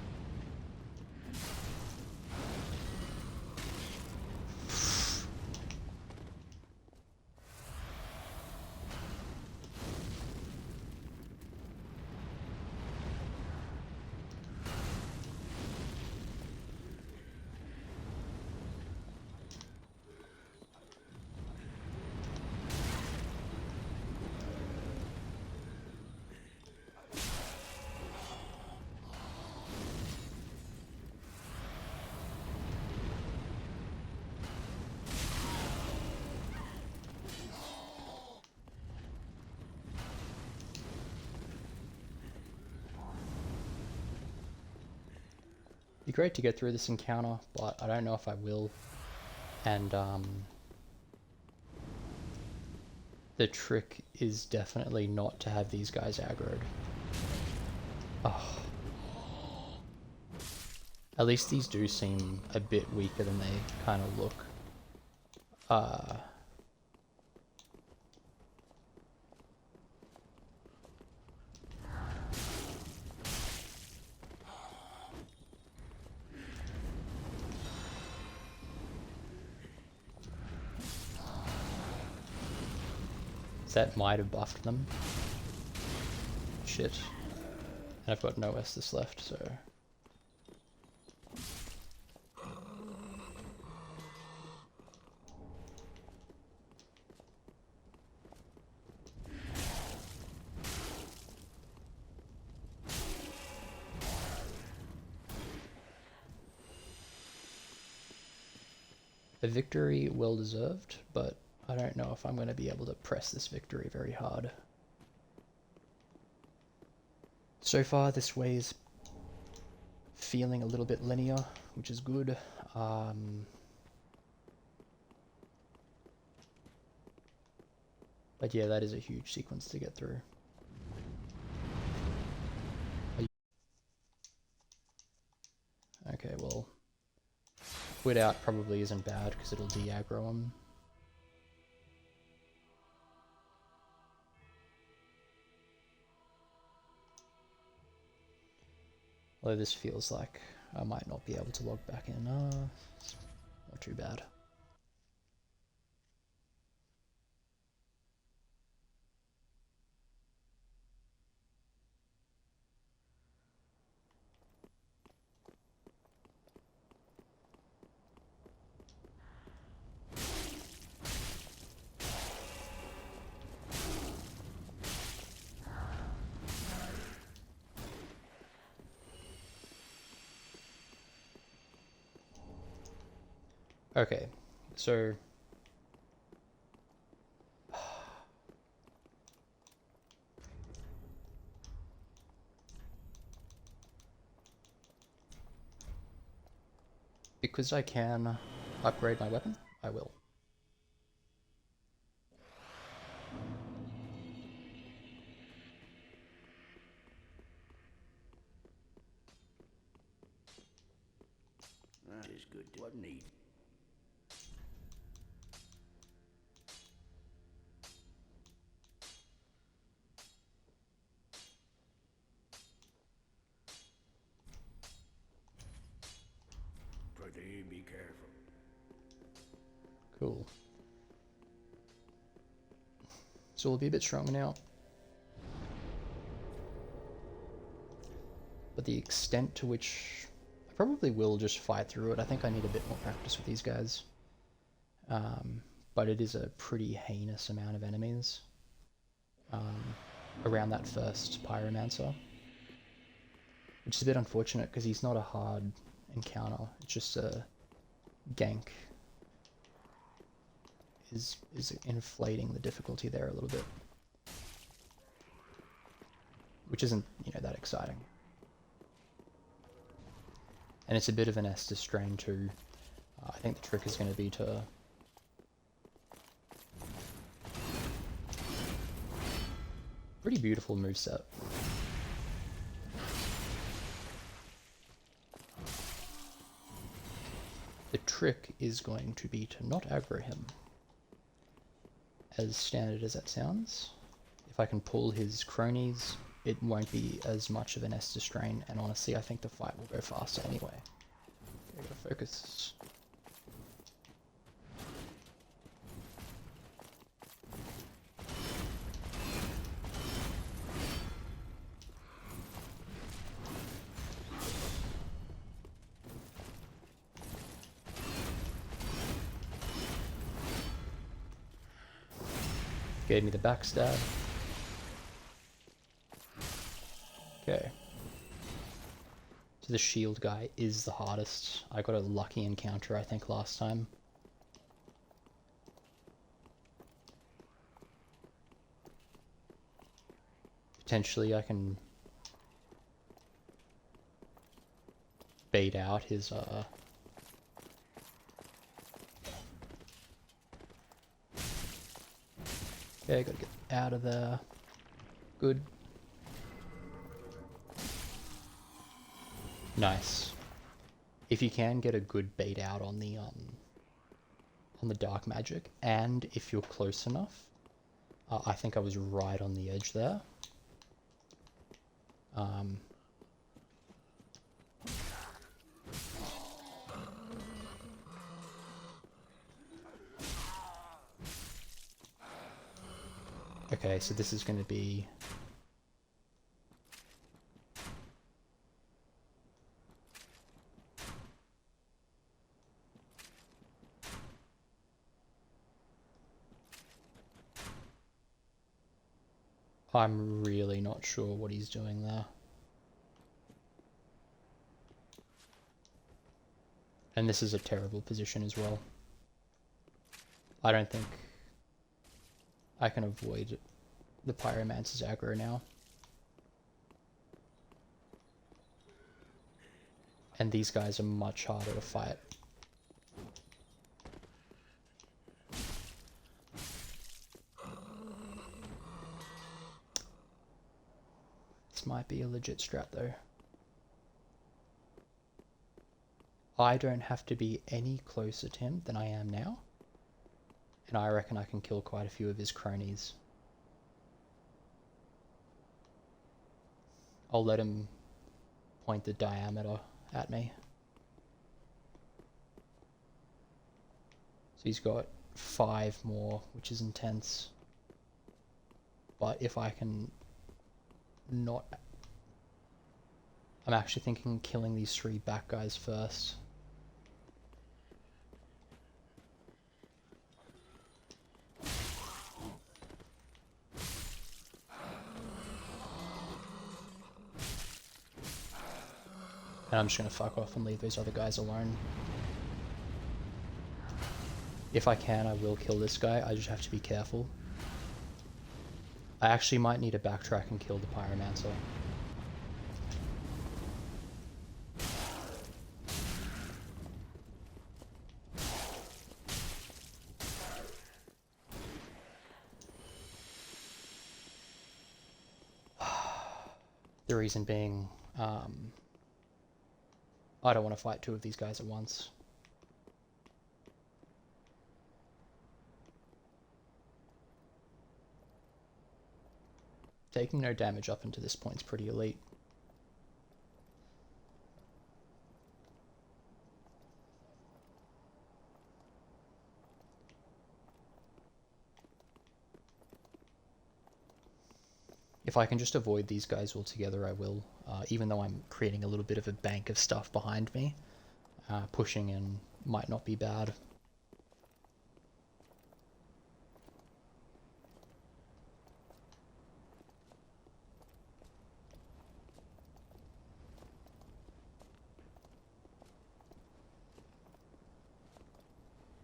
Be great to get through this encounter, but I don't know if I will. And the trick is definitely not to have these guys aggroed. Oh. At least these do seem a bit weaker than they kind of look. That might have buffed them. Shit. And I've got no Estus left, so... A victory well deserved, but I don't know if I'm going to be able to press this victory very hard. So far, this way is feeling a little bit linear, which is good. But yeah, that is a huge sequence to get through. Okay, well, quit out probably isn't bad because it'll de-aggro him. Although this feels like I might not be able to log back in. Not too bad. Okay, so because I can upgrade my weapon, I will. That is good. What need? Pretty be careful. Cool. So we'll be a bit stronger now. But the extent to which I probably will just fight through it. I think I need a bit more practice with these guys. But it is a pretty heinous amount of enemies around that first pyromancer. Which is a bit unfortunate because he's not a hard encounter. It's just a gank is inflating the difficulty there a little bit. Which isn't, you know, that exciting. And it's a bit of an Estus drain too. I think the trick is going to be to pretty beautiful moveset. The trick is going to be to not aggro him. As standard as that sounds. If I can pull his cronies, it won't be as much of an Estus drain, and honestly I think the fight will go faster anyway. I gotta focus. Gave me the backstab. Okay. So the shield guy is the hardest. I got a lucky encounter, I think, last time. Potentially I can bait out his Okay, gotta get out of there. Good. Nice. If you can get a good bait out on the dark magic, and if you're close enough, I think I was right on the edge there. Okay, so this is going to be... I'm really not sure what he's doing there. And this is a terrible position as well. I don't think I can avoid the pyromancer's aggro now. And these guys are much harder to fight. This might be a legit strat though. I don't have to be any closer to him than I am now. And I reckon I can kill quite a few of his cronies. I'll let him point the diameter at me. So he's got 5 more, which is intense. But if I can not... I'm actually thinking killing these 3 back guys first. And I'm just going to fuck off and leave those other guys alone. If I can, I will kill this guy. I just have to be careful. I actually might need to backtrack and kill the pyromancer. The reason being, I don't want to fight two of these guys at once. Taking no damage up until this point is pretty elite. If I can just avoid these guys altogether, I will. Even though I'm creating a little bit of a bank of stuff behind me, pushing in might not be bad.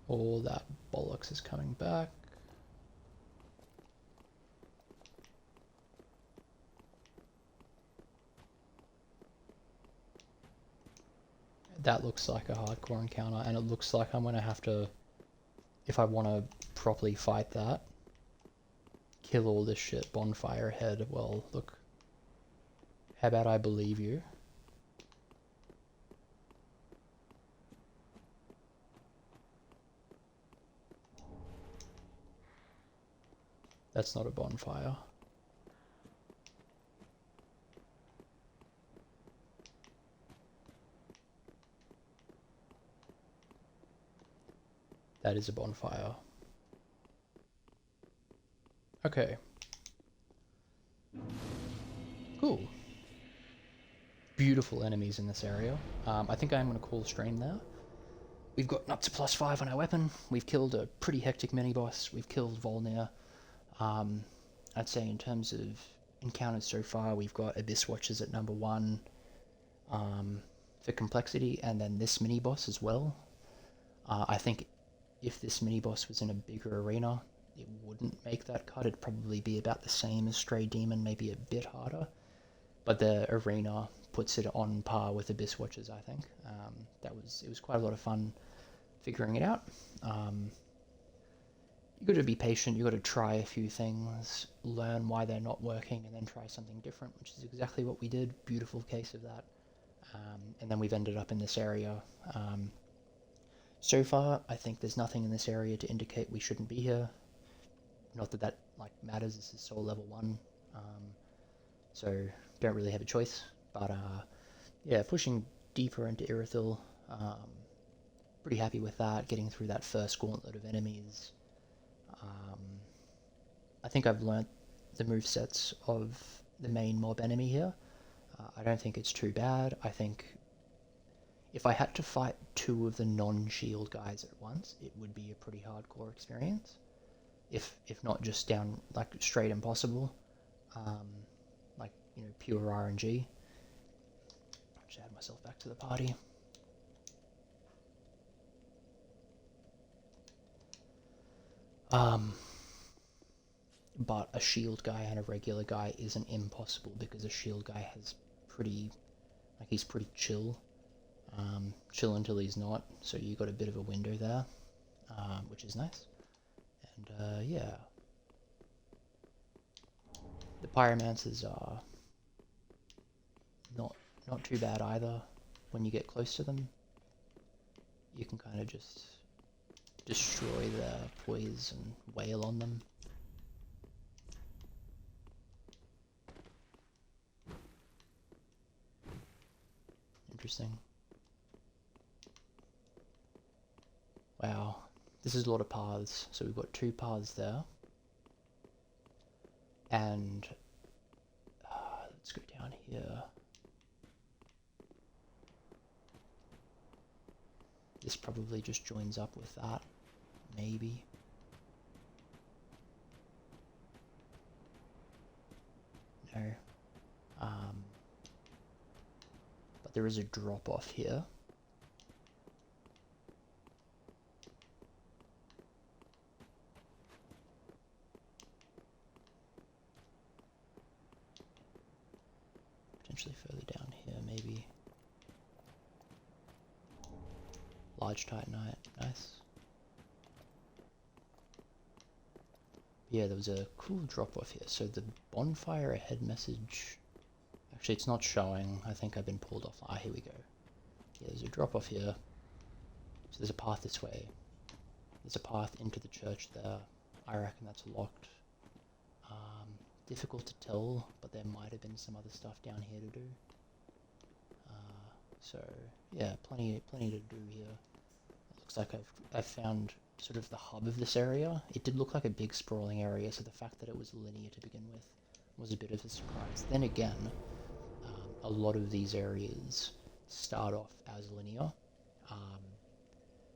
All that bollocks is coming back. That looks like a hardcore encounter, and it looks like I'm gonna have to, if I want to properly fight that, kill all this shit bonfire ahead. Well, look, how about I believe you? That's not a bonfire. That is a bonfire. Okay. Cool. Beautiful enemies in this area. I think I'm going to call a stream there. We've gotten up to +5 on our weapon. We've killed a pretty hectic mini-boss. We've killed Volnir. I'd say in terms of encounters so far, we've got Abyss Watchers at number 1 for complexity, and then this mini-boss as well. I think if this mini-boss was in a bigger arena, it wouldn't make that cut. It'd probably be about the same as Stray Demon, maybe a bit harder. But the arena puts it on par with Abyss Watchers, I think. It was quite a lot of fun figuring it out. You got to be patient, you got to try a few things, learn why they're not working, and then try something different, which is exactly what we did. Beautiful case of that. And then we've ended up in this area. So far, I think there's nothing in this area to indicate we shouldn't be here. Not that that matters, this is soul level 1. So don't really have a choice. But yeah, pushing deeper into Irythill. Pretty happy with that, getting through that first gauntlet of enemies. I think I've learnt the movesets of the main mob enemy here. I don't think it's too bad. I think if I had to fight 2 of the non-shield guys at once, it would be a pretty hardcore experience. If not just down, straight impossible. Pure RNG. I'll just add myself back to the party. But a shield guy and a regular guy isn't impossible, because a shield guy has he's pretty chill. Chill until he's not, so you got a bit of a window there, which is nice. And yeah. The pyromancers are not too bad either. When you get close to them, you can kind of just destroy their poise and wail on them. Interesting. Wow, this is a lot of paths. So we've got 2 paths there. And let's go down here. This probably just joins up with that, maybe. No. But there is a drop off here. potentially further down here, maybe. Large titanite, nice. Yeah, there was a cool drop off here. So the bonfire ahead message, actually it's not showing. I think I've been pulled off. Ah, here we go. Yeah, there's a drop off here. So there's a path this way. There's a path into the church there. I reckon that's locked. Difficult to tell, but there might have been some other stuff down here to do. So yeah, plenty to do here. It looks like I've found sort of the hub of this area. It did look like a big sprawling area, so the fact that it was linear to begin with was a bit of a surprise. Then again, a lot of these areas start off as linear.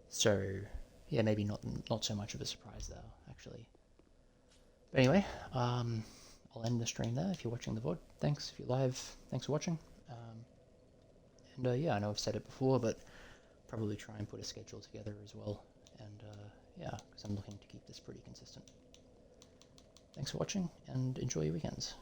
So yeah, maybe not so much of a surprise there, actually. But anyway, I'll end the stream there. If you're watching the VOD, thanks. If you're live, thanks for watching. And yeah, I know I've said it before, but probably try and put a schedule together as well. And yeah, because I'm looking to keep this pretty consistent. Thanks for watching, and enjoy your weekends.